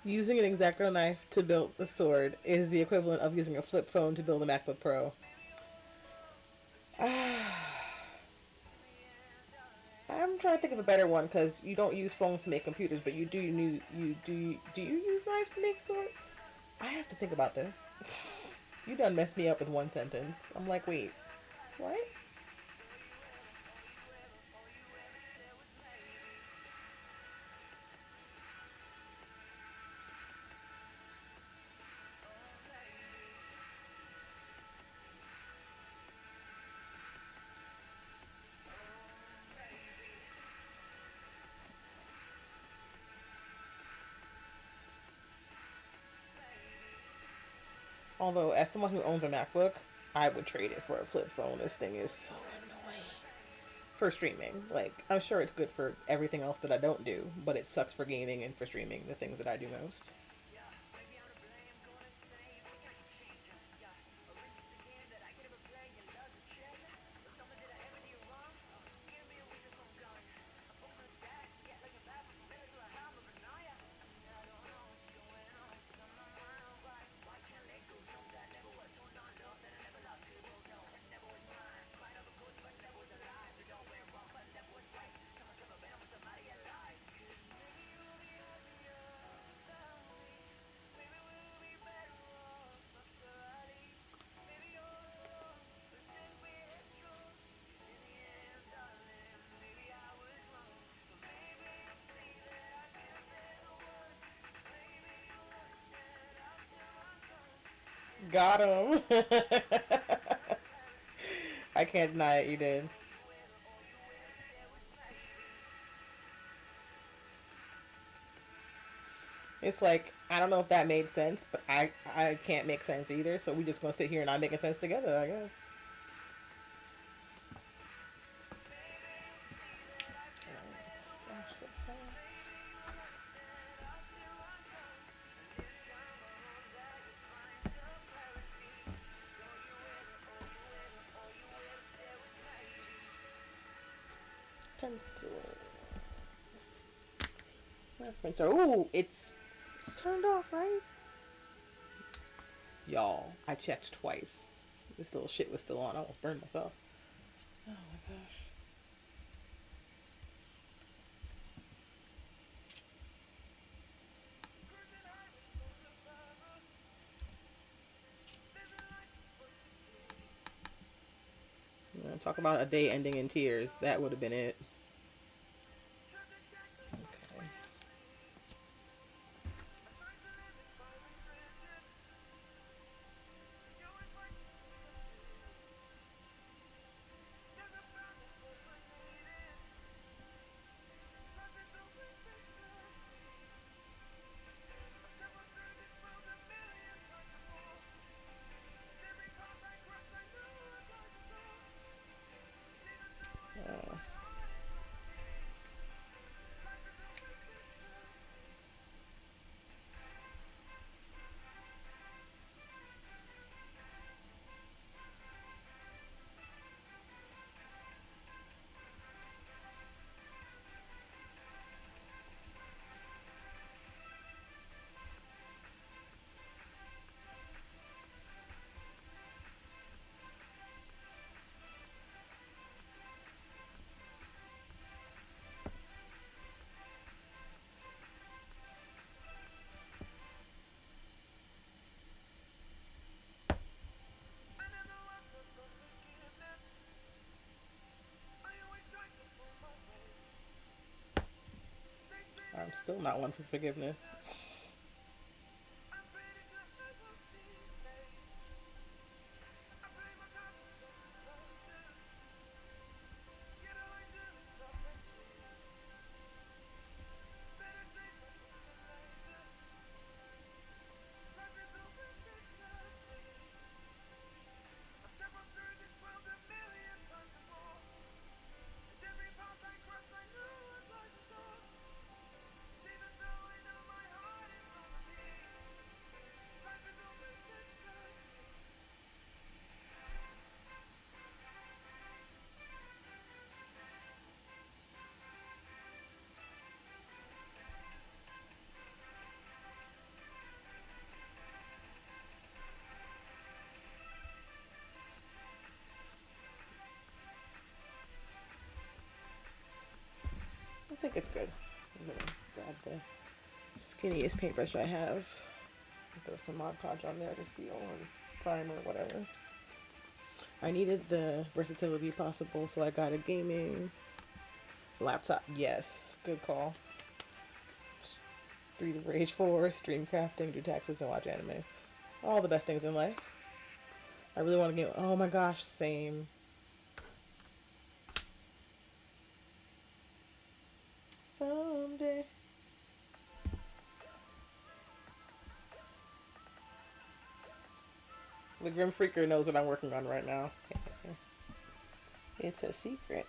Using an X-Acto knife to build a sword is the equivalent of using a flip phone to build a MacBook Pro. I'm trying to think of a better one because you don't use phones to make computers, but do you use knives to make sword? I have to think about this. You done messed me up with one sentence. I'm like, wait, what? Although, as someone who owns a MacBook, I would trade it for a flip phone. This thing is so annoying for streaming. Like, I'm sure it's good for everything else that I don't do, but it sucks for gaming and for streaming, the things that I do most. Got him. I can't deny it, you did. It's like, I don't know if that made sense, but I can't make sense either, so we just gonna sit here and not making sense together, I guess. Pencil. Reference. Ooh, it's turned off, right? Y'all, I checked twice. This little shit was still on. I almost burned myself. Oh my gosh. Talk about a day ending in tears. That would have been it. Okay. I'm still not one for forgiveness. think it's good. I'm gonna grab the skinniest paintbrush I have. Throw some Mod Podge on there to seal and primer, whatever. I needed the versatility possible, so I got a gaming laptop. Yes, good call. 3 to Rage 4, stream crafting, do taxes, and watch anime. All the best things in life. I really want to get. Oh my gosh, same. Someday. The Grim Freaker knows what I'm working on right now. It's a secret.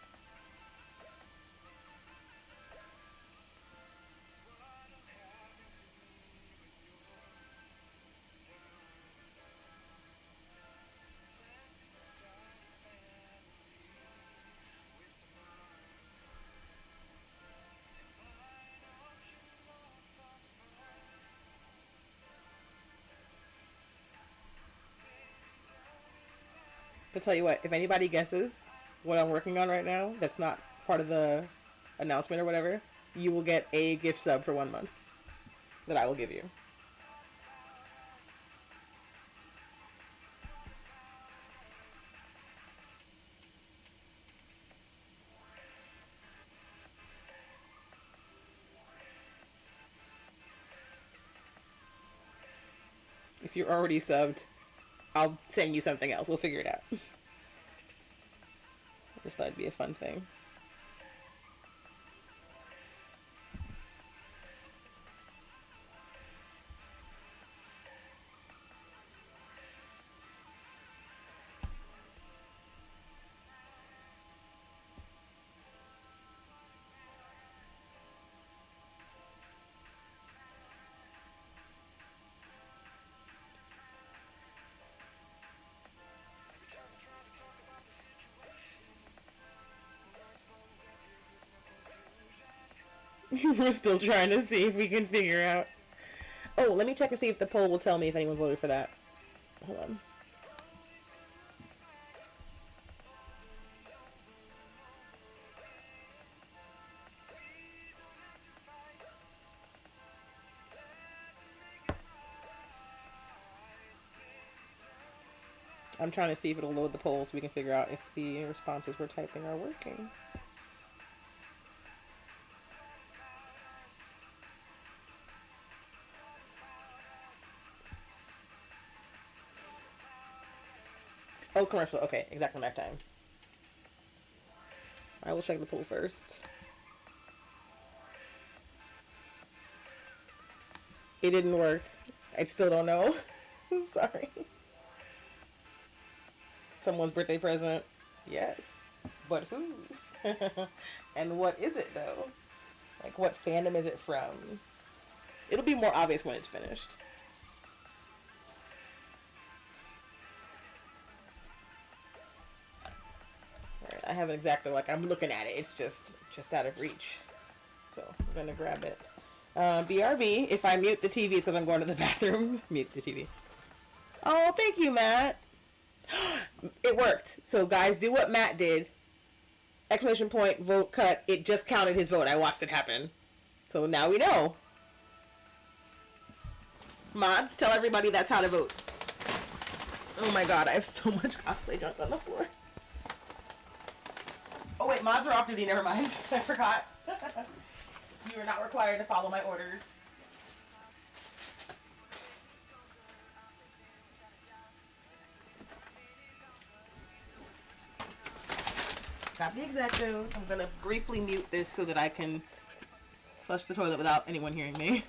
But tell you what, if anybody guesses what I'm working on right now, that's not part of the announcement or whatever, you will get a gift sub for 1 month that I will give you. If you're already subbed, I'll send you something else. We'll figure it out. I just thought it'd be a fun thing. We're still trying to see if we can figure out. Oh, let me check and see if the poll will tell me if anyone voted for that. Hold on. I'm trying to see if it'll load the poll so we can figure out if the responses we're typing are working. Oh, commercial. Okay, exactly my time. I will check the poll first. It didn't work. I still don't know. Sorry. Someone's birthday present. Yes. But whose? And what is it, though? Like, what fandom is it from? It'll be more obvious when it's finished. Alright, I haven't exactly, like, I'm looking at it. It's just out of reach. So, I'm gonna grab it. BRB, if I mute the TV, it's because I'm going to the bathroom. Mute the TV. Oh, thank you, Matt. It worked. So, guys, do what Matt did. Exclamation point, vote cut. It just counted his vote. I watched it happen. So, now we know. Mods, tell everybody that's how to vote. Oh my god, I have so much cosplay junk on the floor. Oh wait, mods are off duty, never mind. I forgot. You are not required to follow my orders. Got the exactos. I'm gonna briefly mute this so that I can flush the toilet without anyone hearing me.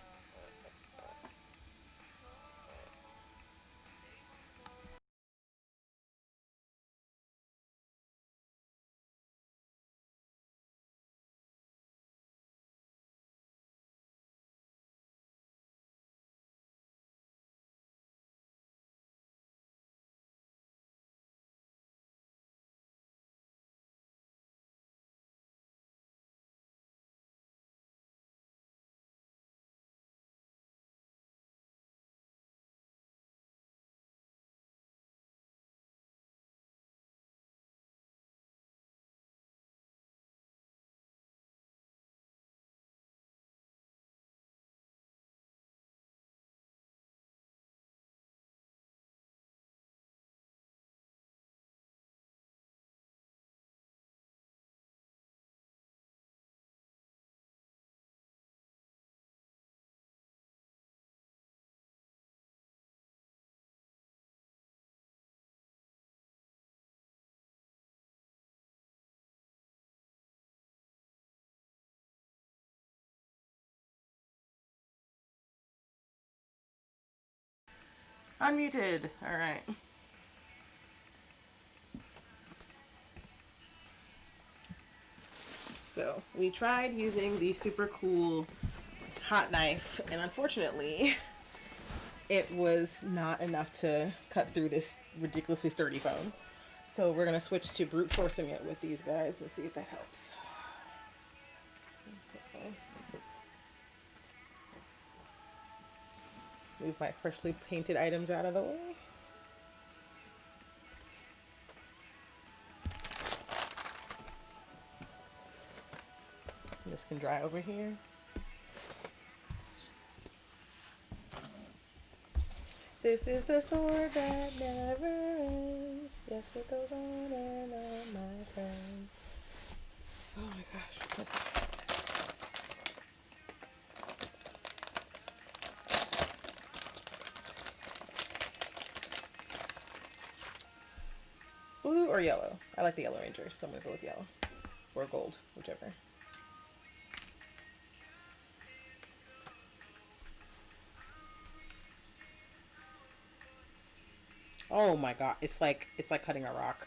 Unmuted. All right. So we tried using the super cool hot knife, and unfortunately, it was not enough to cut through this ridiculously sturdy phone. So we're gonna switch to brute forcing it with these guys and see if that helps. Move my freshly painted items out of the way. This can dry over here. This is the sword that never ends. Yes, it goes on and on, my friend. Oh my gosh. Blue or yellow? I like the Yellow Ranger, so I'm gonna go with yellow. Or gold, whichever. Oh my god, it's like cutting a rock.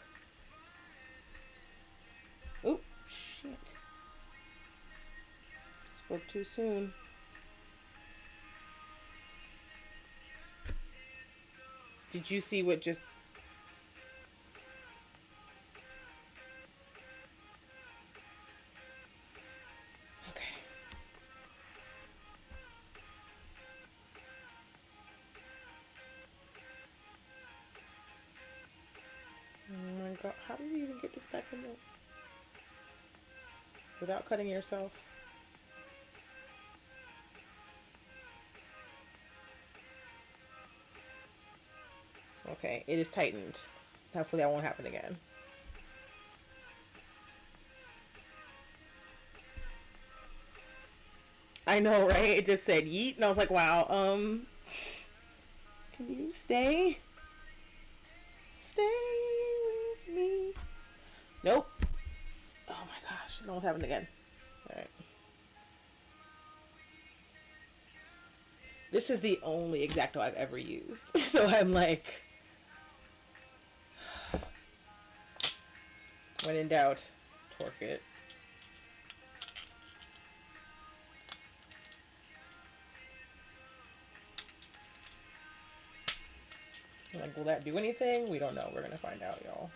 Oop, shit. Spoke too soon. Did you see what just... Okay. Oh my god, how did you even get this back in there? Without cutting yourself? Okay, it is tightened. Hopefully that won't happen again. I know, right? It just said yeet, and I was like, wow, can you stay? Stay with me. Nope. Oh my gosh, it almost happened again. Alright. This is the only X-Acto I've ever used. So I'm like... When in doubt, torque it. Like, will that do anything? We don't know. We're gonna find out, y'all.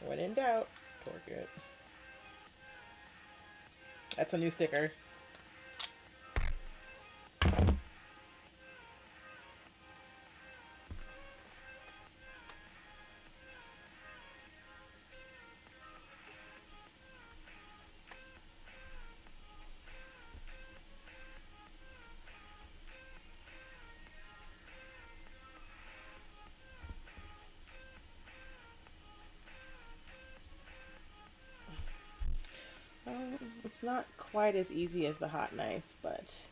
When in doubt, torque it. That's a new sticker. It's not quite as easy as the hot knife, but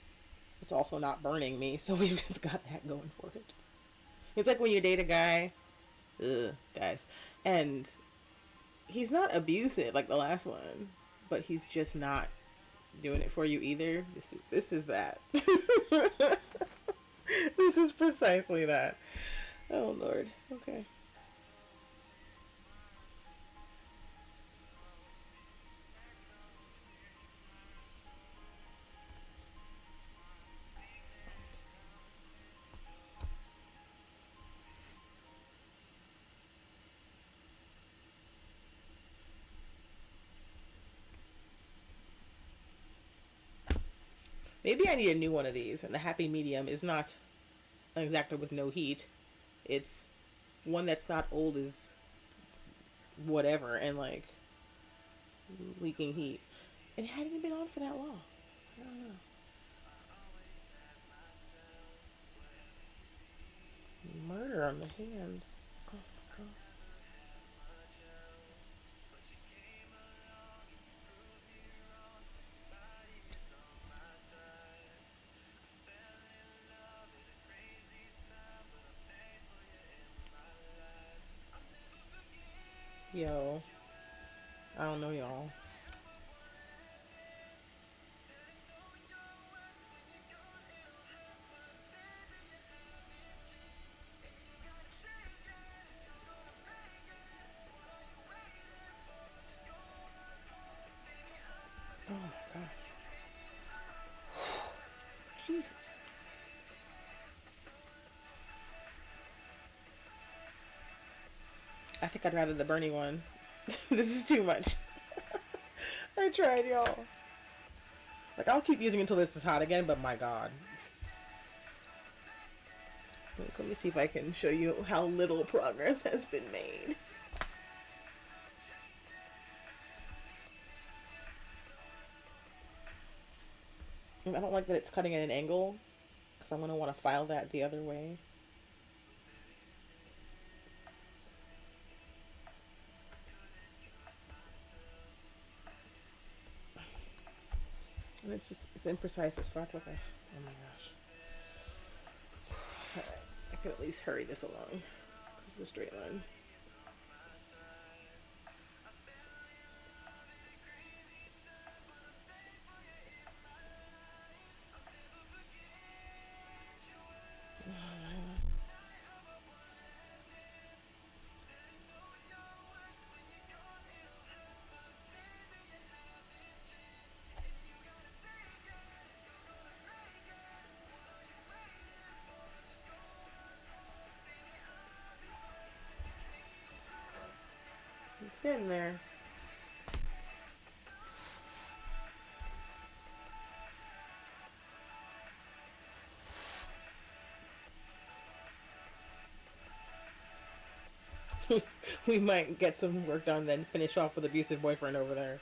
it's also not burning me, so we've just got that going for it. It's like when you date a guy, guys, and he's not abusive like the last one, but he's just not doing it for you either. This is that. This is precisely that. Oh Lord. Okay. Maybe I need a new one of these, and the happy medium is not an X-Acto with no heat. It's one that's not old as whatever and like leaking heat. And it hadn't even been on for that long. I don't know. It's murder on the hands. Oh my god. Yo, I don't know y'all. think I'd rather the Bernie one. This is too much. I tried, y'all. Like, I'll keep using it until this is hot again, but my god. Let me see if I can show you how little progress has been made. And I don't like that it's cutting at an angle, because I'm going to want to file that the other way. And it's imprecise as fuck. Look, oh my gosh. Alright, I can at least hurry this along. This is a straight line. It's getting there. We might get some work done, then finish off with abusive boyfriend over there.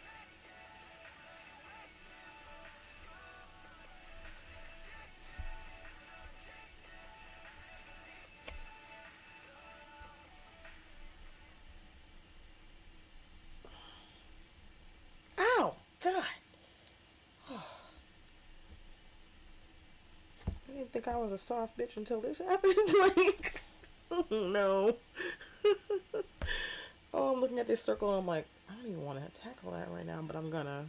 Ow! God! I didn't think I was a soft bitch until this happened. Like, oh no. Oh, I'm looking at this circle and I'm like, I don't even want to tackle that right now, but I'm gonna.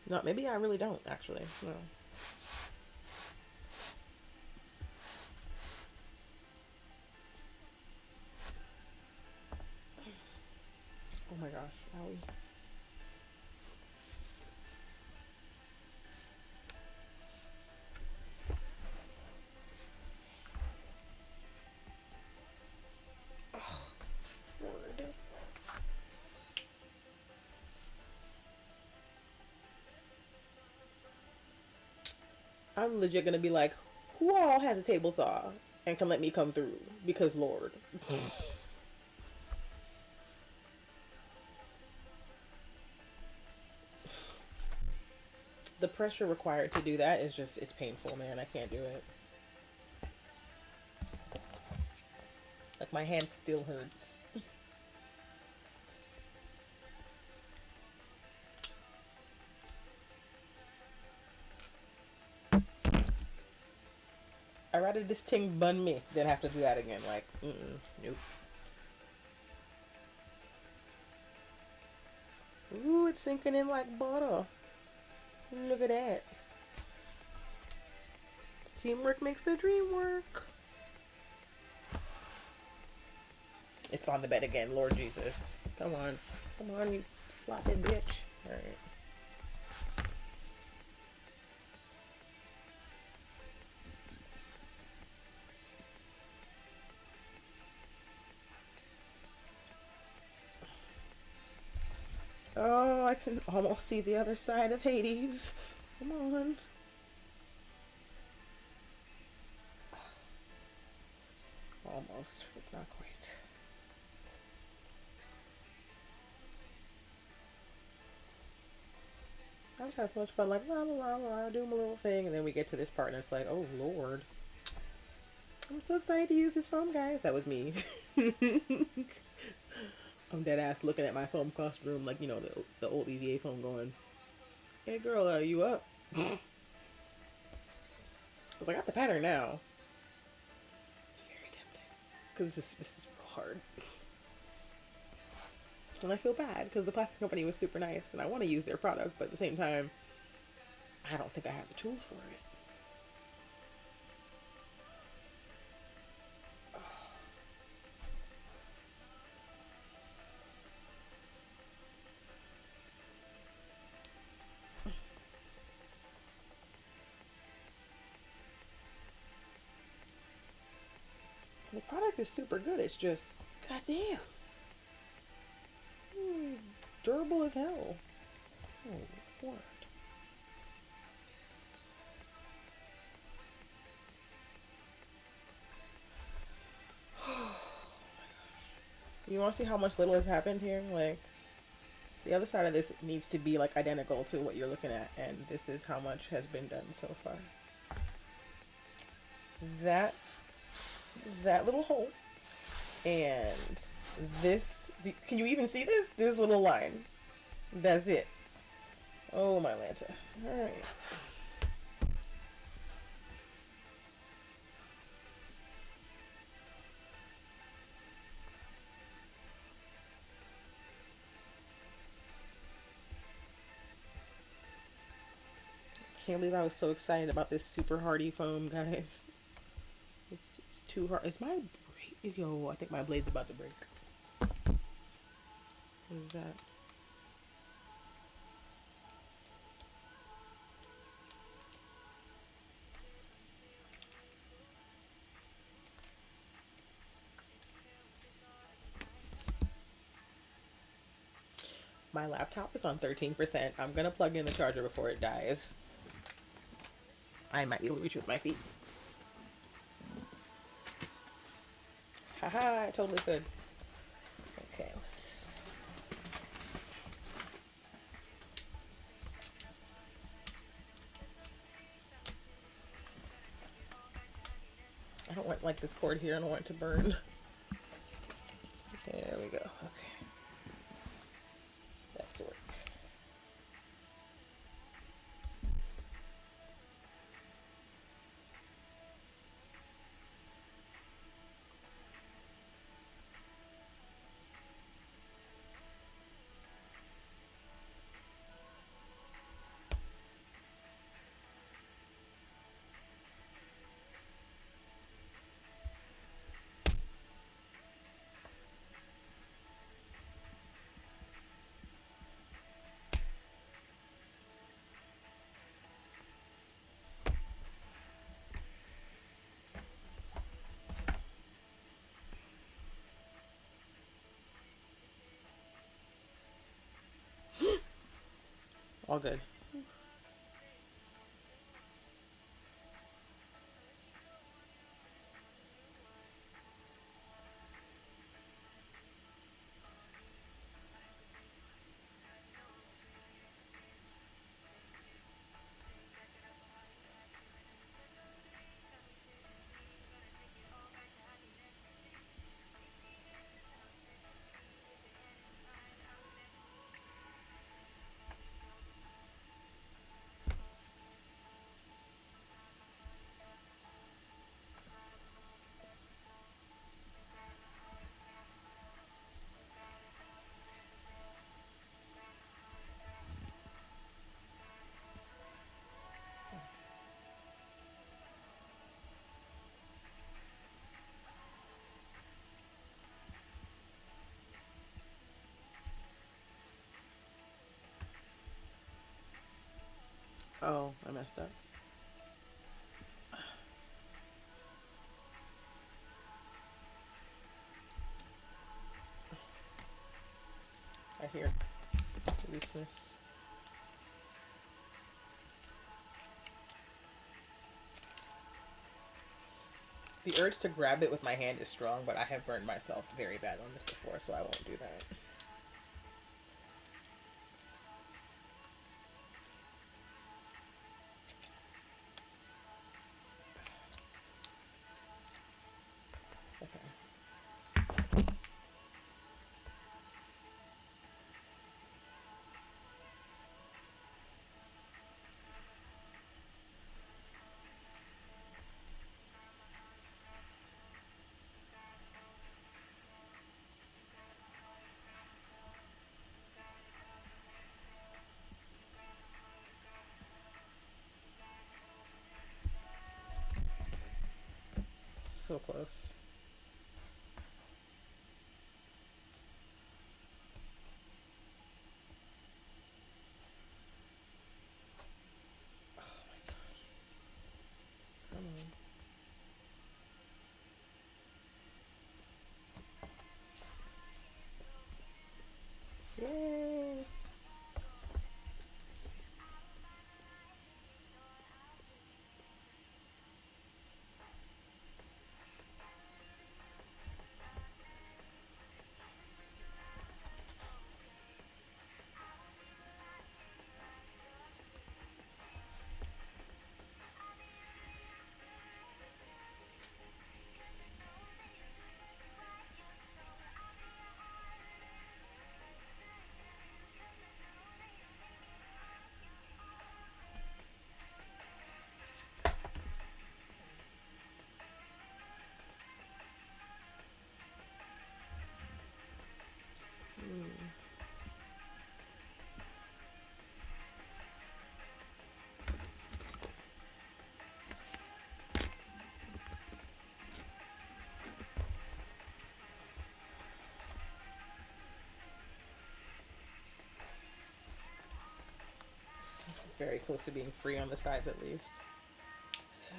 No, maybe I really don't, actually. No. Oh my gosh, owie. Oh, Lord. I'm legit gonna be like, who all has a table saw and can let me come through? Because Lord. The pressure required to do that is just, it's painful, man. I can't do it. Like, my hand still hurts. I'd rather this thing bun me than have to do that again. Like, nope. Ooh, it's sinking in like butter. Look at that. Teamwork makes the dream work. It's on the bed again, Lord Jesus. Come on. Come on, you sloppy bitch. Alright. Oh, I can almost see the other side of Hades. Come on. Almost, but not quite. I just have so much fun, like, la la la la, do my little thing, and then we get to this part and it's like, oh Lord. I'm so excited to use this foam, guys. That was me. I'm dead ass looking at my foam costume, like, you know, the old EVA foam going, hey girl, are you up? Because I got the pattern now. It's very tempting. Because this is real hard. And I feel bad because the plastic company was super nice and I want to use their product, but at the same time, I don't think I have the tools for it. tech is super good. It's just, goddamn, durable as hell. Oh, what? You want to see how much little has happened here? Like, the other side of this needs to be like identical to what you're looking at, and this is how much has been done so far. That little hole, and this. Can you even see this? This little line. That's it. Oh my Lanta. All right. Can't believe I was so excited about this super hardy foam, guys. It's too hard. Is my blade? Yo, I think my blade's about to break. What is that? My laptop is on 13%. I'm gonna plug in the charger before it dies. I might be able to reach it with my feet. Haha, I totally could. Okay, let's. I don't want like this cord here. I don't want it to burn. There we go. Okay. Back to work. All good. Oh, I messed up. I hear looseness. The urge to grab it with my hand is strong, but I have burned myself very bad on this before, so I won't do that. Okay. So close. Come on. very close to being free on the sides at least. So.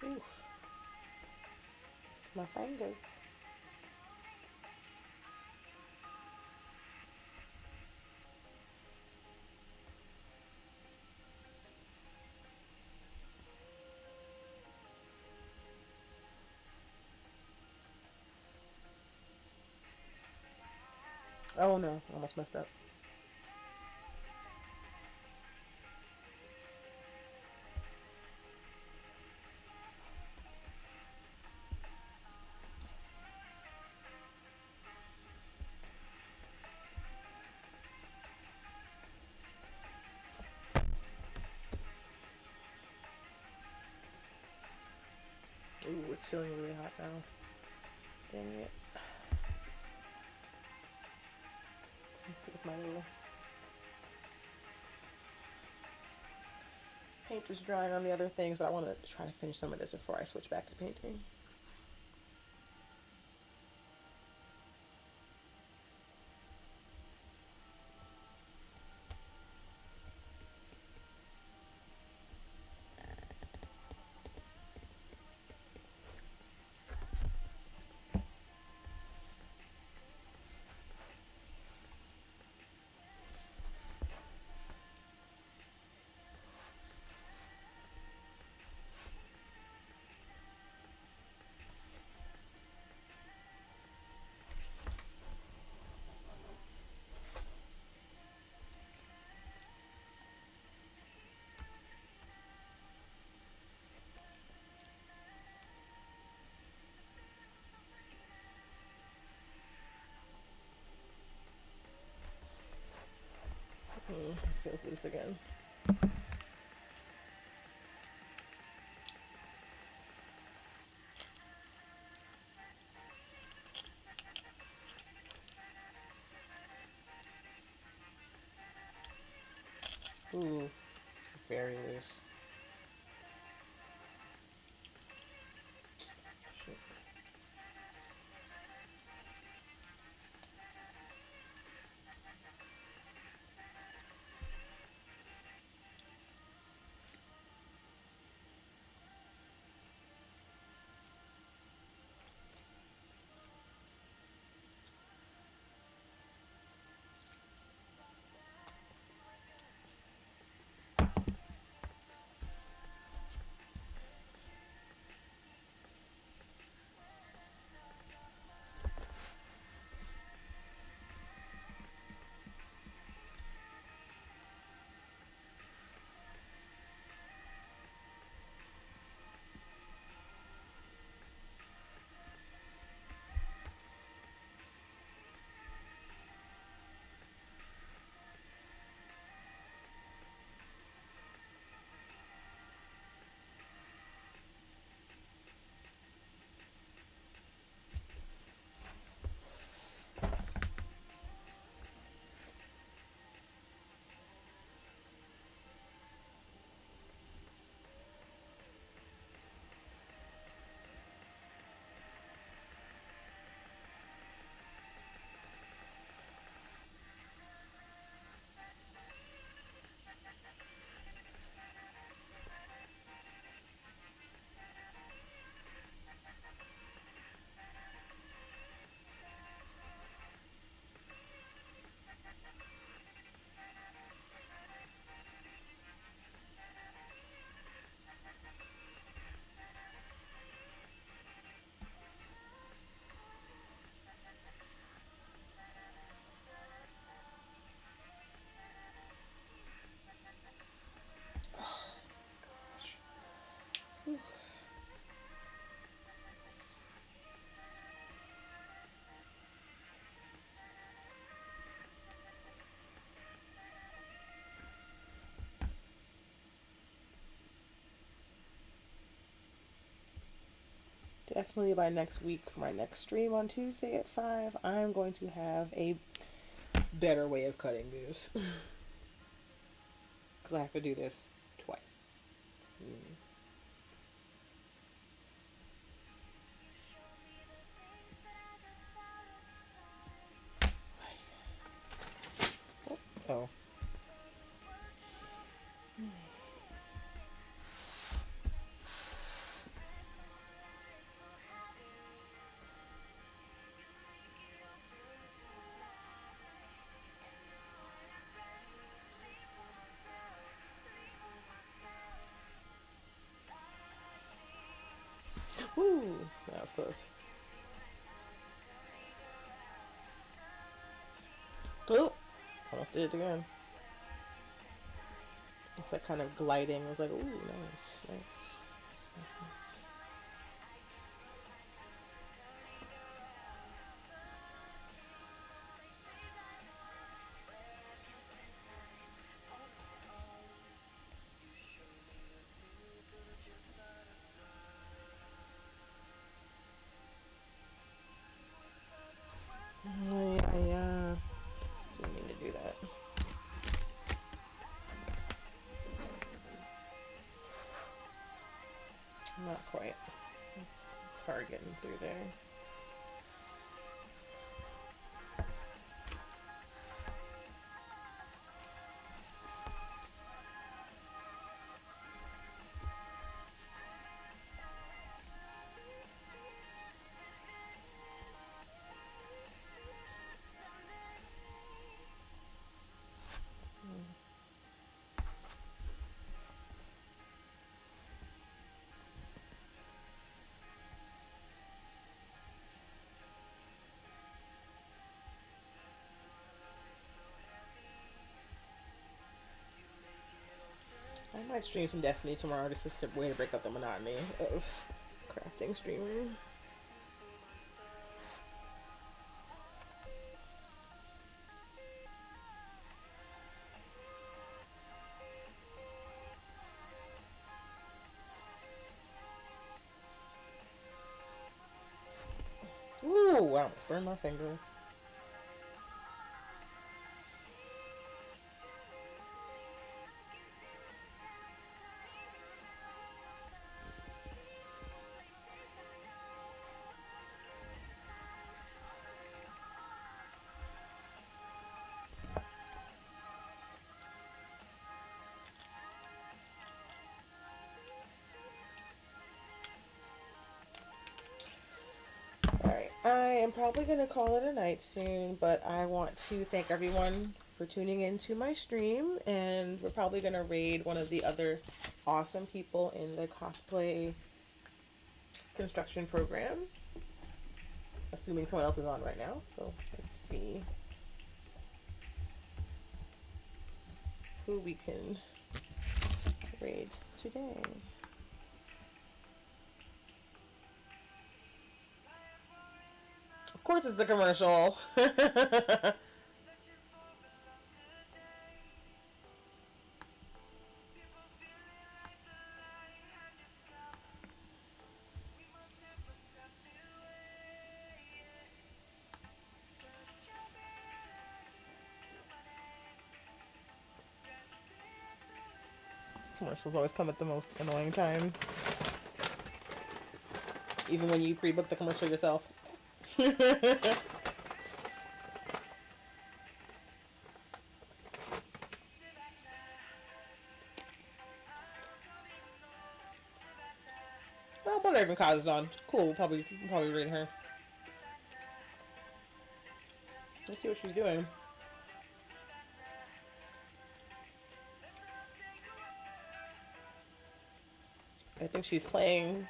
Ooh. My fingers. Oh no, almost messed up. Ooh, it's feeling really hot now. Dang it. Let's see if my little paint is drying on the other things, but I want to try to finish some of this before I switch back to painting. It feels loose again. Ooh, it's very loose. Shit. definitely by next week for my next stream on Tuesday at 5, I'm going to have a better way of cutting this. Because I have to do this twice. Oh. Woo! That was close. Oh! Almost did it again. It's like kind of gliding. It's like, ooh, nice, nice. Yeah. Didn't mean to do that. Not quite. It's hard getting through there. I might stream some Destiny tomorrow just as a way to break up the monotony of crafting streaming. Ooh, I almost burned my finger. Alright, I am probably going to call it a night soon, but I want to thank everyone for tuning in to my stream, and we're probably going to raid one of the other awesome people in the cosplay construction program. Assuming someone else is on right now, so let's see who we can raid today. Of course it's a commercial. Commercials always come at the most annoying time. Even when you pre-book the commercial yourself. Oh, but Raven Cause is on. Cool, we'll probably read her. Let's see what she's doing. I think she's playing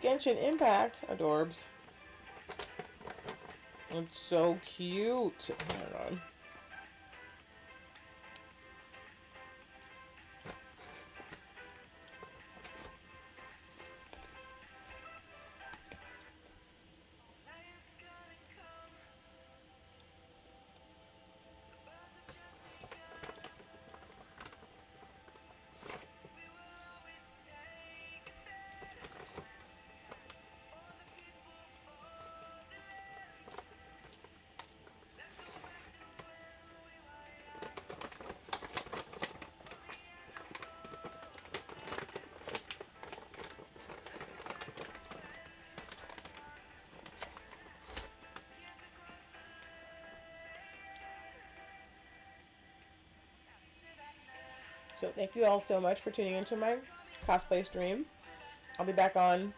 Genshin Impact. Adorbs. It's so cute. Hold on. So thank you all so much for tuning into my cosplay stream. I'll be back on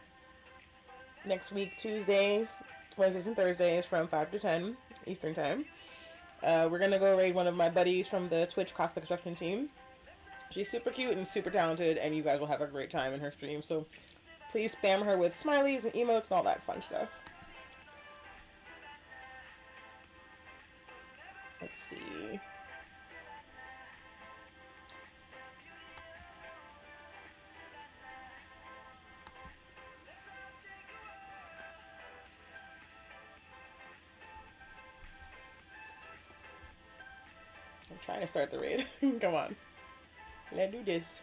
next week, Tuesdays, Wednesdays, and Thursdays from 5 to 10 Eastern Time. We're going to go raid one of my buddies from the Twitch cosplay construction team. She's super cute and super talented, and you guys will have a great time in her stream. So please spam her with smileys and emotes and all that fun stuff. Let's see. I'm trying to start the raid. Come on. Let's do this.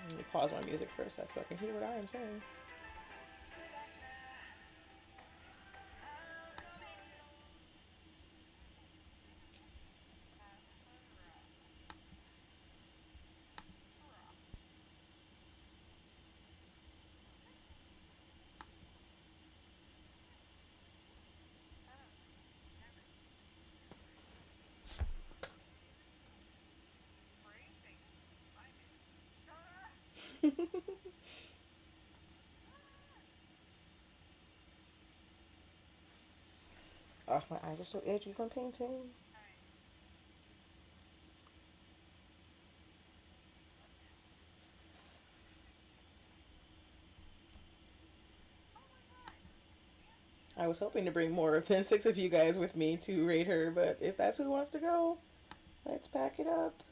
Let me pause my music for a sec so I can hear what I am saying. Oh, my eyes are so itchy from painting. I was hoping to bring more than 6 of you guys with me to raid her, but if that's who wants to go, let's pack it up.